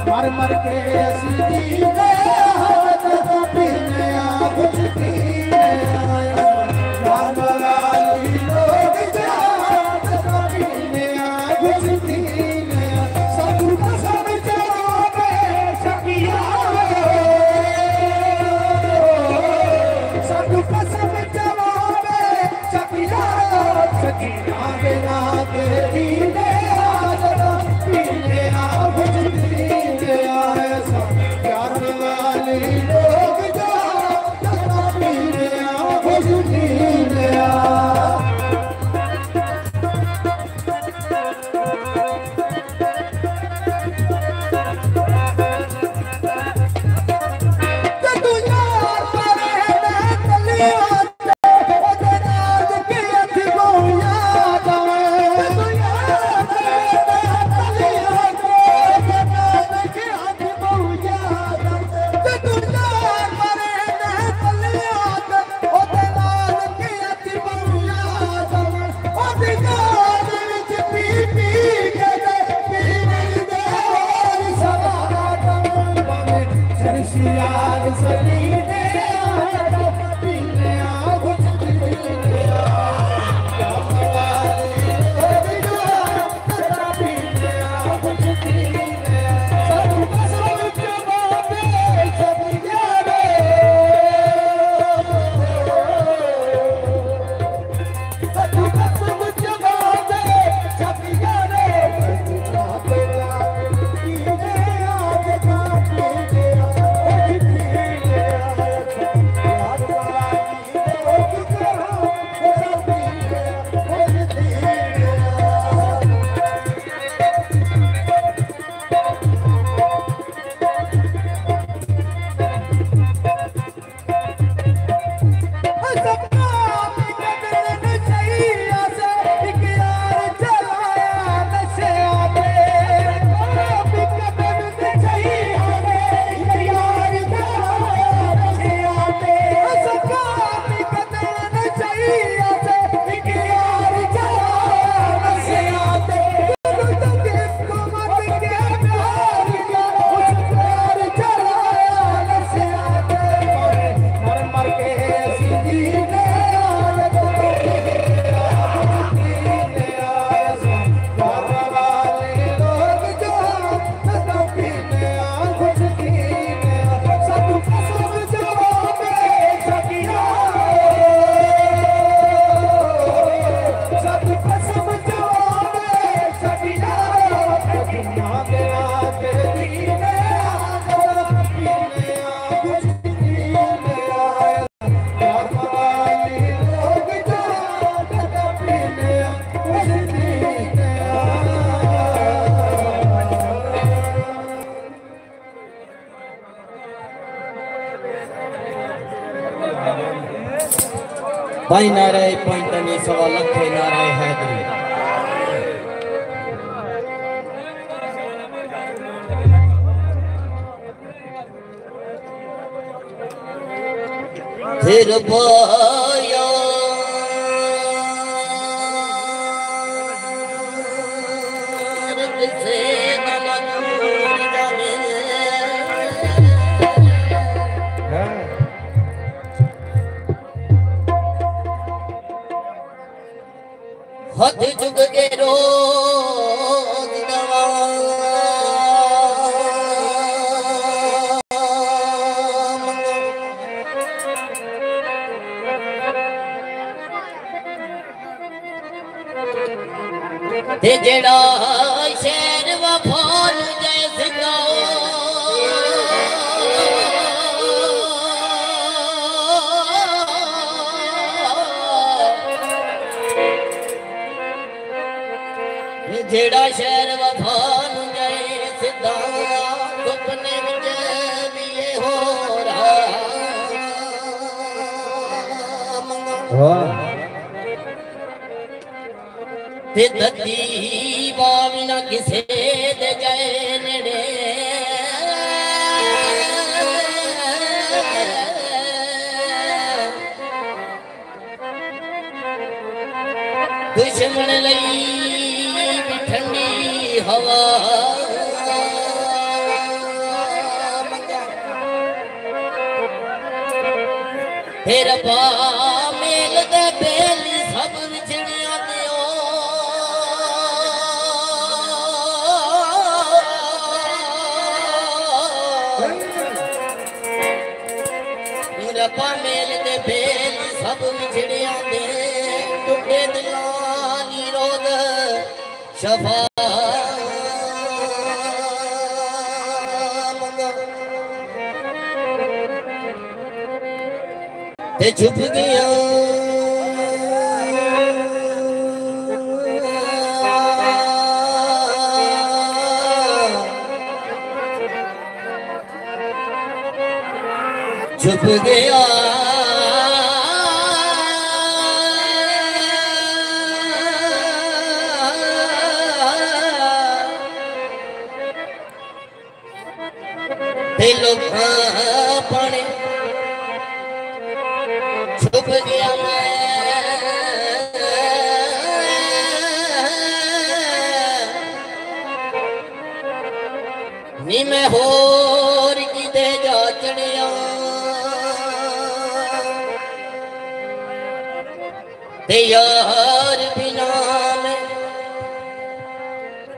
मर मर के असी जीने जदा पीने कुछ पीने यार मवाली लोग जदा पीने कुछ पीने साधु का समझावे सकिया साधु का समझावे सकिया सकिया बिना के पीने जदा पीने कुछ पीने ऐसा यार मवाली लोग जदा पीने कुछ यार सभी ने आया पीने आ कुछ पीने आ क्या मवाले तेरा पीने आ कुछ पीने आ सब जवाबे सब यारे सब जवाबे सब यारे भाई नारे पॉइंट नहीं सवा लखे नारे हैदरी फिर पाया से हद चुक के रोज दवा ते जेड़ा शेर वफान जैसे जेड़ा शहर वफान जाए सिद्धा सुपने विच भी ये हो रहा ते दती बावी ना किसे दे जाए नेड़े दुश्मन लई ठंडी हवा फिर पा मेल दे बेली सब विछड़िया दियो मेरा पा मेल दे बेली सब विछड़िया दे टुटे दिलानी रोद शफा ते छुप गया छुप गया दिल पाने छुप गया नी मैं होर की दे जा ते यार बिना मैं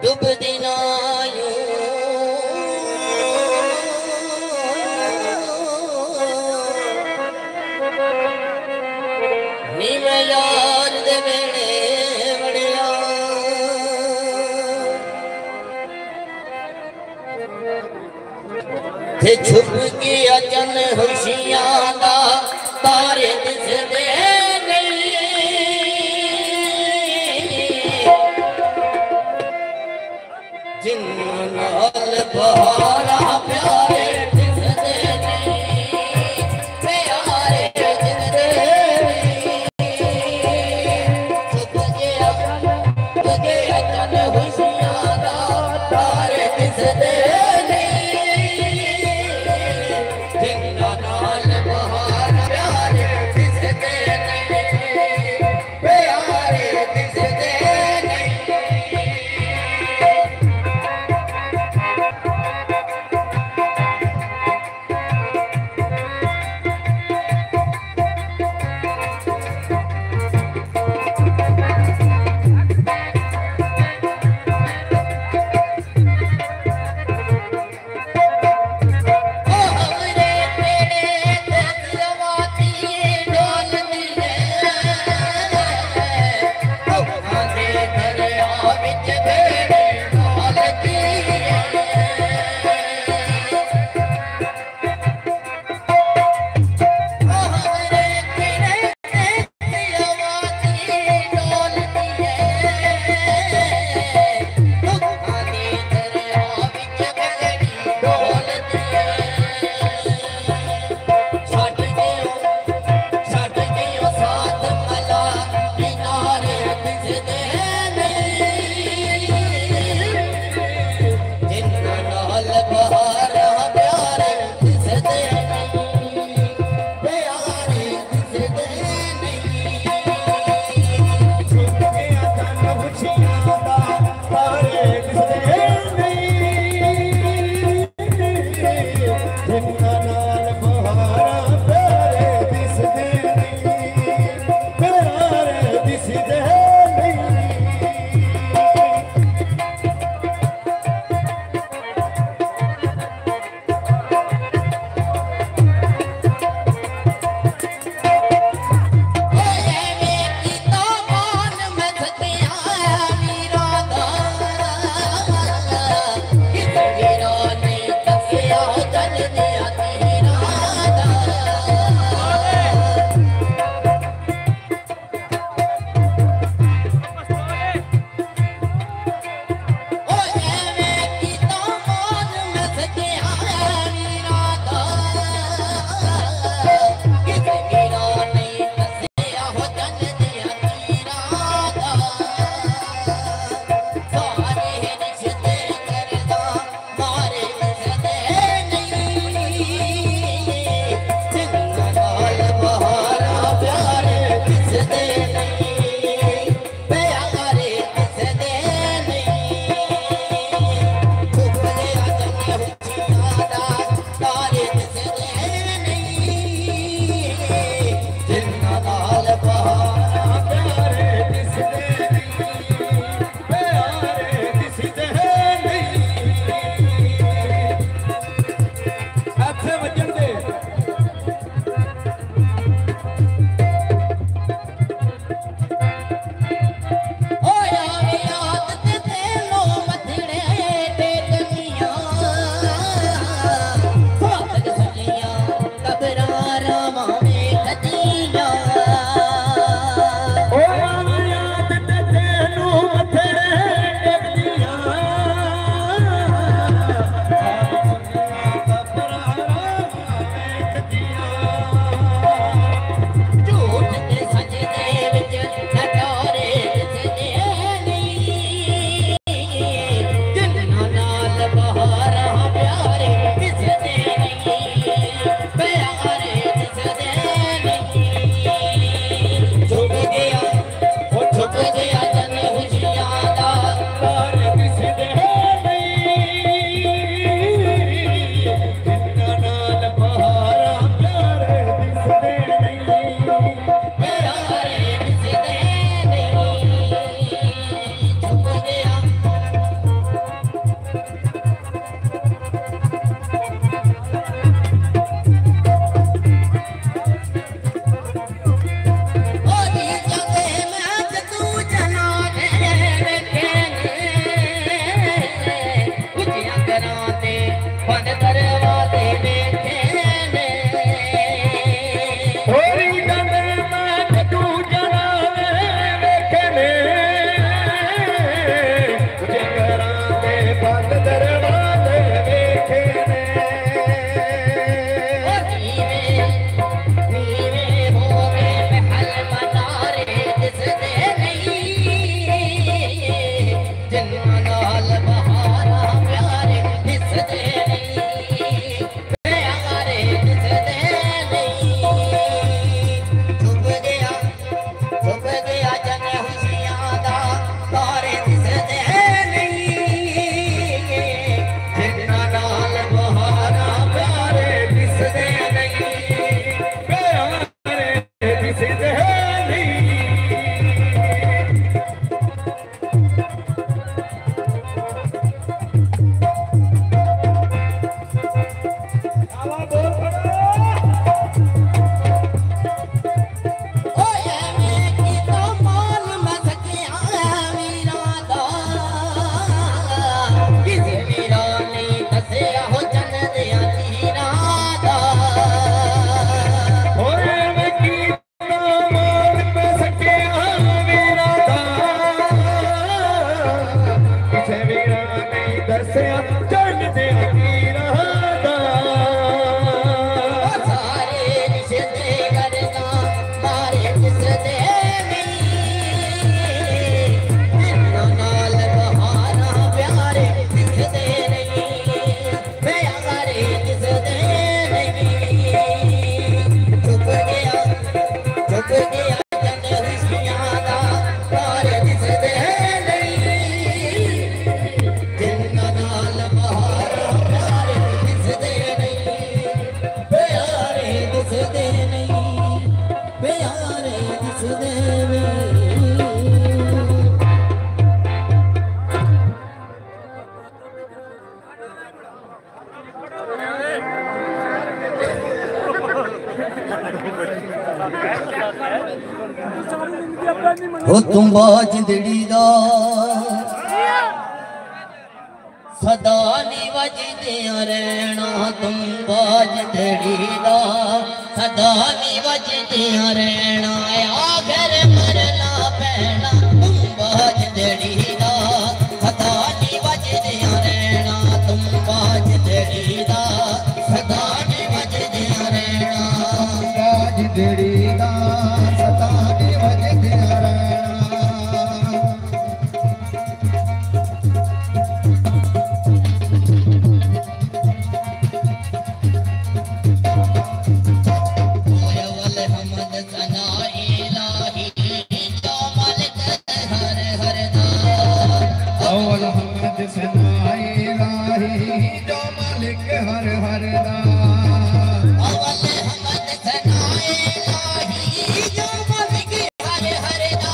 डूब दिना नी मैं यार दे वेले वड़िया ते छुप के अचन खुशियां दा तारे दिसदे जिन्नाल बहारा प्यारे दिसदे प्यारे दिसदे तुझे अचन खुशियां दा तारे दिसदे जिन्नाल बहारा प्यारे दिसदे प्यारे दिसदे मन दरवाजे बैठे ने होरी गंदे मैं तू जरा देखने तुझे कराते बंद दरवाजे देखने नीवे होवे महल मनारे दिसदे नहीं जिन्ना नाल बहारा प्यारे दिसदे नहीं प्यारे दिसदे नहीं चुप गया जन खुशियां दा तारे दिसदे नहीं जिन्ना नाल बहारा प्यारे दिसदे नहीं प्यारे दिसदे नहीं आवा बोल पड़ो ओए मैं की तो मान मसकिया वीरा दा किसी वीरा ने दसिया हो जन दिया तीरा दा होए मैं कीता मान पे सकिया वीरा दा किसे वीरा नहीं दसिया जन दे वीरा दा सारे रिश्ते करना मारे दिसदे नहीं जिन्ना नाल बहारा प्यारे दिसदे नहीं प्यारे दिसदे नहीं चुप गया जन खुशियां दा प्यारे दिसदे नहीं जिन्ना नाल बहारा प्यारे दिसदे नहीं प्यारे दिसदे नहीं प्यारे दिसदे नहीं हो तुम जिंदड़ी दा सदा नी वजदियां रहना तुम जिंदड़ी दा सदा नी वजदियां रहना आखिर मरना पैना तुम जिंदड़ी दा सदा नी वजदियां रहना तुम जिंदड़ी दा सदा नी वजदियां रहना जिंदड़ी दा सदा नी वजदियां रहना वल हमद सना इलाही जो मालिक हर हर दा अव्वल हमद सना इलाही जो मालिक हर हर दा अवल हमद सना इलाही जो मालिक हर हर दा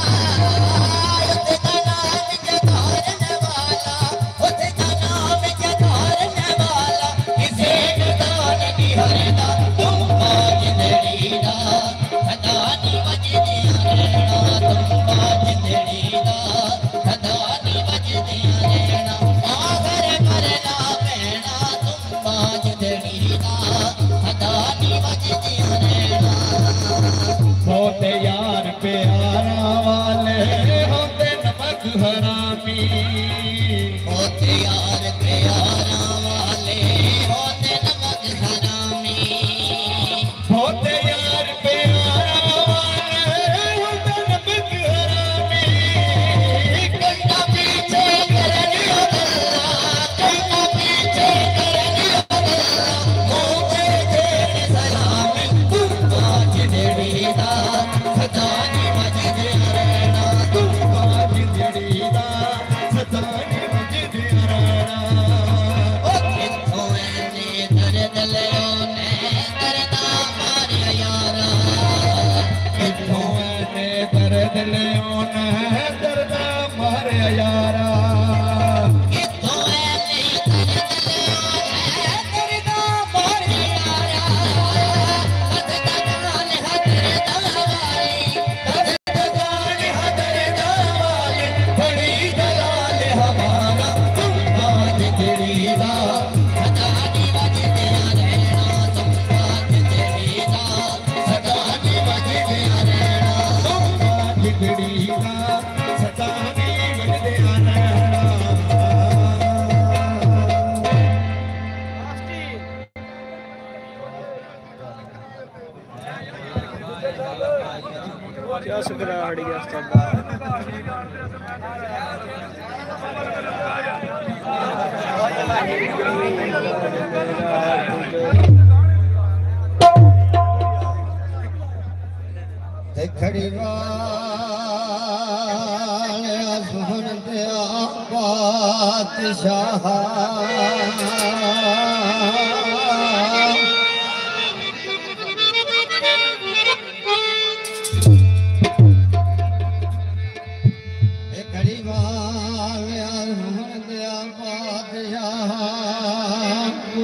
उसका नाम जगारने वाला उसका नाम जगारने वाला किसे जुदान की हर दा तुम जिंदड़ी दा सदा नी वजदियां रहना तुम जिंदड़ी दा सदा नी वजदियां रहना आखिर मरना पैना तुम जिंदड़ी दा सदा नी वजदियां रहना होते यार प्यारा वाले होते नमक हरामी होते यार प्यारा वाले होते नमक हरामी होते यार प्यारा वाले होते नमक हरामी कंधा पीछे करने अल्लाह कंधा पीछे करने अल्लाह मोते तेरे सलामी तुम जिंदड़ी दा सदा नी वजदियां रहना तुम जिंदड़ी दा सदा नी वजदियां रहना ओ किथों ऐने दर्द लियो ने दर्दा मारिया यारा किथों ऐने दर्द लियो ने दर्दा मारे यारा किथों ऐने दर्द लियो ने दर्दा मारिया यारा दर्दा गान हदरदा वाली दर्दा गान हदरदा वाली बड़ी दलाल हमारा तुम जिंदड़ी दा सदा नी क्या सुकरा हट गया सरदार खड़ी वालिया सुन दिया बादशाह खड़ी वालिया सुन दिया बादशाह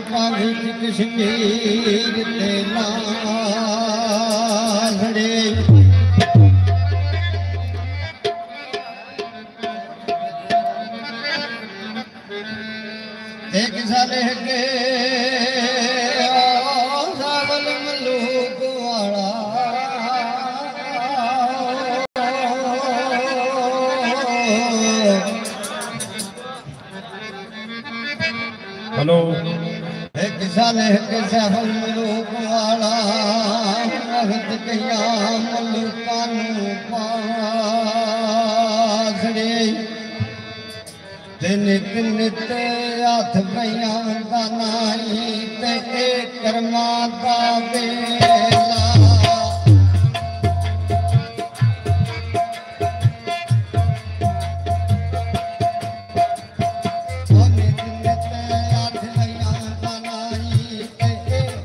पानी कश्मीर ते लाड़े एक साले के सावल मलूक वाला हेलो एक साले के सावल मलूक वाला रखत कया मलूका नू पासड़े नित नित हथ पया नाई ते कर्मा दा बेला नित नित हथ पया नाई ते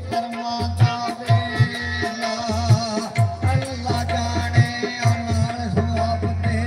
कर्मा दा बेला अल्लाह जाने अनाल स्वाब ते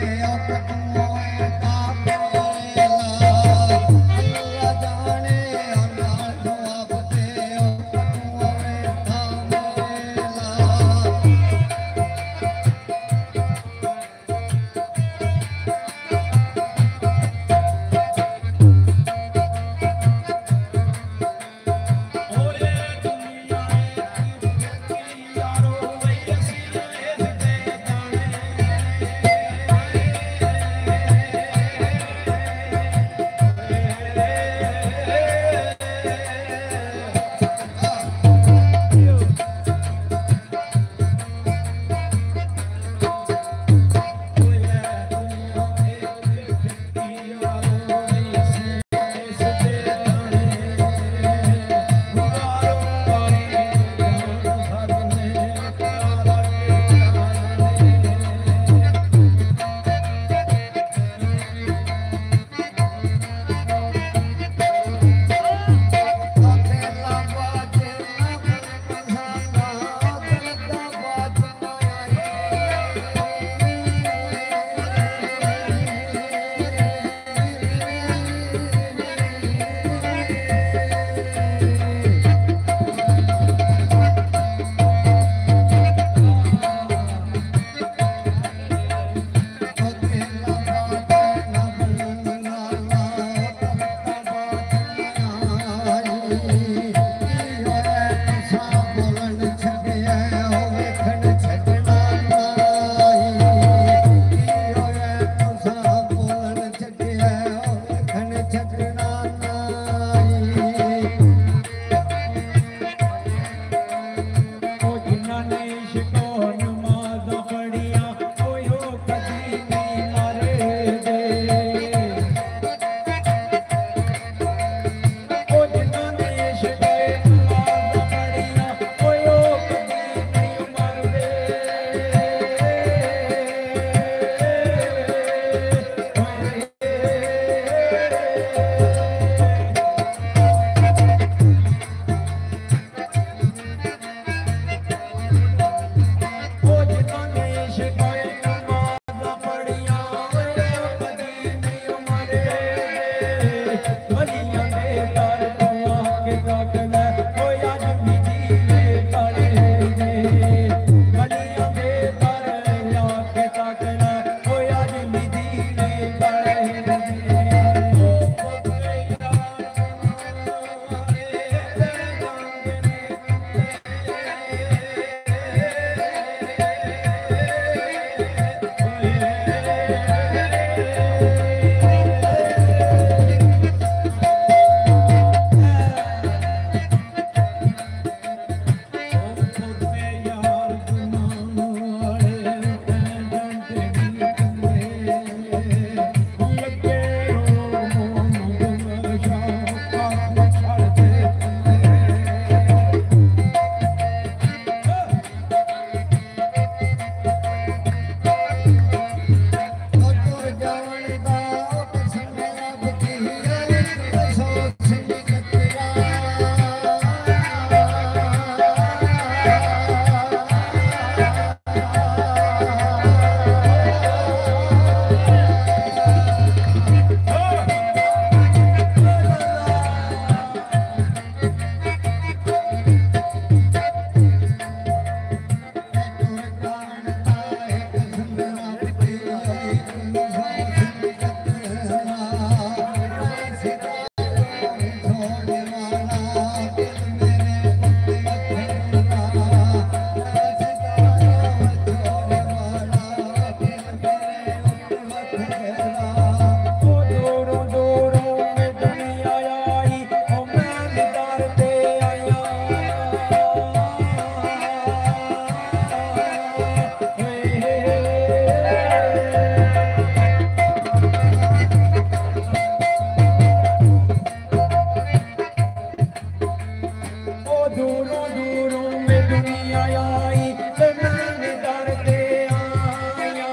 दूरों दूरों में दुनिया आई ते मैंने दर ते आया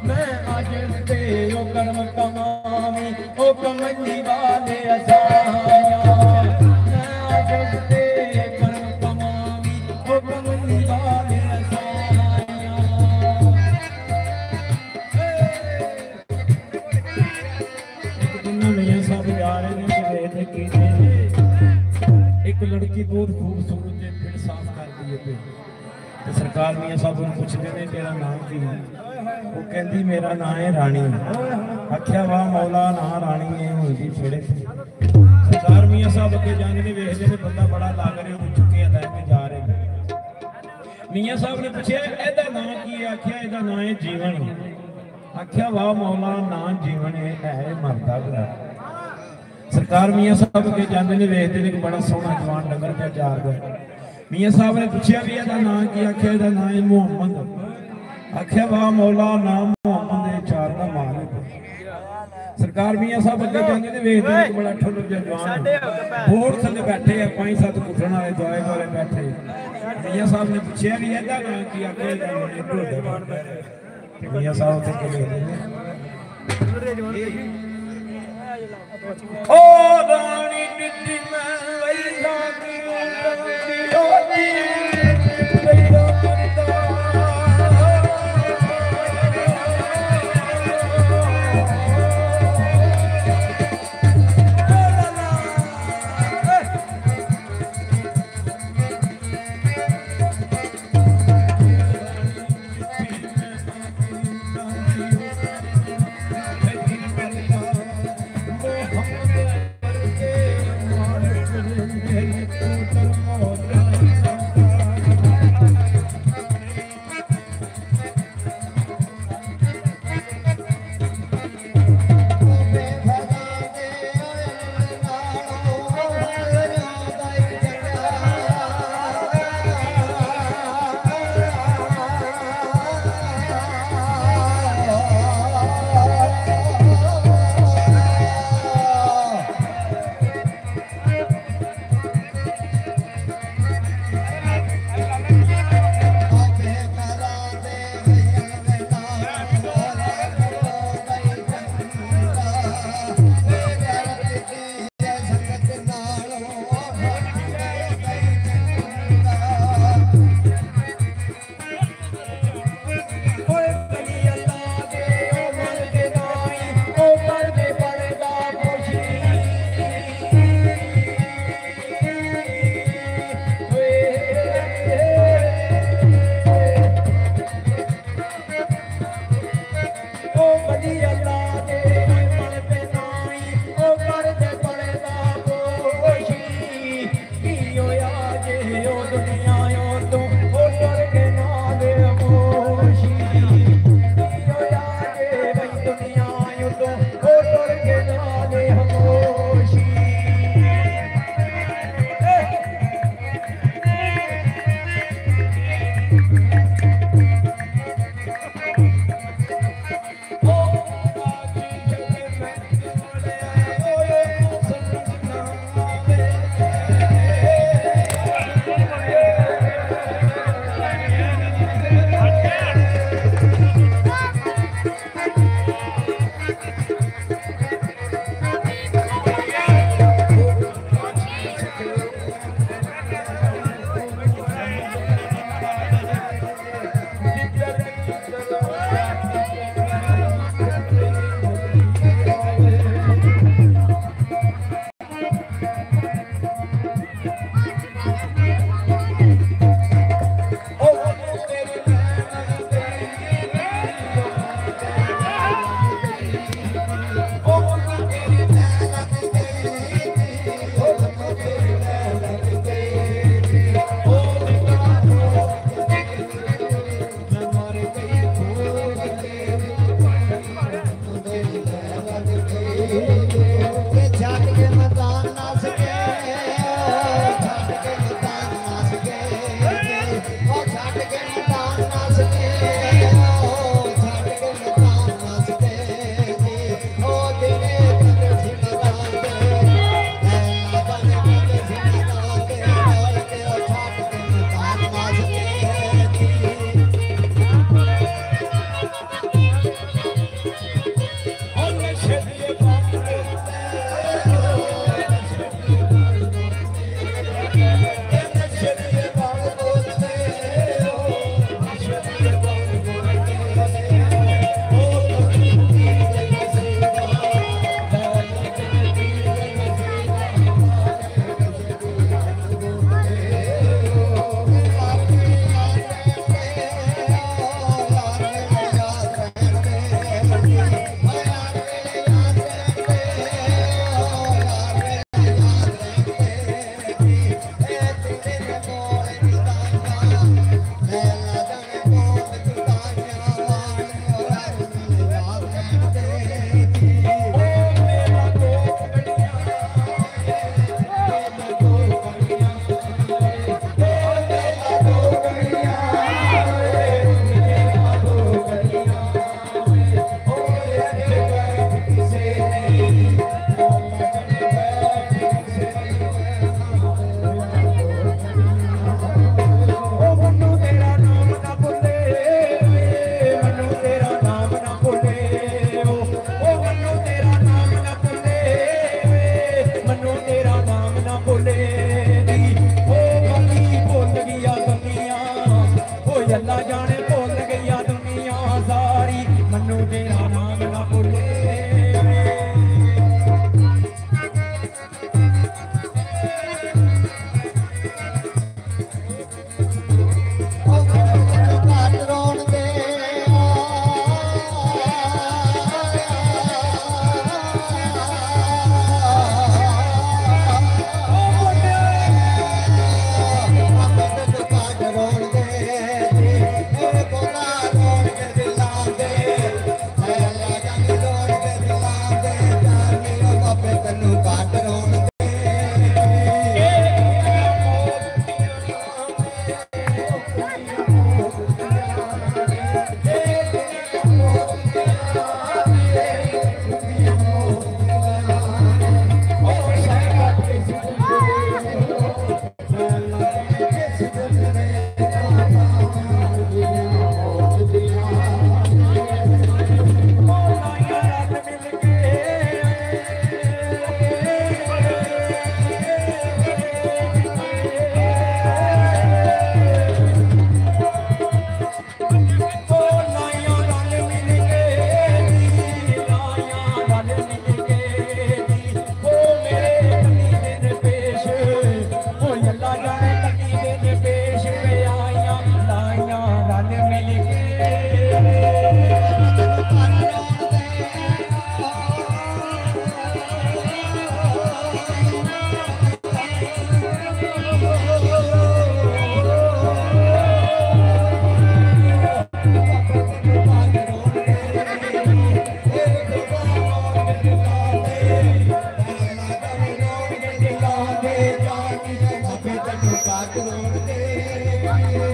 मैं अज ते ओ कर्म कमावी ओ कमली वाले असाया मैं अज ते कर्म कमावी ओ कमली वाले एक लड़की बहुत खूबसूरत है फिर साफ कर दी पे ते सरकार मियां साहब ਨੂੰ ਪੁੱਛਦੇ ਨੇ ਤੇਰਾ ਨਾਮ ਕੀ ਹੈ ਉਹ ਕਹਿੰਦੀ ਮੇਰਾ ਨਾਮ ਹੈ ਰਾਣੀ ਆਖਿਆ ਵਾਹ ਮੌਲਾ ਨਾ ਰਾਣੀ ਹੈ ਹੁੰਦੀ ਫੇੜੇ ਸਰਕਾਰ ਮਿयां ਸਾਹਿਬ ਅੱਗੇ ਜਾਂਦੇ ਨੇ ਵੇਖਦੇ ਨੇ ਬੰਦਾ ਬੜਾ ਲੱਗ ਰਿਹਾ ਉਹ ਚੁੱਕੇ ਲੈ ਕੇ ਜਾ ਰਹੇ ਨੇ मियां साहब ने पूछा ਇਹਦਾ ਨਾਮ ਕੀ ਹੈ ਆਖਿਆ ਇਹਦਾ ਨਾਮ ਹੈ ਜੀਵਨ आख्या वाह मौला ना जीवन है मरदा बड़ा सरकार मियां साहब के जाते ने वेखते ने बड़ा सोहना जवान डंगर पे चार गए मियां साहब ने पूछा भी ਇਹਦਾ नाम की आख्या ਇਹਦਾ नाम है मुहम्मद आख्या वाह मौला नाम मुहम्मद है चार का मालिक सरकार मियां साहब अगे जाते ने वेखते ने बड़ा ठुल जवान बोर्ड थले बैठे हैं 5-7 कुटण वाले दुआए वाले बैठे मियां साहब ने पूछा भी ਇਹਦਾ नाम की आख्या ਇਹਦਾ नाम है ढोडे मारदा मियां साहब थे के ओ रानी नित्ती मैं वैसा की होती पाक रोड के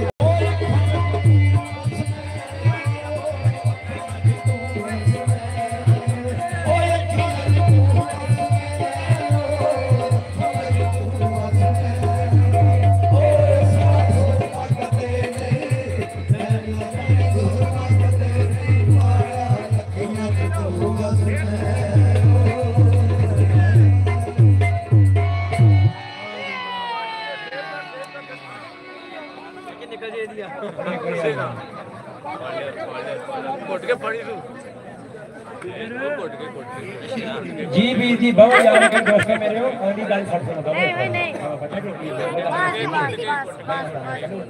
जी भी जी बहुत यार के दोस्त है मेरे हो अगली गल छड़ सुनो दो नहीं नहीं पता क्यों की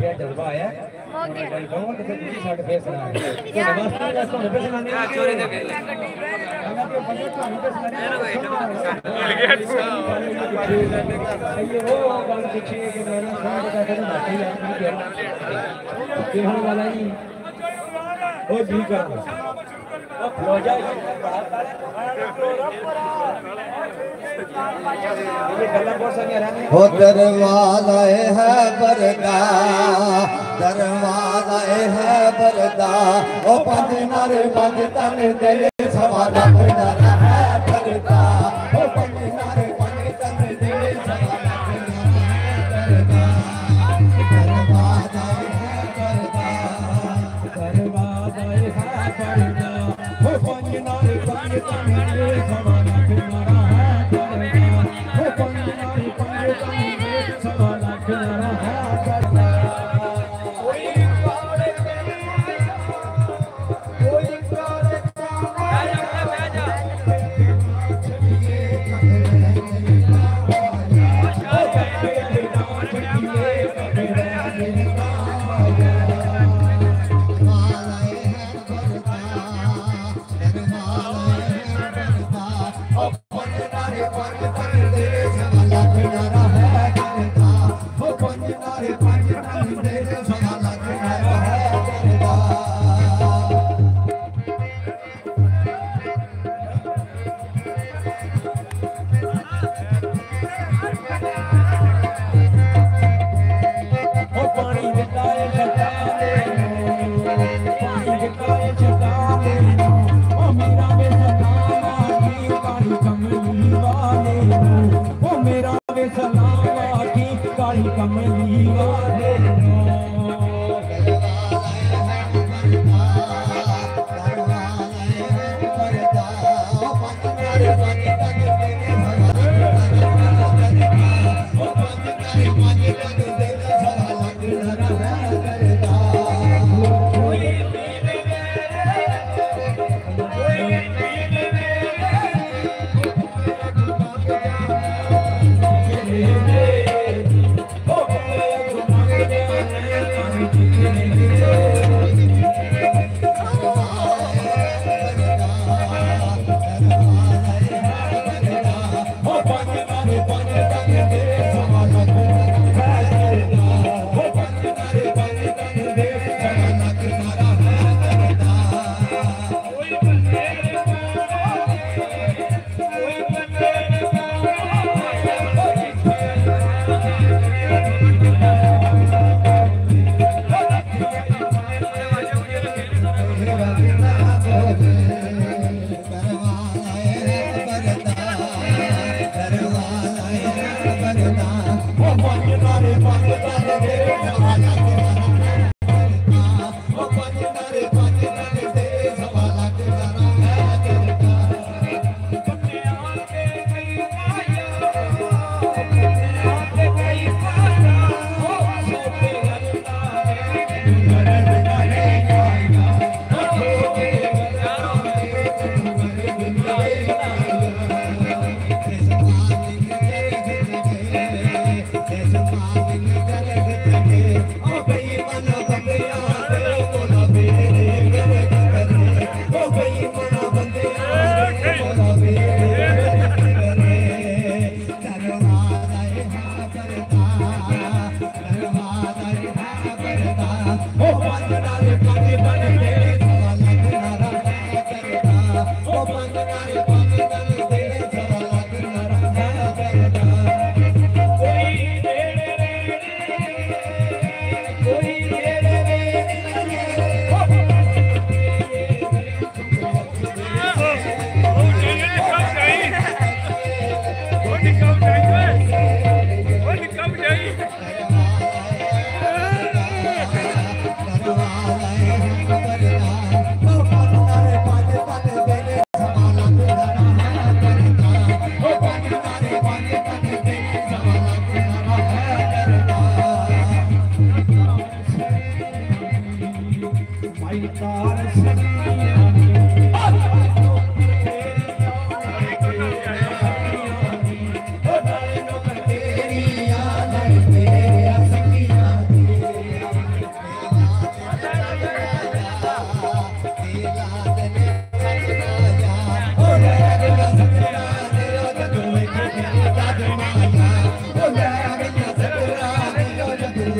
है जज्बा आया हो गया बहुत तो दूसरी साइड फेस रहा है तो नमस्ते दोस्तों मुझे सुनाने आ चोरी दे गए ये वो बात पीछे कि मैंने सुन बता के बाकी यार की होने वाला नहीं ओ ठीक है हो दरवाजा है बरदा दरवाजा है बरदा ओ पंज नर पंज तन दिल सवा लख नर है बरदा ओ पंज नर पंज तन दिल सवा लख नर है बरदा दरवाजा है बरदा ओ पंज नर पंज तन दिल सवा लख नर है बरदा ओ पंज नर पंज तन दिल सवा लख नर है बरदा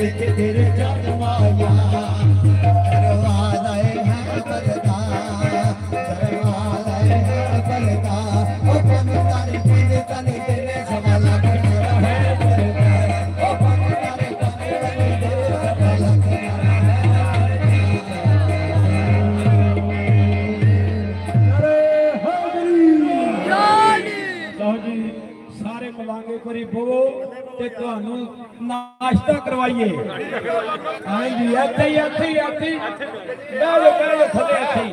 विच तेरे जन्माया दरवाजा है बलदा दरवाजा है बलदा ओ पंतारी पिंड तने तेरे सवाला है ओ पंतारी तने तेरे सवाला सारे मलांगे कोरी बोवो ते तुहानू नाश्ता करवाइए। हाँ जी इत्थे ही बैठो थले इत्थे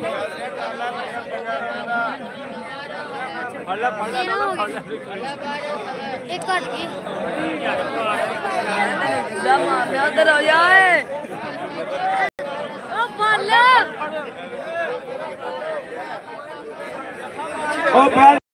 एक कट गई दमा में उधर हो जाए ओ पाले ओ